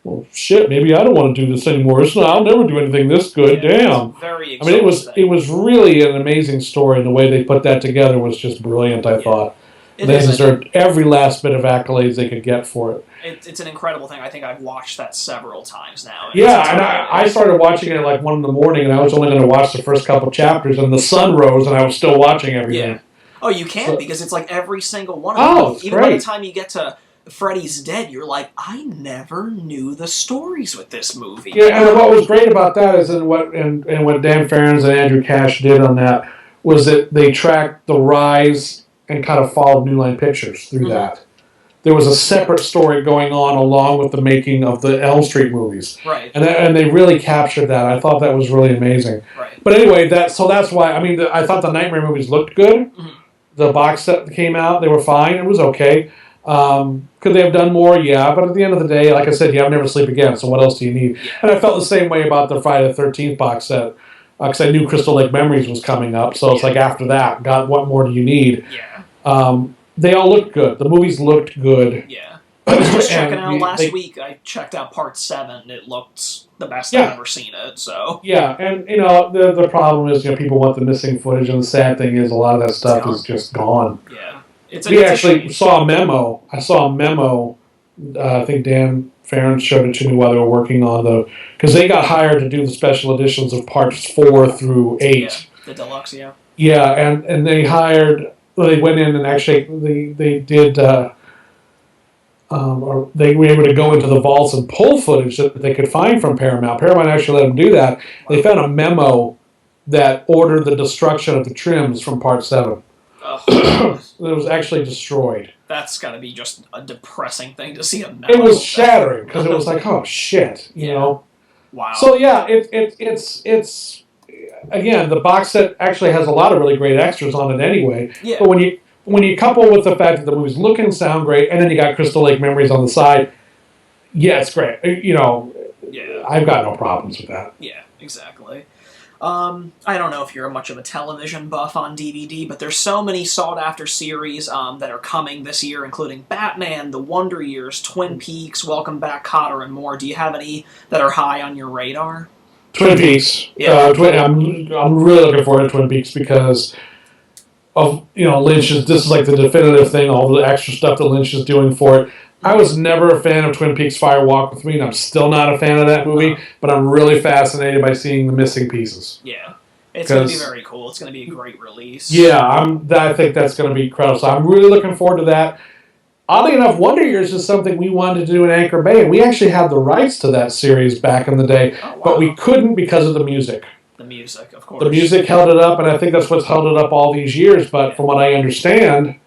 well, shit, maybe I don't want to do this anymore. I'll never do anything this good. Damn. Very I mean, it was really an amazing story, and the way they put that together was just brilliant, I thought. They deserved every last bit of accolades they could get for it. It's an incredible thing. I think I've watched that several times now. And I started watching it at like 1 in the morning, and I was only going to watch the first couple chapters, and the sun rose, and I was still watching everything. Yeah. Oh, you can, because it's like every single one of them. Oh, it's Even great. by the time you get to Freddy's Dead, you're like, I never knew the stories with this movie. Yeah, and what was great about that is what Dan Farrens and Andrew Cash did on that was that they tracked the rise and kind of followed New Line Pictures through that. There was a separate story going on along with the making of the Elm Street movies. Right. And they really captured that. I thought that was really amazing. Right. But anyway, that's why, I mean, I thought the Nightmare movies looked good. Mm-hmm. The box set that came out, they were fine. It was okay. Could they have done more? Yeah, but at the end of the day, like I said, you have Never Sleep Again, so what else do you need? Yeah. And I felt the same way about the Friday the 13th box set, because I knew Crystal Lake Memories was coming up, so it's like after that, God, what more do you need? Yeah. They all looked good. The movies looked good. Yeah. I was just checking out last week. I checked out Part 7. It looked the best I've ever seen it, so. Yeah, and, the problem is, people want the missing footage, and the sad thing is a lot of that stuff is just gone. Yeah. We actually saw a memo. I saw a memo I think Dan Farron showed it to me while they were working on because they got hired to do the special editions of parts 4 through 8. Yeah, the deluxe, yeah. Yeah, and they they went in and actually they did, or they were able to go into the vaults and pull footage that they could find from Paramount. Paramount actually let them do that. They found a memo that ordered the destruction of the trims from part 7. It was actually destroyed. That's got to be just a depressing thing to see. It was shattering because it was like, oh shit, you know. Wow. So yeah, it's again, the box set actually has a lot of really great extras on it anyway. Yeah. But when you couple with the fact that the movies look and sound great, and then you got Crystal Lake Memories on the side, yeah, it's great. You know, yeah, I've got no problems with that. Yeah, exactly. I don't know if you're much of a television buff on DVD, but there's so many sought-after series that are coming this year, including Batman, The Wonder Years, Twin Peaks, Welcome Back, Kotter, and more. Do you have any that are high on your radar? Twin Peaks. Yeah. I'm really looking forward to Twin Peaks because of Lynch's. This is like the definitive thing. All the extra stuff that Lynch is doing for it. I was never a fan of Twin Peaks Fire Walk with Me, and I'm still not a fan of that movie, but I'm really fascinated by seeing the missing pieces. Yeah. It's going to be very cool. It's going to be a great release. Yeah, I think that's going to be incredible. So I'm really looking forward to that. Oddly enough, Wonder Years is something we wanted to do in Anchor Bay, and we actually had the rights to that series back in the day, but we couldn't because of the music. The music, of course. The music held it up, and I think that's what's held it up all these years, but from what I understand,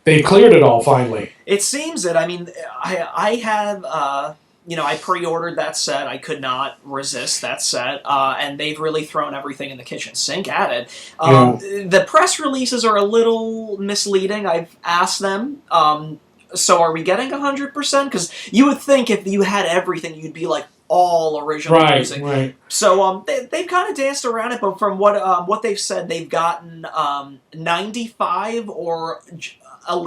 they cleared it all finally. It seems that, I mean, I have, I pre-ordered that set. I could not resist that set, and they've really thrown everything in the kitchen sink at it. The press releases are a little misleading. I've asked them, so are we getting 100%? Because you would think if you had everything, you'd be like, all original music. Right. So they've kind of danced around it, but from what they've said, they've gotten 95 or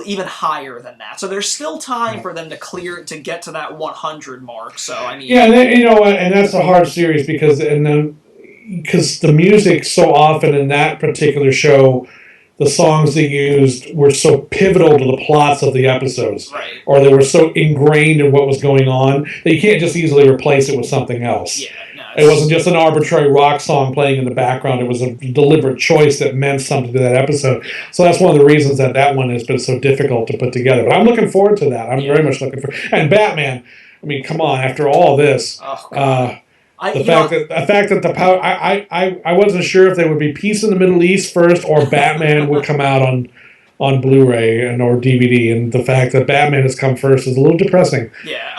even higher than that. So there's still time for them to get to that 100 mark. So I mean, and that's a hard series because the music so often in that particular show, the songs they used were so pivotal to the plots of the episodes. Right. Or they were so ingrained in what was going on that you can't just easily replace it with something else. Yeah, it wasn't just an arbitrary rock song playing in the background. It was a deliberate choice that meant something to that episode. So that's one of the reasons that one has been so difficult to put together. But I'm looking forward to that. I'm very much looking forward. And Batman, I mean, come on, after all this... The fact that the power, I wasn't sure if there would be Peace in the Middle East first or Batman would come out on Blu-ray or DVD, and the fact that Batman has come first is a little depressing. Yeah.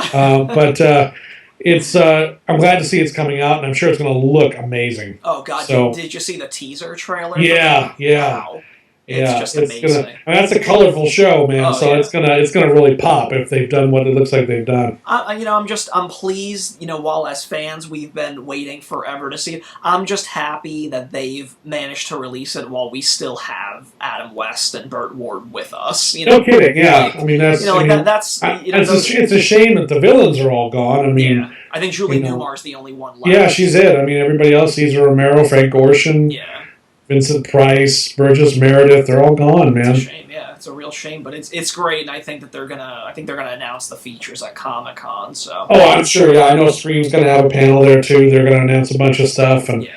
But it's I'm glad to see it's coming out, and I'm sure it's going to look amazing. Oh God! So, did you see the teaser trailer? Yeah. Wow. It's just amazing. That's a colorful show, man. It's gonna really pop if they've done what it looks like they've done. I'm pleased. While as fans we've been waiting forever to see it. I'm just happy that they've managed to release it while we still have Adam West and Burt Ward with us. No kidding. Yeah, I mean that's. It's a shame that the villains are all gone. I mean, I think Julie Newmar's the only one left. Yeah, she's it. I mean, everybody else, Cesar Romero, Frank Gorshin. Yeah. Vincent Price, Burgess Meredith, they're all gone, man. It's a shame, yeah. It's a real shame, but it's great, and I think that they're gonna announce the features at Comic-Con, so. Oh, I'm sure, yeah. I know Scream's gonna have a panel there too. They're gonna announce a bunch of stuff, and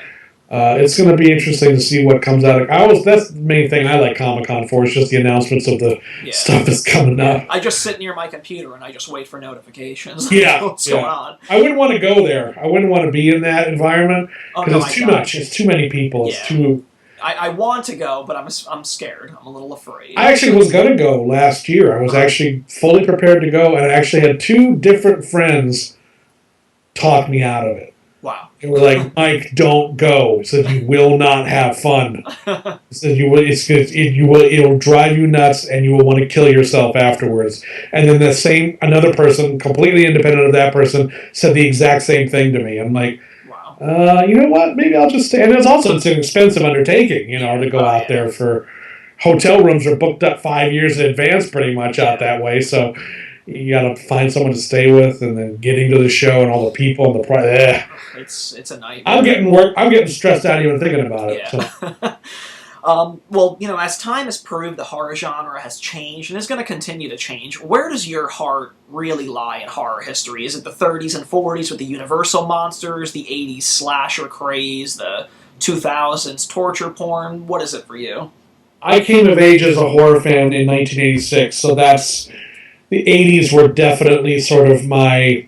it's gonna be interesting to see what comes out of that's the main thing I like Comic-Con for, is just the announcements of the stuff that's coming up. I just sit near my computer and I just wait for notifications. Yeah. What's going on. I wouldn't want to go there. I wouldn't want to be in that environment because it's too much. It's too many people. It's too. I want to go, but I'm scared. I'm a little afraid. I actually was going to go last year. I was actually fully prepared to go, and I actually had 2 different friends talk me out of it. Wow. They were like, Mike, don't go. He said, you will not have fun. He said, it'll drive you nuts, and you will want to kill yourself afterwards. And then another person, completely independent of that person, said the exact same thing to me. I'm like, you know what? Maybe I'll just stay. And it's an expensive undertaking, to go out there for hotel rooms are booked up 5 years in advance pretty much out that way. So you got to find someone to stay with and then getting to the show and all the people and the price. It's a nightmare. I'm getting stressed out even thinking about it. Yeah. So. Well, as time has proved, the horror genre has changed and is going to continue to change. Where does your heart really lie in horror history? Is it the 30s and 40s with the Universal monsters, the 80s slasher craze, the 2000s torture porn? What is it for you? I came of age as a horror fan in 1986, so that's the 80s were definitely sort of my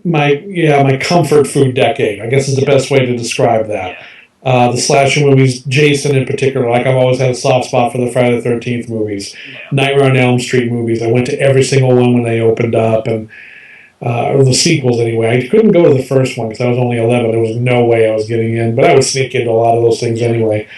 my comfort food decade, I guess is the best way to describe that. Yeah. The slasher movies, Jason in particular, like I've always had a soft spot for the Friday the 13th movies, Yeah. Nightmare on Elm Street movies. I went to every single one when they opened up, and or the sequels anyway. I couldn't go to the first one because I was only 11. There was no way I was getting in, but I would sneak into a lot of those things anyway.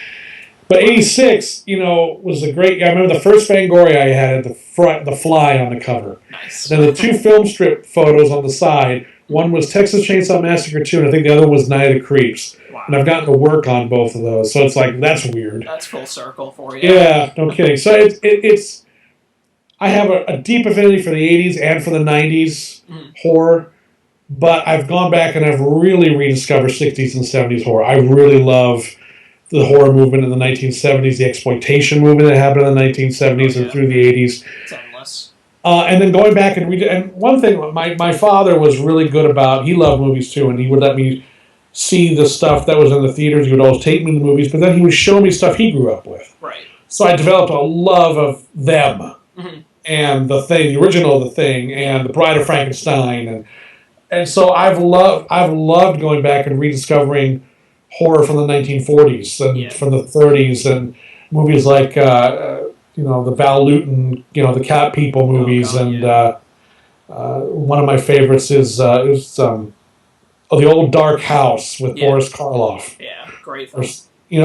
But 86, was a great. I remember the first Fangoria I had at the front, the fly on the cover. Nice. Then the two film strip photos on the side. One was Texas Chainsaw Massacre 2, and I think the other was Night of the Creeps. Wow. And I've gotten to work on both of those, so it's like, that's weird. That's full circle for you. Yeah, no kidding. So it's I have a deep affinity for the 80s and for the 90s horror, but I've gone back and I've really rediscovered 60s and 70s horror. I really love the horror movement in the 1970s, the exploitation movement that happened in the 1970s and through the 80s. It's endless. And then going back and one thing my father was really good about, he loved movies too, and he would let me see the stuff that was in the theaters. He would always take me to the movies, but then he would show me stuff he grew up with. Right. So I developed a love of them and The Thing, the original The Thing, and The Bride of Frankenstein, and so I've loved going back and rediscovering horror from the 1940s and from the 30s, and movies like the Val Lewton, the Cat People movies, one of my favorites is The Old Dark House with Boris Karloff. Yeah, great film.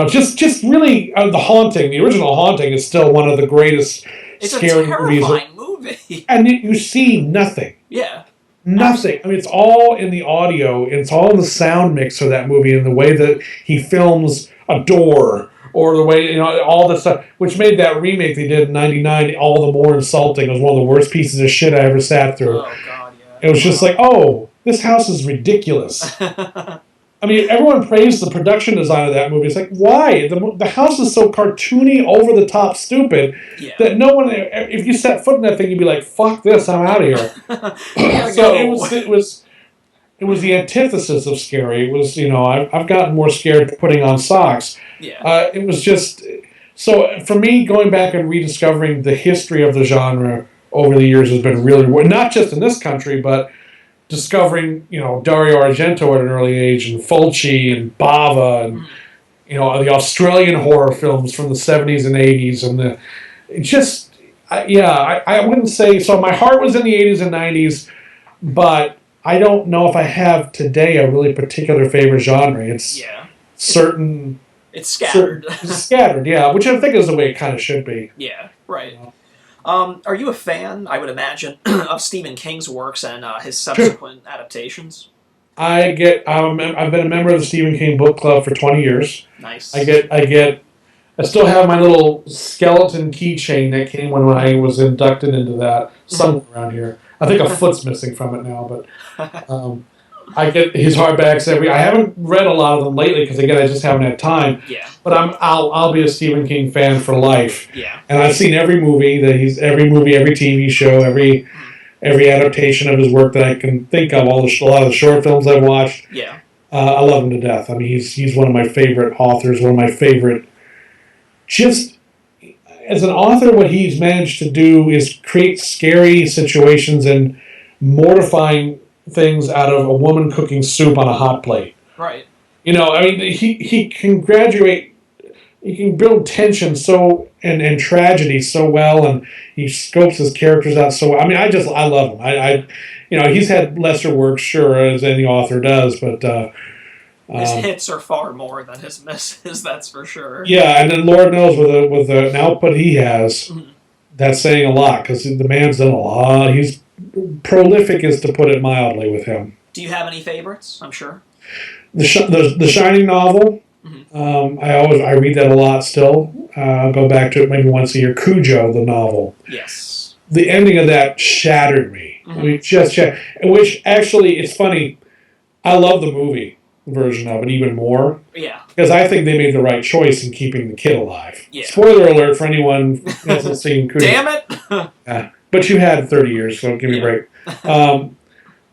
Just really The Haunting. The original Haunting is still one of the greatest scary movies. It's a terrifying movie. And you see nothing. Yeah. Nothing. I mean, it's all in the audio. It's all in the sound mix of that movie and the way that he films a door, or the way, all this stuff, which made that remake they did in '99 all the more insulting. It was one of the worst pieces of shit I ever sat through. Oh, God, yeah. It was just like, oh, this house is ridiculous. I mean, everyone praised the production design of that movie. It's like, why? The house is so cartoony, over the top, stupid, that no one, if you set foot in that thing, you'd be like, fuck this, I'm out of here. So it was the antithesis of scary. It was, I've gotten more scared putting on socks. Yeah. It was just, so for me, going back and rediscovering the history of the genre over the years has been really, not just in this country, but discovering, Dario Argento at an early age, and Fulci and Bava, and the Australian horror films from the 70s and 80s, and I wouldn't say so. My heart was in the 80s and 90s, but I don't know if I have today a really particular favorite genre. It's certain. It's scattered. It's scattered, yeah, which I think is the way it kind of should be. Yeah, right. Are you a fan, I would imagine, of Stephen King's works and his subsequent adaptations? I've been a member of the Stephen King book club for 20 years. Nice. I still have my little skeleton keychain that came when I was inducted into that, somewhere around here. I think a foot's missing from it now, but I get his hardbacks I haven't read a lot of them lately because, again, I just haven't had time. Yeah. But I'll be a Stephen King fan for life. Yeah. And I've seen every movie, every TV show, every adaptation of his work that I can think of. A lot of the short films I've watched. Yeah. I love him to death. I mean, he's one of my favorite authors. One of my favorite. Just as an author, what he's managed to do is create scary situations and mortifying things out of a woman cooking soup on a hot plate. Right. I mean, he can he can build tension and tragedy so well, and he scopes his characters out so well. I mean, I love him. He's had lesser works, sure, as any author does, but his hits are far more than his misses, that's for sure. Yeah, and then Lord knows with an output he has, that's saying a lot, because the man's done a lot. He's prolific, is to put it mildly, with him. Do you have any favorites? I'm sure. The Shining novel. I read that a lot still. I'll go back to it maybe once a year. Cujo, the novel. Yes. The ending of that shattered me. I mean, just shattered. Which, actually, it's funny. I love the movie. version of it even more. Yeah. Because I think they made the right choice in keeping the kid alive. Yeah. Spoiler alert for anyone who hasn't seen Creed. Damn it! But you had 30 years, so give me a break.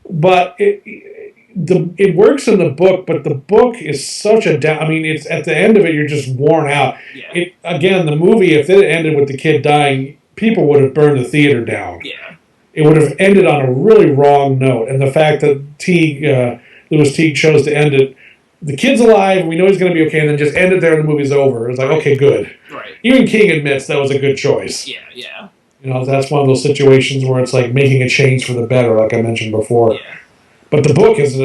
But it works in the book, but the book is such a down. I mean, it's at the end of it, you're just worn out. Yeah. Again, the movie, if it ended with the kid dying, people would have burned the theater down. Yeah. It would have ended on a really wrong note, and the fact that Louis Teague chose to end it, the kid's alive, we know he's going to be okay, and then just end it there and the movie's over. It's like, okay, good. Right. Even King admits that was a good choice. Yeah, yeah. You know, that's one of those situations where it's like making a change for the better, like I mentioned before. Yeah. But the book is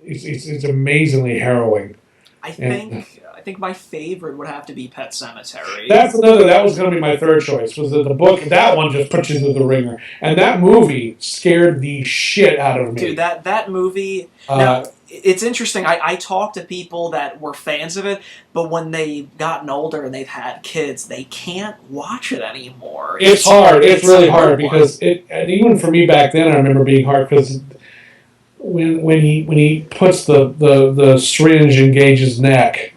it's amazingly harrowing. I think my favorite would have to be Pet Sematary. That was going to be my third choice. Was that the book? That one just puts you through the ringer, and that movie scared the shit out of me. Dude, that movie. Now, it's interesting. I talked to people that were fans of it, but when they've gotten older and they've had kids, they can't watch it anymore. It's hard. It's really hard because and even for me back then, I remember being hard because when he puts the syringe in Gage's neck,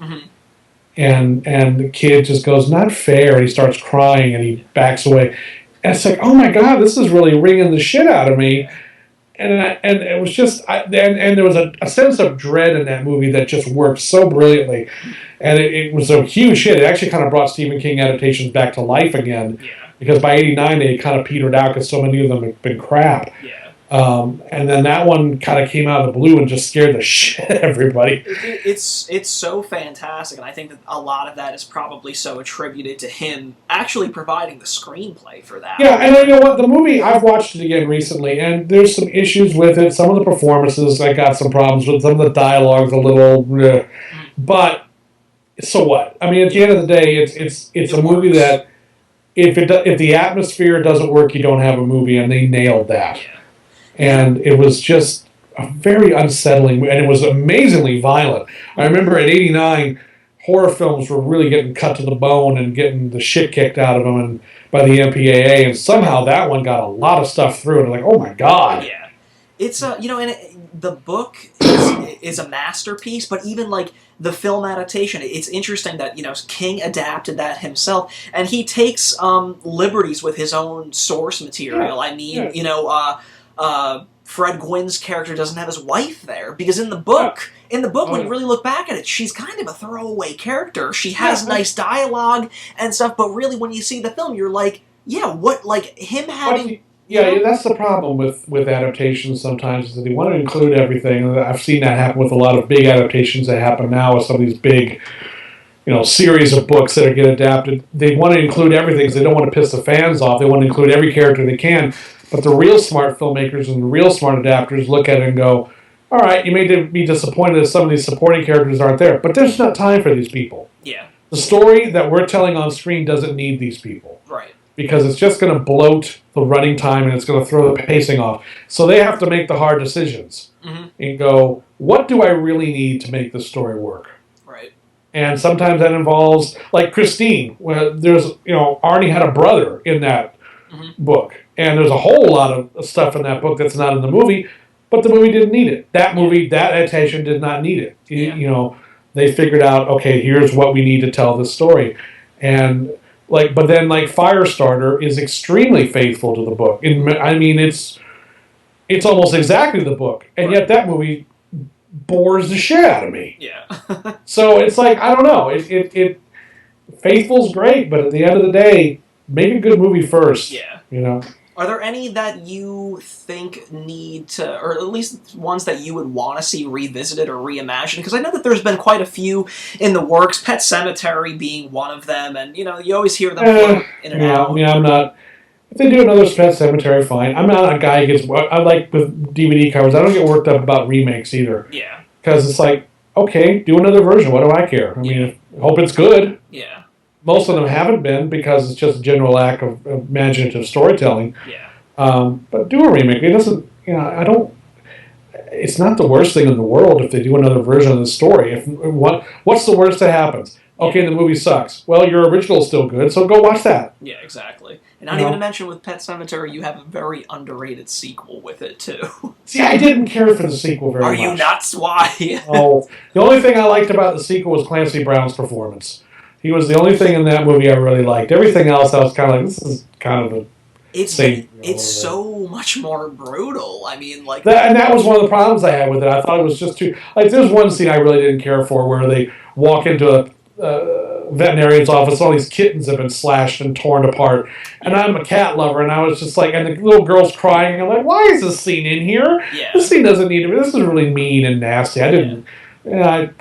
and the kid just goes, "Not fair," and he starts crying and he backs away. And it's like, oh my god, this is really ringing the shit out of me. And it was just, and there was a sense of dread in that movie that just worked so brilliantly. And it was a huge hit. It actually kind of brought Stephen King adaptations back to life again. Yeah. Because by '89 they kind of petered out because so many of them had been crap. Yeah. And then that one kind of came out of the blue and just scared the shit out of everybody. It's so fantastic, and I think that a lot of that is probably so attributed to him actually providing the screenplay for that. Yeah, and you know what? The movie, I've watched it again recently, and there's some issues with it. Some of the performances I got some problems with. Some of the dialogue's a little... But, so what? I mean, at the end of the day, it's a movie that if the atmosphere doesn't work, you don't have a movie, and they nailed that. Yeah. And it was just a very unsettling, and it was amazingly violent. I remember at '89, horror films were really getting cut to the bone and getting the shit kicked out of them and by the MPAA, and somehow that one got a lot of stuff through, and like, oh my god. Yeah. It's the book is a masterpiece, but even like the film adaptation, it's interesting that King adapted that himself, and he takes liberties with his own source material. Yeah. I mean, Fred Gwynn's character doesn't have his wife there because in the book, when you really look back at it, she's kind of a throwaway character. She has nice dialogue and stuff, but really when you see the film, you're like, him having. Yeah, that's the problem with adaptations sometimes, is that they want to include everything. I've seen that happen with a lot of big adaptations that happen now with some of these big, series of books that get adapted. They want to include everything because they don't want to piss the fans off. They want to include every character they can. But the real smart filmmakers and the real smart adapters look at it and go, all right, you may be disappointed that some of these supporting characters aren't there, but there's not time for these people. Yeah. The story that we're telling on screen doesn't need these people. Right. Because it's just going to bloat the running time and it's going to throw the pacing off. So they have to make the hard decisions and go, what do I really need to make this story work? Right. And sometimes that involves, like Christine, where there's, Arnie had a brother in that book. And there's a whole lot of stuff in that book that's not in the movie, but the movie didn't need it. That movie, that adaptation did not need it. Yeah. They figured out, okay, here's what we need to tell this story. And but then Firestarter is extremely faithful to the book. It's almost exactly the book, and yet that movie bores the shit out of me. Yeah. So it's like, I don't know. Faithful's great, but at the end of the day, make a good movie first. Yeah. Are there any that you think need to, or at least ones that you would want to see revisited or reimagined? Because I know that there's been quite a few in the works, Pet Sematary being one of them, and, you always hear them in and out. I'm not... If they do another Pet Sematary, fine. I'm not a guy who gets... I like with DVD covers, I don't get worked up about remakes either. Yeah. Because it's like, okay, do another version, what do I care? I mean, I hope it's good. Yeah. Most of them haven't been because it's just a general lack of imaginative storytelling. Yeah. But do a remake. It doesn't, I don't... It's not the worst thing in the world if they do another version of the story. What's the worst that happens? Okay, the movie sucks. Well, your original's still good, so go watch that. Yeah, exactly. And not even to mention with Pet Sematary, you have a very underrated sequel with it, too. See, I didn't care for the sequel very much. Are you nuts? Why? Oh, the only thing I liked about the sequel was Clancy Brown's performance. He was the only thing in that movie I really liked. Everything else, I was kind of like, this is kind of a... It's so much more brutal. I mean, like... And that was one of the problems I had with it. I thought it was just too... Like, there's one scene I really didn't care for where they walk into a veterinarian's office, all these kittens have been slashed and torn apart. And I'm a cat lover, and I was just like... And the little girl's crying, and I'm like, why is this scene in here? Yeah. This scene doesn't need to be... This is really mean and nasty. I didn't...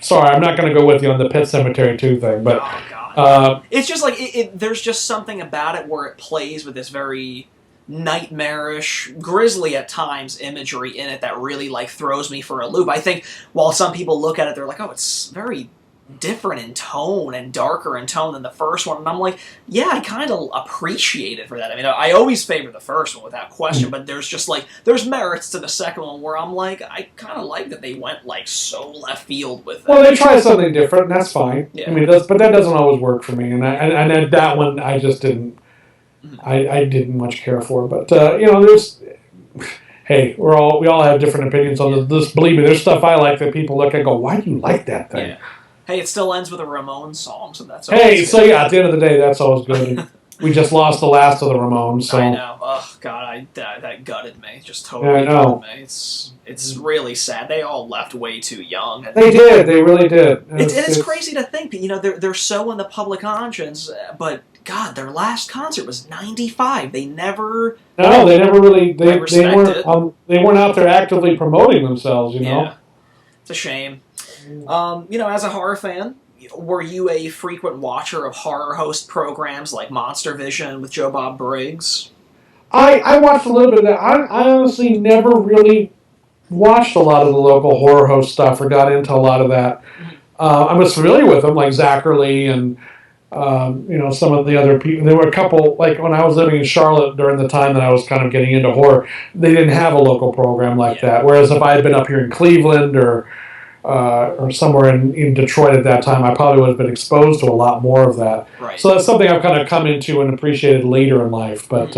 sorry, I'm not going to go with you on the Pet Sematary 2 thing, but... Oh, God. It's just like... There's just something about it where it plays with this very... nightmarish, grisly at times imagery in it that really like throws me for a loop. I think while some people look at it, they're like, oh, it's very different in tone and darker in tone than the first one. And I'm like, yeah, I kind of appreciate it for that. I mean, I always favor the first one without question, but there's just like, there's merits to the second one where I'm like, I kind of like that they went like so left field with it. Well, they tried something different, and that's fine. Yeah. I mean, but that doesn't always work for me. And that one, I just didn't. I didn't much care for, but there's. Hey, we all have different opinions on this. Believe me, there's stuff I like that people look and go, "Why do you like that thing?" Yeah. Hey, it still ends with a Ramones song, so that's. Hey, so yeah, at the end of the day, that's always good. We just lost the last of the Ramones, so. I know. Oh God, that gutted me. Just totally gutted me. It's really sad. They all left way too young. They did. They really did. It's crazy to think. They're so in the public conscience, but. God, their last concert was ~95. They never... No, they never really... They weren't out there actively promoting themselves, you know? Yeah. It's a shame. As a horror fan, were you a frequent watcher of horror host programs like Monster Vision with Joe Bob Briggs? I watched a little bit of that. I honestly never really watched a lot of the local horror host stuff or got into a lot of that. I was familiar with them, like Zachary and... some of the other people. There were a couple, like when I was living in Charlotte during the time that I was kind of getting into horror, they didn't have a local program like that. Whereas if I had been up here in Cleveland or somewhere in Detroit at that time, I probably would have been exposed to a lot more of that. Right. So that's something I've kind of come into and appreciated later in life, but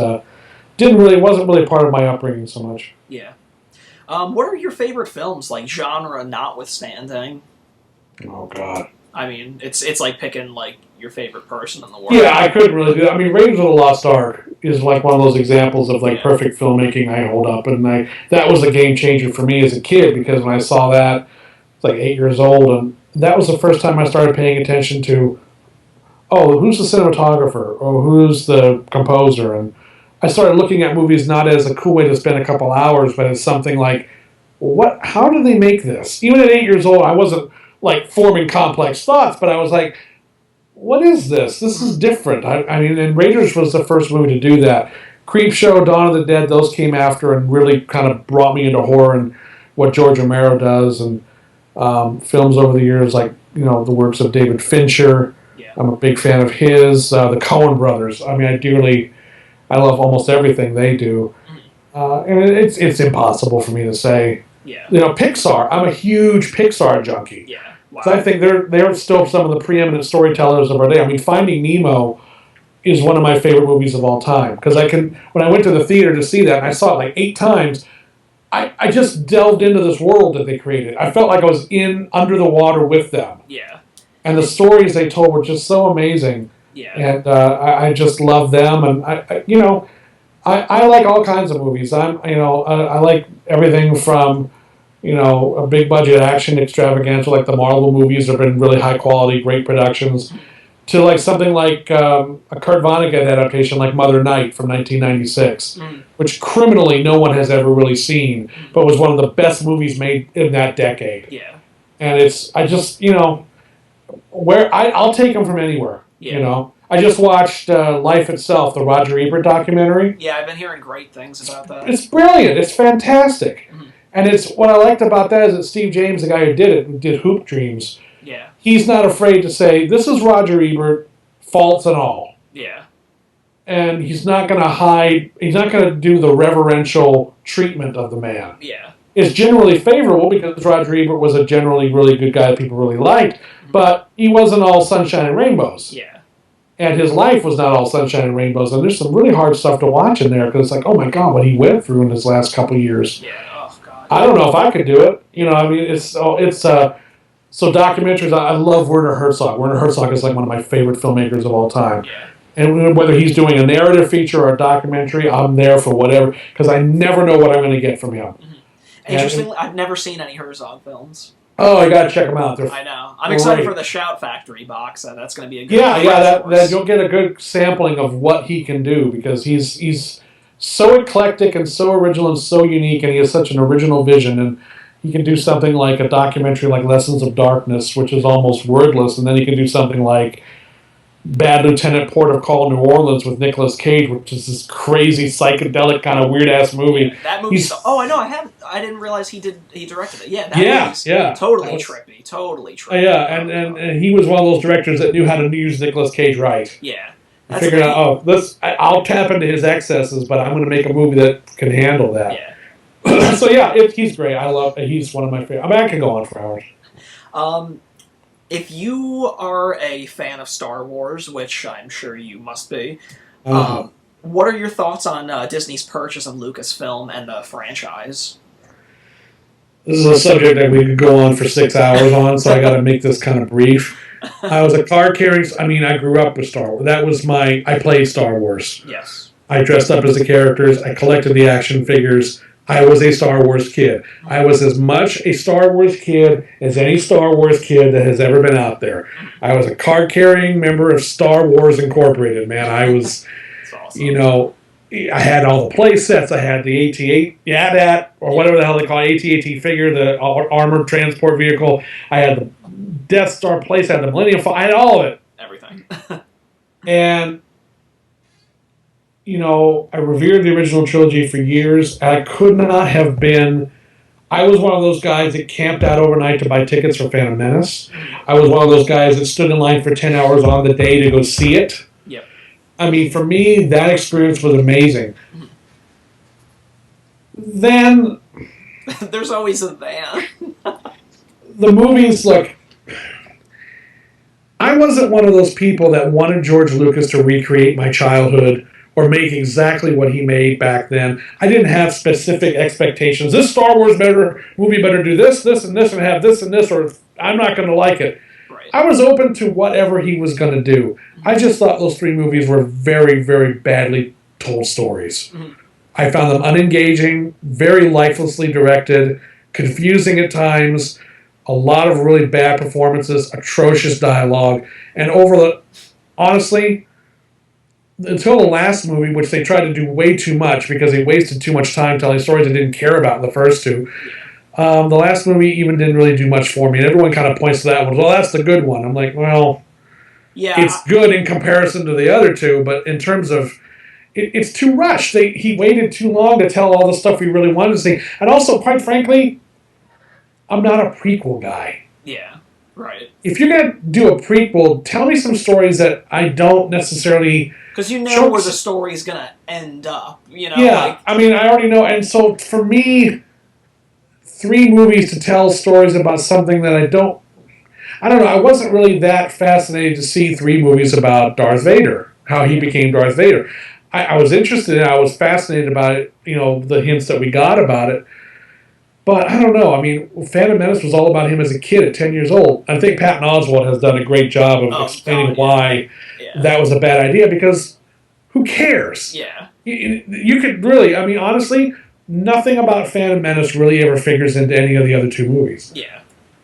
wasn't really part of my upbringing so much. Yeah. What are your favorite films, like genre notwithstanding? Oh God. I mean, it's like picking like your favorite person in the world. Yeah, I couldn't really do that. I mean, Raiders of the Lost Ark is like one of those examples of like perfect filmmaking I hold up, and that was a game changer for me as a kid because when I saw that, I was like 8 years old, and that was the first time I started paying attention to, who's the cinematographer or who's the composer, and I started looking at movies not as a cool way to spend a couple hours, but as something like, how do they make this? Even at 8 years old, I wasn't like forming complex thoughts, but I was like, what is this? This is different. I mean, and Raiders was the first movie to do that. Creepshow, Dawn of the Dead, those came after and really kind of brought me into horror and what George Romero does, and films over the years like, the works of David Fincher. Yeah. I'm a big fan of his. The Coen brothers. I mean, I love almost everything they do. And it's impossible for me to say. Yeah. Pixar. I'm a huge Pixar junkie. Yeah. Wow. So I think they're still some of the preeminent storytellers of our day. I mean, Finding Nemo is one of my favorite movies of all time because when I went to the theater to see that, and I saw it like 8 times, I just delved into this world that they created. I felt like I was under the water with them. Yeah. And the stories they told were just so amazing. Yeah. And I just love them, and I like all kinds of movies. I like everything from a big budget action extravaganza like the Marvel movies have been really high quality, great productions, to like something like a Kurt Vonnegut adaptation like Mother Night from 1996, which criminally no one has ever really seen, but was one of the best movies made in that decade. Yeah. And I'll take them from anywhere. Yeah. I just watched Life Itself, the Roger Ebert documentary. Yeah, I've been hearing great things about that. It's brilliant. It's fantastic. Mm-hmm. And what I liked about that is that Steve James, the guy who did Hoop Dreams, he's not afraid to say, this is Roger Ebert, faults and all. Yeah. And he's not going to hide, he's not going to do the reverential treatment of the man. Yeah. It's generally favorable because Roger Ebert was a generally really good guy that people really liked, but he wasn't all sunshine and rainbows. Yeah. And his life was not all sunshine and rainbows. And there's some really hard stuff to watch in there because it's like, oh my God, what he went through in his last couple of years. Yeah. Oh God. I don't know if I could do it. I mean, so documentaries. I love Werner Herzog. Werner Herzog is like one of my favorite filmmakers of all time. Yeah. And whether he's doing a narrative feature or a documentary, I'm there for whatever because I never know what I'm going to get from him. Interestingly, I've never seen any Herzog films. Oh, I gotta check them out. I know. I'm excited for the Shout Factory box. That's going to be a good. That you'll get a good sampling of what he can do because he's so eclectic and so original and so unique, and he has such an original vision. And he can do something like a documentary like Lessons of Darkness, which is almost wordless, and then he can do something like Bad Lieutenant Port of Call New Orleans with Nicolas Cage, which is this crazy psychedelic kind of weird ass movie. That movie. I know. I didn't realize he directed it. Yeah. Totally trippy. Totally trippy. Yeah, and he was one of those directors that knew how to use Nicolas Cage right. Yeah. I figured out, I'll tap into his excesses, but I'm going to make a movie that can handle that. Yeah. So he's great. He's one of my favorite. I mean, I could go on for hours. If you are a fan of Star Wars, which I'm sure you must be, what are your thoughts on Disney's purchase of Lucasfilm and the franchise? This is a subject that we could go on for 6 hours on, so I got to make this kind of brief. I was a card-carrying... I grew up with Star Wars. I played Star Wars. Yes. I dressed up as the characters. I collected the action figures. I was a Star Wars kid. I was as much a Star Wars kid as any Star Wars kid that has ever been out there. I was a card-carrying member of Star Wars Incorporated, man. I was, That's awesome. I had all the play sets. I had the AT-AT, or whatever the hell they call it, AT-AT figure, the armored transport vehicle. I had the Death Star place. I had the Millennium Falcon. I had all of it. Everything. And... I revered the original trilogy for years. I could not have been... I was one of those guys that camped out overnight to buy tickets for Phantom Menace. I was one of those guys that stood in line for 10 hours on the day to go see it. Yep. I mean, for me, that experience was amazing. Then... There's always a then. The movies, look... I wasn't one of those people that wanted George Lucas to recreate my childhood or make exactly what he made back then. I didn't have specific expectations. This Star Wars movie better do this, this, and this, and have this and this, or I'm not going to like it. Right. I was open to whatever he was going to do. I just thought those 3 movies were very, very badly told stories. Mm-hmm. I found them unengaging, very lifelessly directed, confusing at times, a lot of really bad performances, atrocious dialogue, and honestly, until the last movie, which they tried to do way too much because they wasted too much time telling stories they didn't care about in the first 2. The last movie even didn't really do much for me, and everyone kind of points to that one. Well, that's the good one. I'm like, well, yeah, it's good in comparison to the other 2, but in terms of it's too rushed. He waited too long to tell all the stuff we really wanted to see, and also, quite frankly, I'm not a prequel guy. Yeah, right. If you're gonna do a prequel, tell me some stories that I don't necessarily. Because you know where the story's going to end up, Yeah, I mean, I already know. And so, for me, 3 movies to tell stories about something that I don't know, I wasn't really that fascinated to see 3 movies about Darth Vader, how he became Darth Vader. I was interested in it, I was fascinated about it, the hints that we got about it. But I don't know, I mean, Phantom Menace was all about him as a kid at 10 years old. I think Patton Oswalt has done a great job of explaining why that was a bad idea, because who cares? Yeah. You could really, I mean, honestly, nothing about Phantom Menace really ever figures into any of the other 2 movies. Yeah,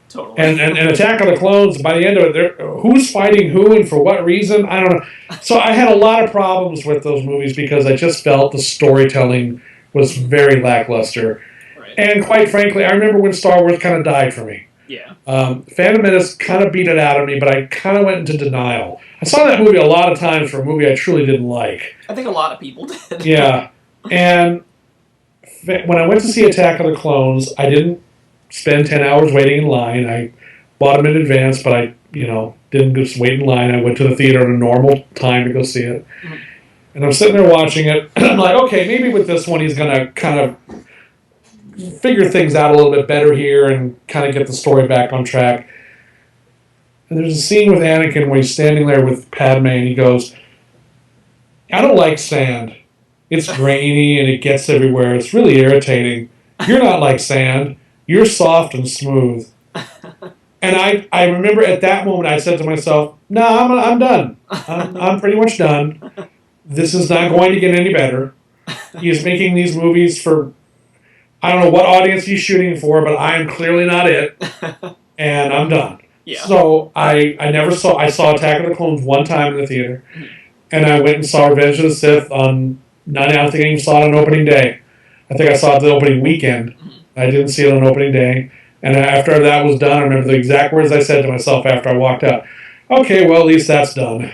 totally. And Attack of the Clones, by the end of it, who's fighting who and for what reason? I don't know. So I had a lot of problems with those movies because I just felt the storytelling was very lackluster. Right. And quite frankly, I remember when Star Wars kind of died for me. Yeah. Phantom Menace kind of beat it out of me, but I kind of went into denial. I saw that movie a lot of times for a movie I truly didn't like. I think a lot of people did. Yeah. And when I went to see Attack of the Clones, I didn't spend 10 hours waiting in line. I bought them in advance, but I, didn't just wait in line. I went to the theater at a normal time to go see it. Mm-hmm. And I'm sitting there watching it, and I'm like, okay, maybe with this one he's going to kind of figure things out a little bit better here and kind of get the story back on track. And there's a scene with Anakin where he's standing there with Padme, and he goes, I don't like sand. It's grainy and it gets everywhere. It's really irritating. You're not like sand. You're soft and smooth. And I remember at that moment I said to myself, no, I'm done. I'm pretty much done. This is not going to get any better. He's making these movies for, I don't know what audience he's shooting for, but I am clearly not it. And I'm done. Yeah. So I saw Attack of the Clones one time in the theater. And I went and saw Revenge of the Sith on, I don't think I even saw it on opening day. I think I saw it the opening weekend. I didn't see it on opening day. And after that was done, I remember the exact words I said to myself after I walked out. Okay, well, at least that's done.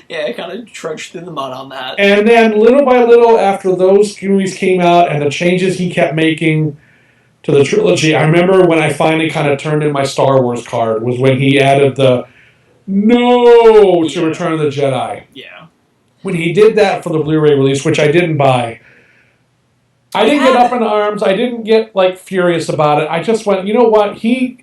Yeah, I kind of trudged through the mud on that. And then little by little, after those movies came out and the changes he kept making to the trilogy, I remember when I finally kind of turned in my Star Wars card was when he added the to Return of the Jedi. Yeah. When he did that for the Blu-ray release, which I didn't buy, I didn't get up in arms. I didn't get furious about it. I just went, you know what? He's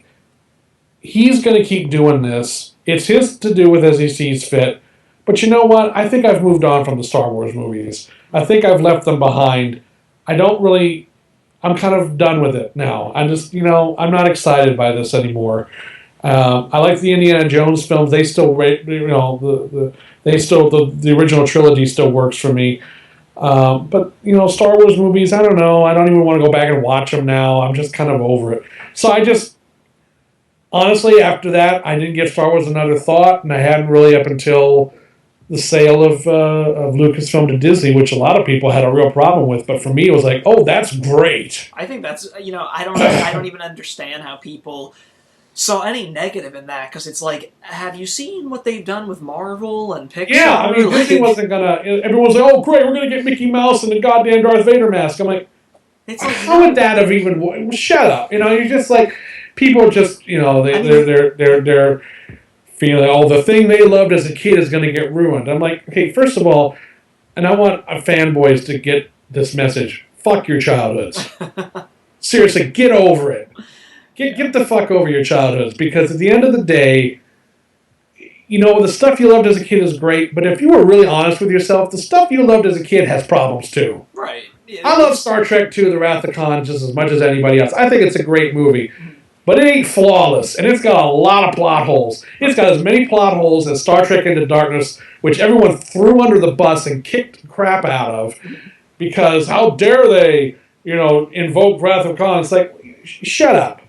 going to keep doing this. It's his to do with as he sees fit. But you know what? I think I've moved on from the Star Wars movies. I think I've left them behind. I'm kind of done with it now. I'm just, I'm not excited by this anymore. I like the Indiana Jones films. They still, the original trilogy still works for me. But Star Wars movies, I don't know. I don't even want to go back and watch them now. I'm just kind of over it. So honestly, after that, I didn't give Star Wars another thought, and I hadn't really up until the sale of Lucasfilm to Disney, which a lot of people had a real problem with. But for me, it was like, oh, that's great. I think that's, I don't even understand how people saw any negative in that, because it's like, have you seen what they've done with Marvel and Pixar? Yeah, I mean, Disney wasn't gonna. Everyone was like, "Oh, great, we're gonna get Mickey Mouse and the goddamn Darth Vader mask." I'm like, how would that have even? Shut up! You're just like, people just, they're feeling, oh, the thing they loved as a kid is gonna get ruined. I'm like, okay, first of all, and I want fanboys to get this message: fuck your childhoods. Seriously, get over it. Get the fuck over your childhoods, because at the end of the day, the stuff you loved as a kid is great, but if you were really honest with yourself, the stuff you loved as a kid has problems too. Right. Yeah, I love Star Trek II, The Wrath of Khan just as much as anybody else. I think it's a great movie, but it ain't flawless, and it's got a lot of plot holes. It's got as many plot holes as Star Trek Into Darkness, which everyone threw under the bus and kicked the crap out of, because how dare they, invoke Wrath of Khan. It's like, shut up.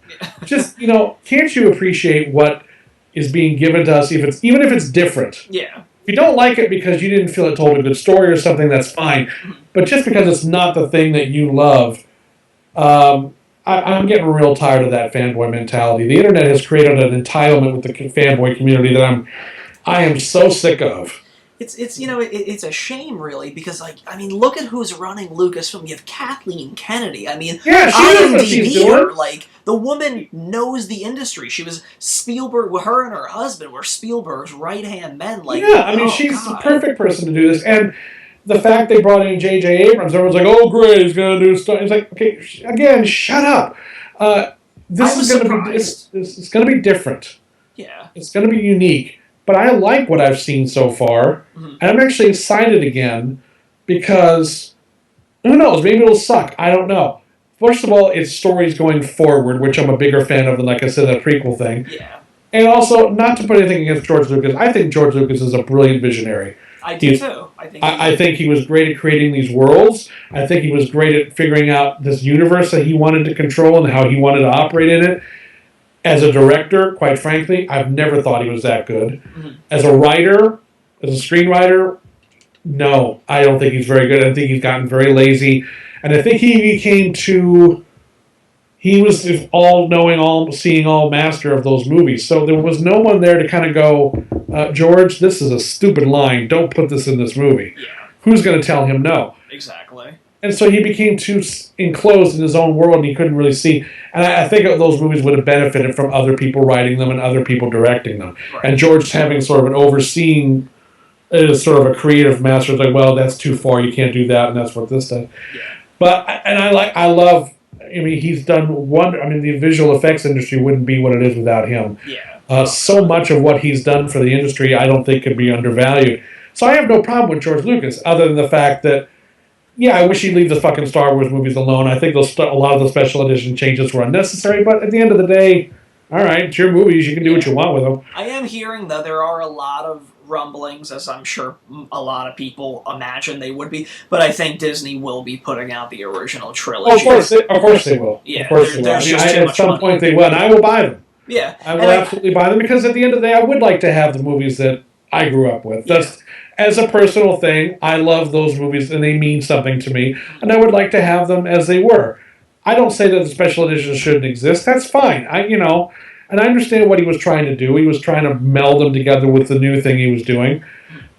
Just, can't you appreciate what is being given to us, even if it's different? Yeah. If you don't like it because you didn't feel it told a good story or something, that's fine. But just because it's not the thing that you love, I'm getting real tired of that fanboy mentality. The internet has created an entitlement with the fanboy community that I am so sick of. It's a shame, really, because look at who's running Lucasfilm. You have Kathleen Kennedy. Yeah, she knows what she's doing. The woman knows the industry. She was Spielberg. Her and her husband were Spielberg's right-hand men. She's the perfect person to do this. And the fact they brought in J.J. Abrams, everyone's like, oh, great, he's going to do stuff. It's like, okay, again, shut up. This is going to be it's going to be different. Yeah. It's going to be unique. But I like what I've seen so far, and I'm actually excited again, because, who knows, maybe it'll suck. I don't know. First of all, it's stories going forward, which I'm a bigger fan of than, like I said, that prequel thing. Yeah. And also, not to put anything against George Lucas, I think George Lucas is a brilliant visionary. I do too. I think he was great at creating these worlds. I think he was great at figuring out this universe that he wanted to control and how he wanted to operate in it. As a director, quite frankly, I've never thought he was that good. Mm-hmm. As a writer, as a screenwriter, no, I don't think he's very good. I think he's gotten very lazy. And I think he was the all-knowing, all-seeing, all-master of those movies. So there was no one there to kind of go, George, this is a stupid line. Don't put this in this movie. Yeah. Who's going to tell him no? Exactly. And so he became too enclosed in his own world, and he couldn't really see. And I think those movies would have benefited from other people writing them and other people directing them. Right. And George having sort of an overseeing, sort of a creative master, like, well, that's too far. You can't do that, and that's what this does. Yeah. But I love I mean, he's done one. I mean, the visual effects industry wouldn't be what it is without him. Yeah. So much of what he's done for the industry, I don't think could be undervalued. So I have no problem with George Lucas, other than the fact that, yeah, I wish he'd leave the fucking Star Wars movies alone. I think a lot of the special edition changes were unnecessary, but at the end of the day, all right, it's your movies. You can do what you want with them. I am hearing, though, there are a lot of rumblings, as I'm sure a lot of people imagine they would be, but I think Disney will be putting out the original trilogy. Oh, of course they will. Yeah, of course they will. At some point they will, and I will buy them. Yeah. I will absolutely buy them, because at the end of the day, I would like to have the movies that I grew up with. That's, as a personal thing, I love those movies, and they mean something to me, and I would like to have them as they were. I don't say that the special editions shouldn't exist. That's fine. And I understand what he was trying to do. He was trying to meld them together with the new thing he was doing.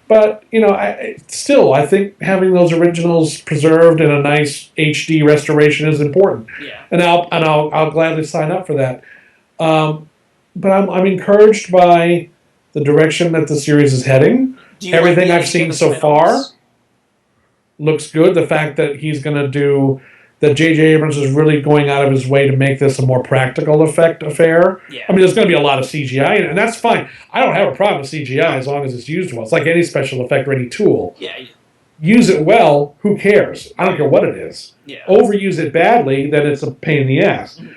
But, I think having those originals preserved in a nice HD restoration is important. Yeah. And I'll gladly sign up for that. But I'm encouraged by the direction that the series is heading. Everything I've seen so far looks good. The fact that he's going to do... that J.J. Abrams is really going out of his way to make this a more practical effect affair. Yeah. I mean, there's going to be a lot of CGI, and that's fine. I don't have a problem with CGI as long as it's used well. It's like any special effect or any tool. Yeah. Use it well, who cares? I don't care what it is. Yeah. Overuse it badly, then it's a pain in the ass. Mm-hmm.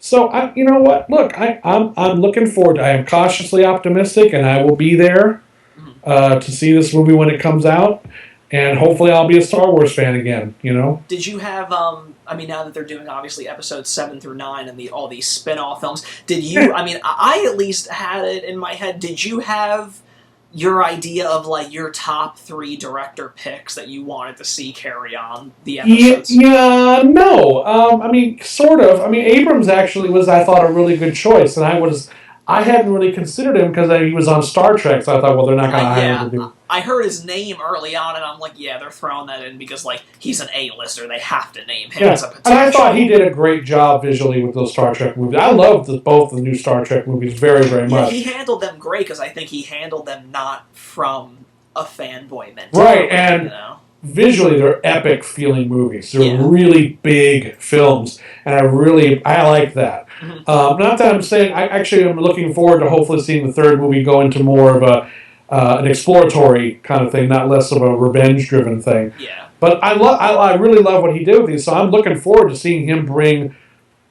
So, you know what? Look, I'm looking forward. I am cautiously optimistic, and I will be there to see this movie when it comes out. And hopefully I'll be a Star Wars fan again, Did you have, now that they're doing, obviously, episodes 7 through 9 and all these spin-off films, did you, I at least had it in my head, did you have your idea of, your top 3 director picks that you wanted to see carry on the episodes? Yeah, no. Sort of. Abrams actually was, I thought, a really good choice, and I hadn't really considered him because he was on Star Trek, so I thought, well, they're not going to hire him to do. I heard his name early on, and I'm like, yeah, they're throwing that in because, he's an A-lister. They have to name him as a potential. And I thought he did a great job visually with those Star Trek movies. I loved both the new Star Trek movies very, very much. Yeah, he handled them great because I think he handled them not from a fanboy mentality. Right, and visually they're epic-feeling movies. They're really big films, and I like that. Mm-hmm. Not that I'm saying, I'm looking forward to hopefully seeing the third movie go into more of an exploratory kind of thing, not less of a revenge-driven thing. Yeah. But I really love what he did with these, so I'm looking forward to seeing him bring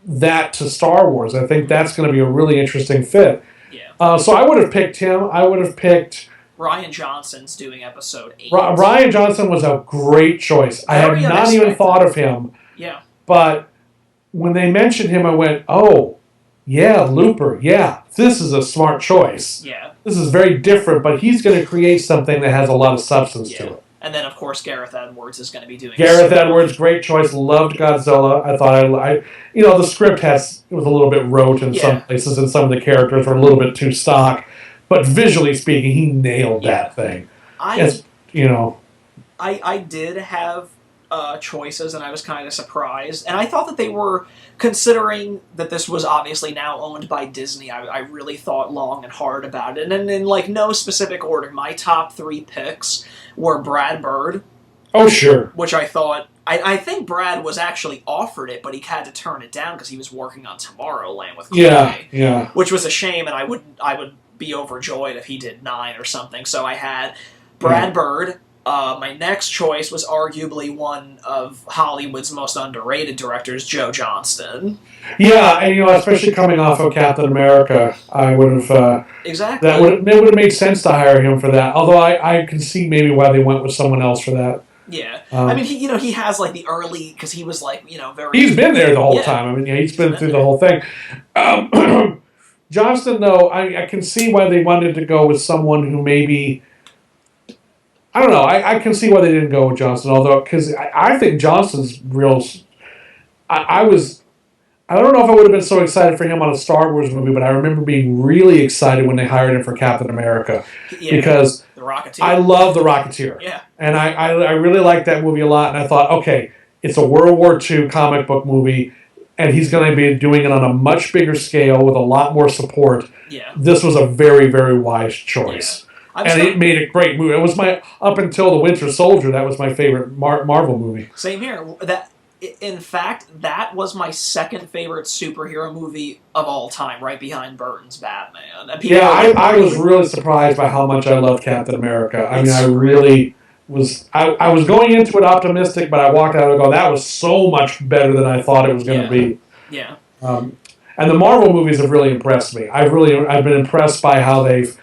that to Star Wars. I think that's going to be a really interesting fit. Yeah. So I would have picked him. I would have picked... Rian Johnson's doing episode 8. Rian Johnson was a great choice. I had not even thought of him. Yeah. But when they mentioned him, I went, oh, yeah, Looper. Yeah, this is a smart choice. Yeah. This is very different, but he's going to create something that has a lot of substance to it. And then, of course, Gareth Edwards is going to be doing... Gareth Edwards, great choice. Loved Godzilla. I thought the script was a little bit rote in some places, and some of the characters were a little bit too stock. But visually speaking, he nailed that thing. I did have choices, and I was kind of surprised. And I thought that they were, considering that this was obviously now owned by Disney, I really thought long and hard about it. And in no specific order, my top 3 picks were Brad Bird. Oh, sure. Which I thought... I think Brad was actually offered it, but he had to turn it down because he was working on Tomorrowland with Clay. Yeah. Which was a shame, and I would be overjoyed if he did 9 or something. So I had Brad Bird. My next choice was arguably one of Hollywood's most underrated directors, Joe Johnston. Yeah, and especially coming off of Captain America, I would have exactly it would have made sense to hire him for that. Although I can see maybe why they went with someone else for that. Yeah, he has the early, because he was very. He's been there the whole time. He's been through the whole thing. Johnston, though, I can see why they wanted to go with someone who maybe... I don't know. I can see why they didn't go with Johnston, although... Because I think Johnston's real... I don't know if I would have been so excited for him on a Star Wars movie, but I remember being really excited when they hired him for Captain America. Yeah, because the Rocketeer. I love The Rocketeer. Yeah. And I really liked that movie a lot, and I thought, okay, it's a World War II comic book movie... And he's going to be doing it on a much bigger scale with a lot more support. Yeah. This was a very, very wise choice. Yeah. And it made a great movie. It was up until The Winter Soldier, that was my favorite Marvel movie. Same here. In fact, that was my second favorite superhero movie of all time, right behind Burton's Batman. I was really surprised by how much I loved Captain America. I mean, I really was. I was going into it optimistic, but I walked out and go, that was so much better than I thought it was going to be. Yeah. And the Marvel movies have really impressed me. I've been impressed by how they've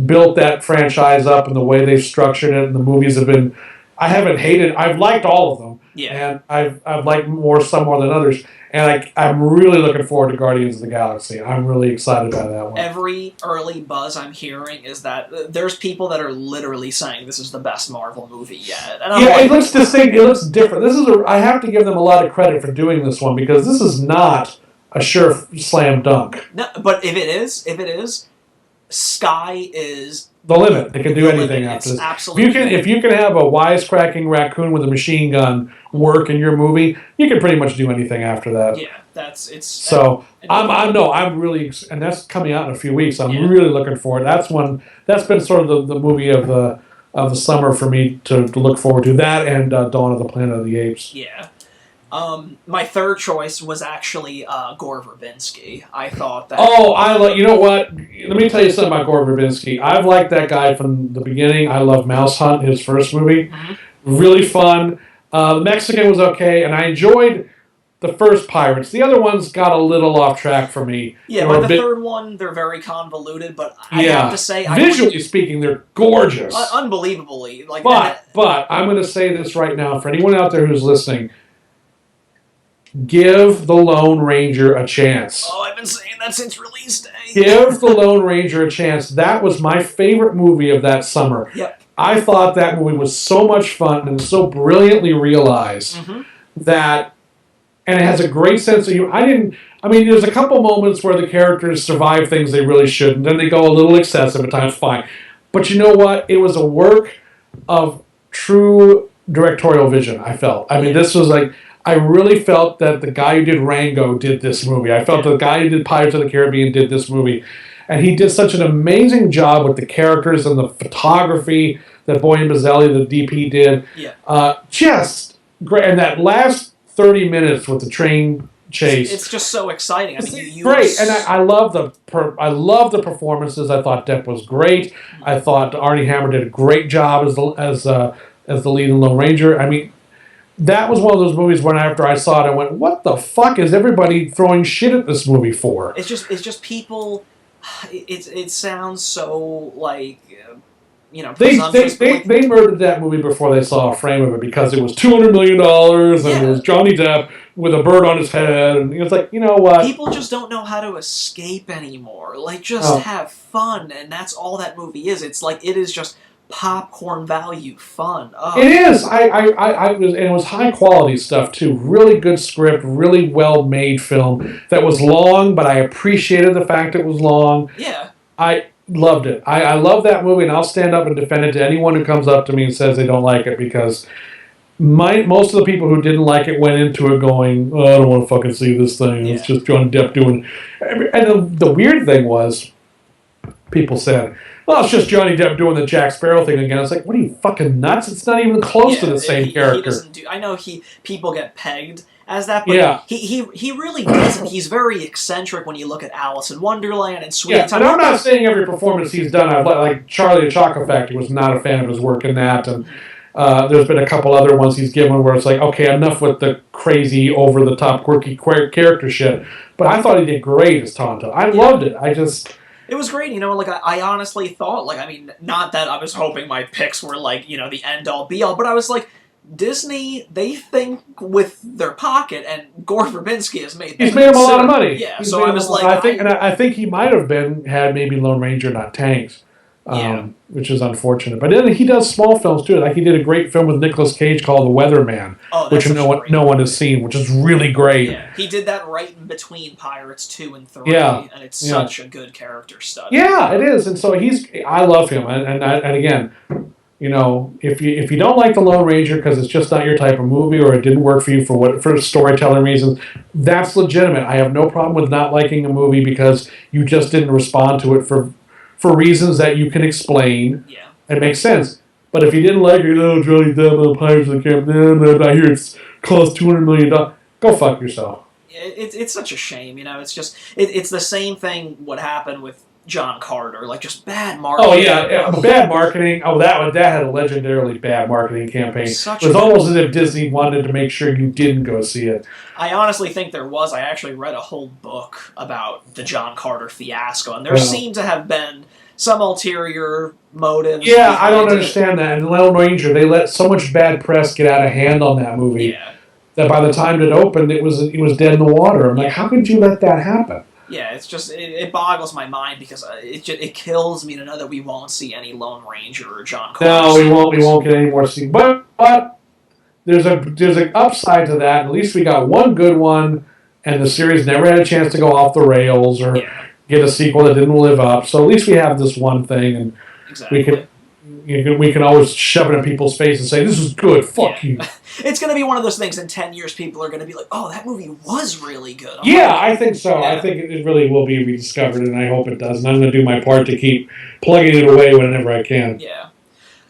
built that franchise up and the way they've structured it. And the movies have been. I've liked all of them. Yeah. And I've liked some more than others. And I'm really looking forward to Guardians of the Galaxy. I'm really excited by that one. Every early buzz I'm hearing is that there's people that are literally saying this is the best Marvel movie yet. And it looks distinct. It looks different. I have to give them a lot of credit for doing this one because this is not a sure slam dunk. No, but if it is, sky is the limit. They can do anything after this. Absolutely. If you can have a wisecracking raccoon with a machine gun work in your movie, you can pretty much do anything after that. Yeah, I'm really, and that's coming out in a few weeks. I'm really looking forward. That's been sort of the movie of the summer for me to look forward to. That and Dawn of the Planet of the Apes. Yeah. My third choice was actually Gore Verbinski. I thought that. You know what? Let me tell you something about Gore Verbinski. I've liked that guy from the beginning. I love Mouse Hunt, his first movie. Mm-hmm. Really fun. The Mexican was okay, and I enjoyed the first Pirates. The other ones got a little off track for me. Yeah, but the third one, they're very convoluted, but I have to say... Visually speaking, they're gorgeous. Unbelievably. But I'm going to say this right now, for anyone out there who's listening, give The Lone Ranger a chance. Oh, I've been saying that since release day. Give The Lone Ranger a chance. That was my favorite movie of that summer. Yep. I thought that movie was so much fun and so brilliantly realized that, and it has a great sense of humor. There's a couple moments where the characters survive things they really shouldn't, and they go a little excessive at times, fine. But you know what? It was a work of true directorial vision, I felt. This was like, I really felt that the guy who did Rango did this movie. I felt the guy who did Pirates of the Caribbean did this movie. And he did such an amazing job with the characters and the photography that Boyan Bazzelli, the DP, did. Yeah. Just great. And that last 30 minutes with the train chase. It's just so exciting. Great. And I love the performances. I thought Depp was great. I thought Arnie Hammer did a great job as the lead in Lone Ranger. That was one of those movies when after I saw it, I went, what the fuck is everybody throwing shit at this movie for? It's just people... It sounds so like, they murdered that movie before they saw a frame of it because it was $200 million and it was Johnny Depp with a bird on his head, and it's like, you know what? People just don't know how to escape anymore. Have fun, and that's all that movie is. It's like, it is just popcorn value fun. Oh. It is. It was high quality stuff too. Really good script, really well made film that was long, but I appreciated the fact it was long. Yeah. I loved it. I love that movie, and I'll stand up and defend it to anyone who comes up to me and says they don't like it, because most of the people who didn't like it went into it going, oh, I don't want to fucking see this thing. It's just Johnny Depp doing. And the weird thing was, people said, well, it's just Johnny Depp doing the Jack Sparrow thing again. I was like, what are you, fucking nuts? It's not even close to the same character. I know people get pegged as that, but he really doesn't. He's very eccentric when you look at Alice in Wonderland and Sweet Time. And I'm not saying every performance he's done. Like Charlie the Chocolate Factory was not a fan of his work in that, and there's been a couple other ones he's given where it's like, okay, enough with the crazy, over-the-top, quirky character shit. But I thought he did great as Tonto. I loved it. It was great, I honestly thought, not that I was hoping my picks were, the end-all, be-all, but I was like, Disney, they think with their pocket, and Gore Verbinski has made them. He's made him a lot of money. Yeah, so I was like... I think he might have had maybe Lone Ranger, not Tanks, which is unfortunate. But then he does small films, too. Like, he did a great film with Nicolas Cage called The Weatherman, which no one has seen, which is really great. Yeah, he did that right in between Pirates 2 and 3, and it's such a good character study. Yeah, it is, and so I love him, and again, if you don't like The Lone Ranger because it's just not your type of movie, or it didn't work for you for storytelling reasons, that's legitimate. I have no problem with not liking a movie because you just didn't respond to it for reasons that you can explain. Yeah. It makes sense. But if you didn't like it, Johnny Depp and the Pirates of the Caribbean, I hear it's cost $200 million. Go fuck yourself. It's such a shame, you know. It's just it's the same thing what happened with John Carter, like just bad marketing. Oh yeah, bad marketing. Oh, that had a legendarily bad marketing campaign. It was almost as if Disney wanted to make sure you didn't go see it. I honestly think there was. I actually read a whole book about the John Carter fiasco, and there seemed to have been some ulterior motives. Yeah, I don't understand that. And Lone Ranger, they let so much bad press get out of hand on that movie. Yeah. That by the time it opened, it was dead in the water. I'm like, how could you let that happen? Yeah, it's just it boggles my mind because it kills me to know that we won't see any Lone Ranger or John Carter. No, we won't get any more scenes. But there's an upside to that. At least we got one good one, and the series never had a chance to go off the rails or get a sequel that didn't live up. So at least we have this one thing, and we can always shove it in people's face and say, this is good, fuck you. It's going to be one of those things in 10 years people are going to be like, oh, that movie was really good. I think so. Yeah. I think it really will be rediscovered, and I hope it does. And I'm going to do my part to keep plugging it away whenever I can. Yeah.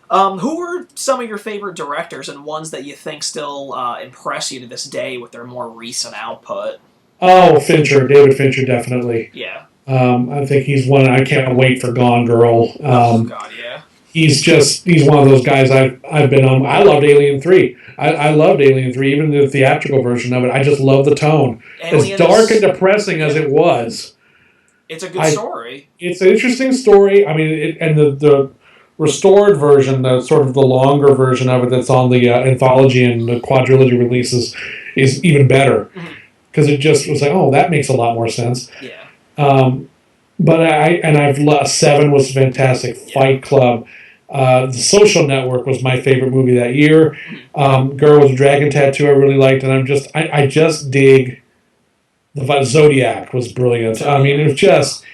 Who were some of your favorite directors and ones that you think still impress you to this day with their more recent output? Oh, Fincher. David Fincher, definitely. Yeah. I think he's one. I can't wait for Gone Girl. Oh, God, yeah. He's one of those guys I've been on. I loved Alien 3. I loved Alien 3, even the theatrical version of it. I just love the tone. As dark and depressing as it was. It's a good story. It's an interesting story. I mean, and the restored version, the sort of the longer version of it that's on the anthology and the quadrilogy releases is even better. Because it just was like, oh, that makes a lot more sense. Yeah. But I've loved Seven was fantastic. Fight Club. The Social Network was my favorite movie that year. Girl with a Dragon Tattoo I really liked, and I just dig the Zodiac was brilliant. I mean, it was just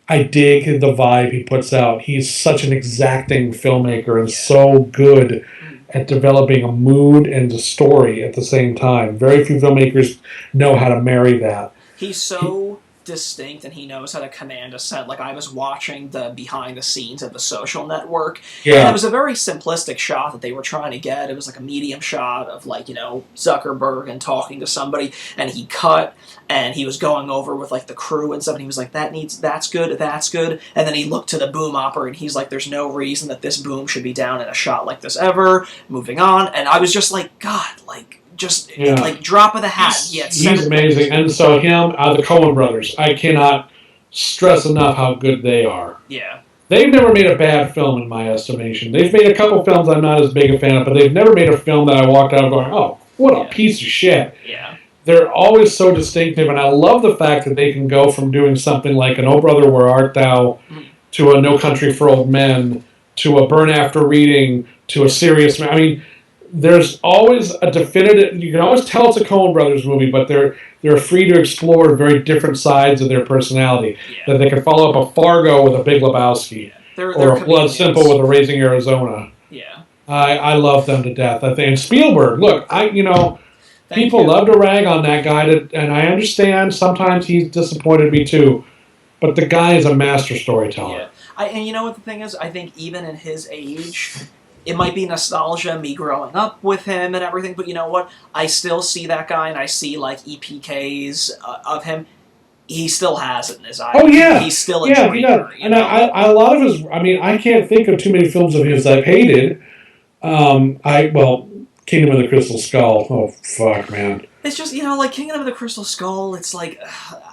I dig the vibe he puts out. He's such an exacting filmmaker and so good at developing a mood and a story at the same time. Very few filmmakers know how to marry that. He's so distinct and he knows how to command a set. Like I was watching the behind the scenes of The Social Network, and it was a very simplistic shot that they were trying to get. It was like a medium shot of like, you know, Zuckerberg and talking to somebody, and he cut and he was going over with like the crew and stuff, and he was like, that's good, and then he looked to the boom operator and he's like, there's no reason that this boom should be down in a shot like this ever, moving on. And I was just like, God, like just like drop of the hat. He's amazing. And so him, the Coen brothers, I cannot stress enough how good they are. Yeah. They've never made a bad film in my estimation. They've made a couple films I'm not as big a fan of, but they've never made a film that I walked out going, oh, what a piece of shit. Yeah. They're always so distinctive, and I love the fact that they can go from doing something like an Oh Brother, Where Art Thou, to a No Country for Old Men, to a Burn After Reading, to a Serious Man. I mean, there's always a definitive. You can always tell it's a Coen Brothers movie, but they're free to explore very different sides of their personality. That they can follow up a Fargo with a Big Lebowski, or a Blood Simple with a Raising Arizona. Yeah, I love them to death. I think and Spielberg. Look, people love to rag on that guy, and I understand. Sometimes he's disappointed me too, but the guy is a master storyteller. Yeah, and you know what the thing is? I think even in his age. It might be nostalgia, me growing up with him and everything, but you know what? I still see that guy, and I see, like, EPKs of him. He still has it in his eye. Oh, yeah. He's still a dreamer. And a lot of his... I mean, I can't think of too many films of his I've hated. Kingdom of the Crystal Skull. Oh, fuck, man. It's just, like Kingdom of the Crystal Skull, it's like...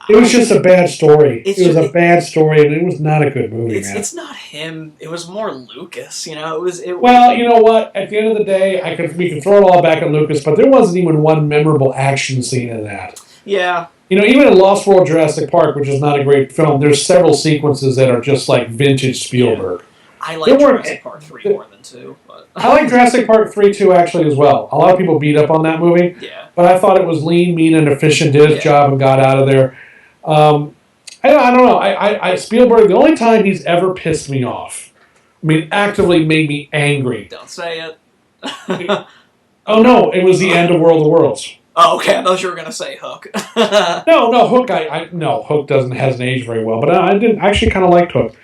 it was just a bad story. It was a bad story, and it was not a good movie, man. It's not him. It was more Lucas, Well, you know what? At the end of the day, we can throw it all back at Lucas, but there wasn't even one memorable action scene in that. Yeah. Even in Lost World Jurassic Park, which is not a great film, there's several sequences that are just like vintage Spielberg. Yeah. I like Jurassic Park 3 more than 2. But I like Jurassic Park 3 too, actually, as well. A lot of people beat up on that movie. Yeah. But I thought it was lean, mean, and efficient, did its job, and got out of there. I don't know. Spielberg, the only time he's ever pissed me off, actively made me angry. Don't say it. Oh, no, it was the end of World of Worlds. Oh, okay. I thought you were going to say Hook. No, Hook. Hook hasn't aged very well, but I didn't actually kind of liked Hook.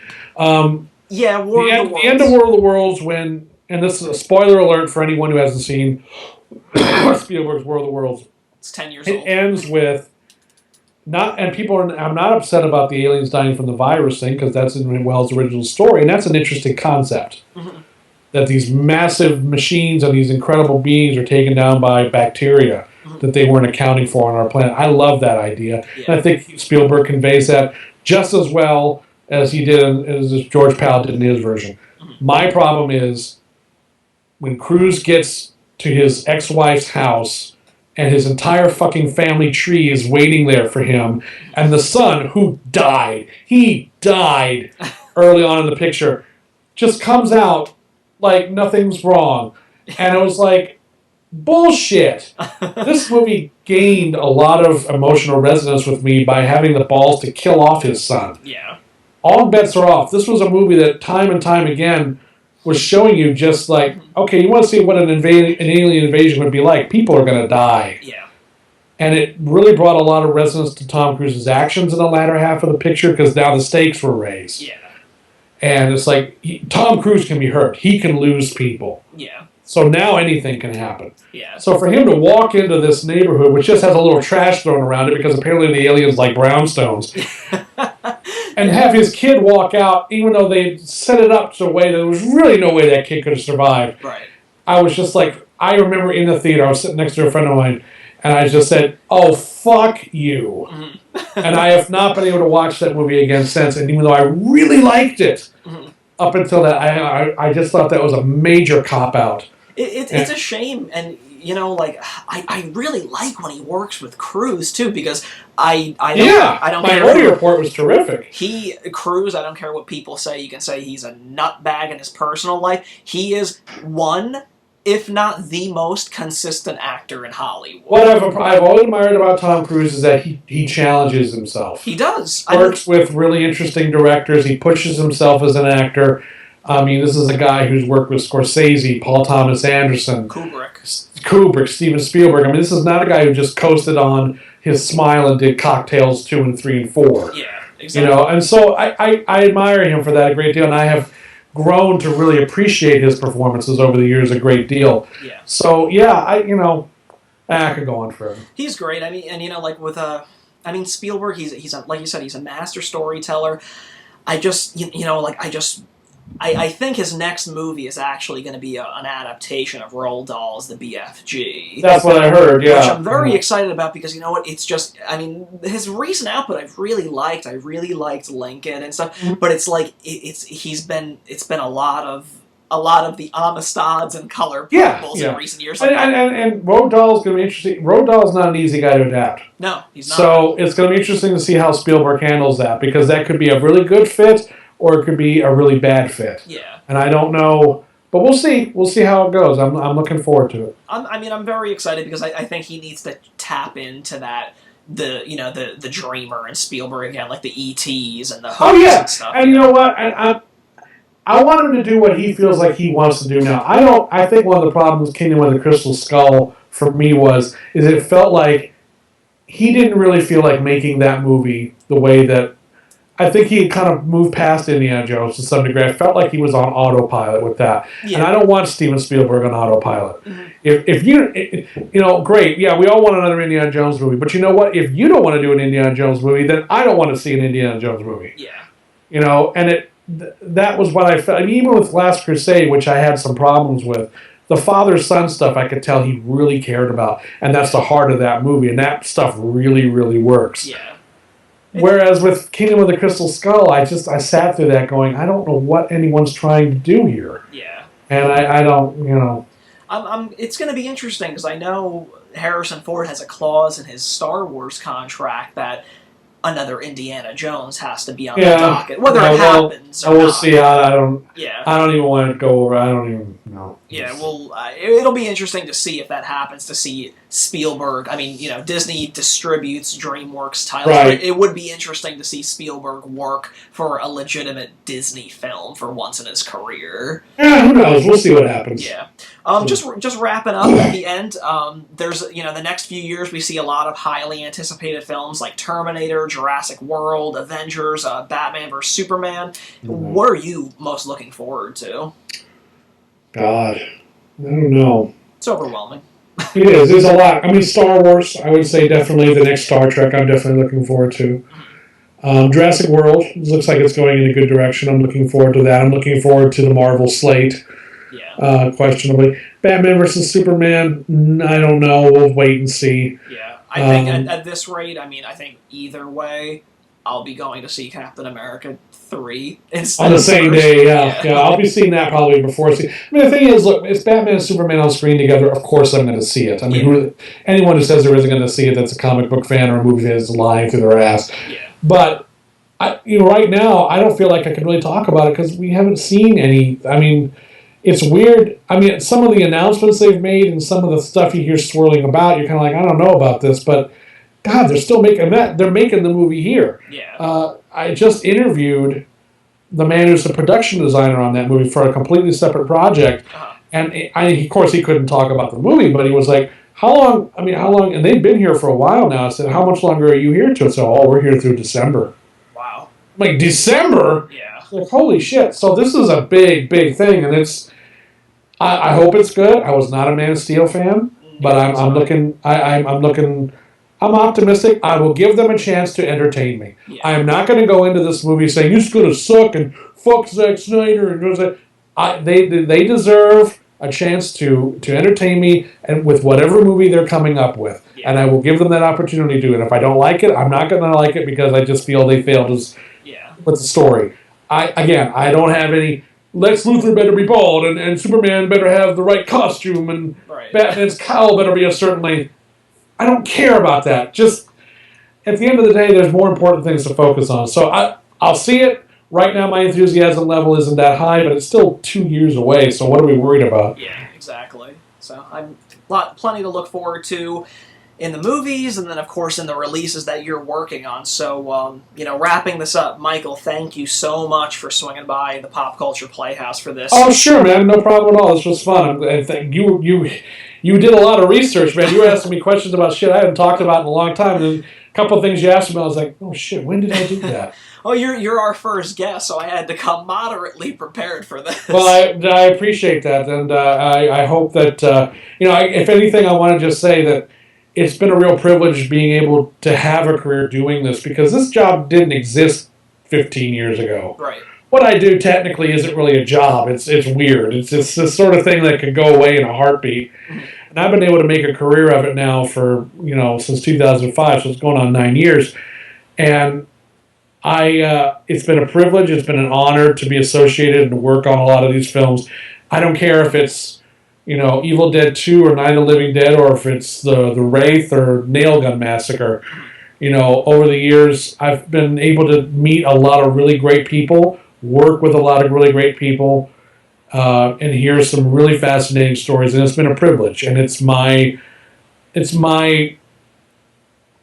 The end of World of Worlds when, and this is a spoiler alert for anyone who hasn't seen Spielberg's War of the Worlds. It's 10 years It old. ends with I'm not upset about the aliens dying from the virus thing because that's in Wells' original story, and that's an interesting concept. Mm-hmm. That these massive machines and these incredible beings are taken down by bacteria that they weren't accounting for on our planet. I love that idea. Yeah. And I think Spielberg conveys that just as well as he did, as George Pal did in his version. My problem is when Cruise gets to his ex-wife's house and his entire fucking family tree is waiting there for him, and the son, who died, he died early on in the picture, just comes out like nothing's wrong. And it was like, bullshit. This movie gained a lot of emotional resonance with me by having the balls to kill off his son. Yeah. All bets are off. This was a movie that time and time again was showing you just like, okay, you want to see what an alien invasion would be like. People are going to die. Yeah. And it really brought a lot of resonance to Tom Cruise's actions in the latter half of the picture because now the stakes were raised. Yeah. And it's like, Tom Cruise can be hurt. He can lose people. Yeah. So now anything can happen. Yeah. So for him to walk into this neighborhood, which just has a little trash thrown around it because apparently the aliens like brownstones, and have his kid walk out, even though they set it up so a way that there was really no way that kid could have survived. Right. I was just like, I remember in the theater, I was sitting next to a friend of mine, and I just said, oh, fuck you. And I have not been able to watch that movie again since, and even though I really liked it, up until that, I just thought that was a major cop-out. It's a shame, and you know, like I really like when he works with Cruise too, because I don't my care. early report was terrific. Cruise, I don't care what people say. You can say he's a nutbag in his personal life. He is one, if not the most consistent actor in Hollywood. What I've always admired about Tom Cruise is that he challenges himself. He does. Works with really interesting directors. He pushes himself as an actor. I mean, this is a guy who's worked with Scorsese, Paul Thomas Anderson, Kubrick, Steven Spielberg. I mean, this is not a guy who just coasted on his smile and did Cocktails 2 and 3 and 4. Yeah, exactly. You know, and so I admire him for that a great deal, and I have grown to really appreciate his performances over the years a great deal. Yeah. So yeah, I could go on forever. He's great. I mean, and you know, like with Spielberg, he's a, like you said, he's a master storyteller. I think his next movie is actually going to be an adaptation of Roald Dahl's The BFG. That's what I heard, yeah. Which I'm very excited about because, you know what, it's just, I mean, his recent output I've really liked. I really liked Lincoln and stuff, but it's like, it's been a lot of the Amistad's and color purples in recent years. And Roald Dahl's going to be interesting. Roald Dahl's not an easy guy to adapt. No, he's not. So it's going to be interesting to see how Spielberg handles that because that could be a really good fit or it could be a really bad fit. Yeah. And I don't know, but we'll see. We'll see how it goes. I'm looking forward to it. I'm very excited because I think he needs to tap into that, the Dreamer and Spielberg again, like the E.T.s and the Hooks and stuff. And you know what? I want him to do what he feels like he wants to do now. I think one of the problems with Kingdom of the Crystal Skull for me is it felt like he didn't really feel like making that movie the way that I think he had kind of moved past Indiana Jones to some degree. I felt like he was on autopilot with that. Yeah. And I don't want Steven Spielberg on autopilot. Mm-hmm. If you great, yeah, we all want another Indiana Jones movie. But you know what? If you don't want to do an Indiana Jones movie, then I don't want to see an Indiana Jones movie. Yeah. You know, and that was what I felt. I mean, even with Last Crusade, which I had some problems with, the father-son stuff I could tell he really cared about. And that's the heart of that movie. And that stuff really, really works. Yeah. Whereas with Kingdom of the Crystal Skull, I sat through that going, I don't know what anyone's trying to do here. Yeah. And I don't, it's going to be interesting because I know Harrison Ford has a clause in his Star Wars contract that another Indiana Jones has to be on the docket, whether it happens or we'll not. See. I don't even want to go over. I don't even know. Yeah, well, it'll be interesting to see if that happens. To see Spielberg. I mean, Disney distributes DreamWorks titles. Right. But it would be interesting to see Spielberg work for a legitimate Disney film for once in his career. Yeah, who knows? We'll see what happens. Yeah. Just wrapping up at the end. There's the next few years we see a lot of highly anticipated films like Terminator, Jurassic World, Avengers, Batman vs Superman. Mm-hmm. What are you most looking forward to? God, I don't know. It's overwhelming. It is. There's a lot. I mean, Star Wars, I would say definitely the next Star Trek I'm definitely looking forward to. Jurassic World looks like it's going in a good direction. I'm looking forward to that. I'm looking forward to the Marvel slate, questionably. Batman versus Superman, I don't know. We'll wait and see. Yeah, I think at this rate, I mean, I think either way, I'll be going to see Captain America 3 instead on the of same first. day, yeah. I'll be seeing that probably before. I mean, the thing is, look, it's Batman and Superman on screen together. Of course, I'm going to see it. I mean, anyone who says there isn't going to see it that's a comic book fan or a movie fan is lying through their ass. Yeah. But right now, I don't feel like I can really talk about it because we haven't seen any. I mean, it's weird. I mean, some of the announcements they've made and some of the stuff you hear swirling about, you're kind of like, I don't know about this, but God, they're still making that. They're making the movie here. Yeah. I just interviewed the man who's the production designer on that movie for a completely separate project, and of course he couldn't talk about the movie, but he was like, "How long? I mean, how long?" And they've been here for a while now. I said, "How much longer are you here to?" So, "Oh, we're here through December." Wow. I'm like, December? Yeah. Like, holy shit! So this is a big, big thing, and it's. I hope it's good. I was not a Man of Steel fan, but I'm looking. I'm looking. I'm optimistic. I will give them a chance to entertain me. Yeah. I am not going to go into this movie saying it's going to suck and fuck Zack Snyder and they deserve a chance to entertain me and with whatever movie they're coming up with, and I will give them that opportunity to do it. If I don't like it, I'm not going to like it because I just feel they failed with the story. I don't have any. Lex Luthor better be bald and Superman better have the right costume and Batman's cowl better be a certain length. I don't care about that. Just at the end of the day, there's more important things to focus on. So I'll see it. Right now, my enthusiasm level isn't that high, but it's still 2 years away. So what are we worried about? Yeah, exactly. So I'm plenty to look forward to in the movies, and then of course in the releases that you're working on. So wrapping this up, Michael, thank you so much for swinging by the Pop Culture Playhouse for this. Oh, sure, man. No problem at all. This was fun. You did a lot of research, man. You were asking me questions about shit I hadn't talked about in a long time. And a couple of things you asked me, I was like, oh, shit, when did I do that? Oh, you're our first guest, so I had to come moderately prepared for this. Well, I appreciate that, and I hope that, if anything, I want to just say that it's been a real privilege being able to have a career doing this, because this job didn't exist 15 years ago. Right. What I do technically isn't really a job. It's weird. It's this sort of thing that could go away in a heartbeat. And I've been able to make a career of it now for, since 2005, so it's going on 9 years. And it's been a privilege, it's been an honor to be associated and to work on a lot of these films. I don't care if it's, Evil Dead 2 or Night of the Living Dead, or if it's the Wraith or Nail Gun Massacre. Over the years, I've been able to meet a lot of really great people, work with a lot of really great people, and hear some really fascinating stories, and it's been a privilege. And it's my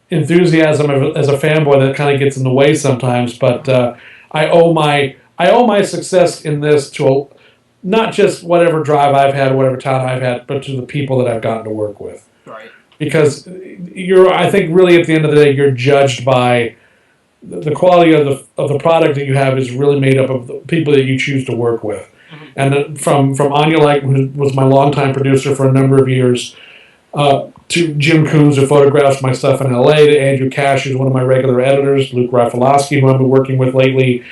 enthusiasm as a fanboy that kind of gets in the way sometimes, but I owe my success in this to not just whatever drive I've had, whatever talent I've had, but to the people that I've gotten to work with. Right. Because I think really at the end of the day, you're judged by the quality of the product that you have is really made up of the people that you choose to work with. Mm-hmm. And from Anya Light, who was my longtime producer for a number of years, to Jim Coons, who photographs my stuff in LA, to Andrew Cash, who's one of my regular editors, Luke Rafalowski, who I've been working with lately,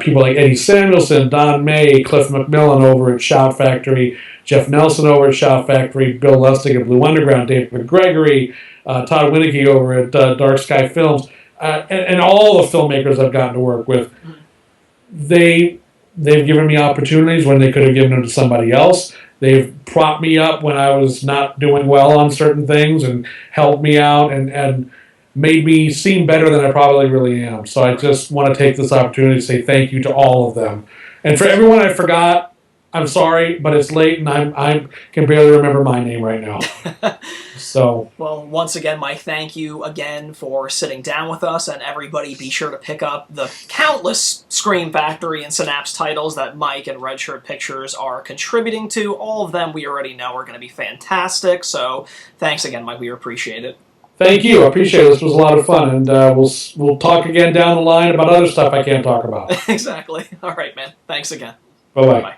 people like Eddie Samuelson, Don May, Cliff McMillan over at Shout Factory, Jeff Nelson over at Shout Factory, Bill Lustig at Blue Underground, David McGregory, Todd Winnicky over at Dark Sky Films, and all the filmmakers I've gotten to work with. They've given me opportunities when they could have given them to somebody else. They've propped me up when I was not doing well on certain things and helped me out and made me seem better than I probably really am. So I just want to take this opportunity to say thank you to all of them. And for everyone I forgot, I'm sorry, but it's late and I can barely remember my name right now. So, well, once again, Mike, thank you again for sitting down with us, and everybody be sure to pick up the countless Scream Factory and Synapse titles that Mike and Red Shirt Pictures are contributing to. All of them we already know are going to be fantastic, so thanks again, Mike. We appreciate it. Thank you. I appreciate it. This was a lot of fun, and we'll talk again down the line about other stuff I can't talk about. Exactly. All right, man. Thanks again. Bye-bye. Bye.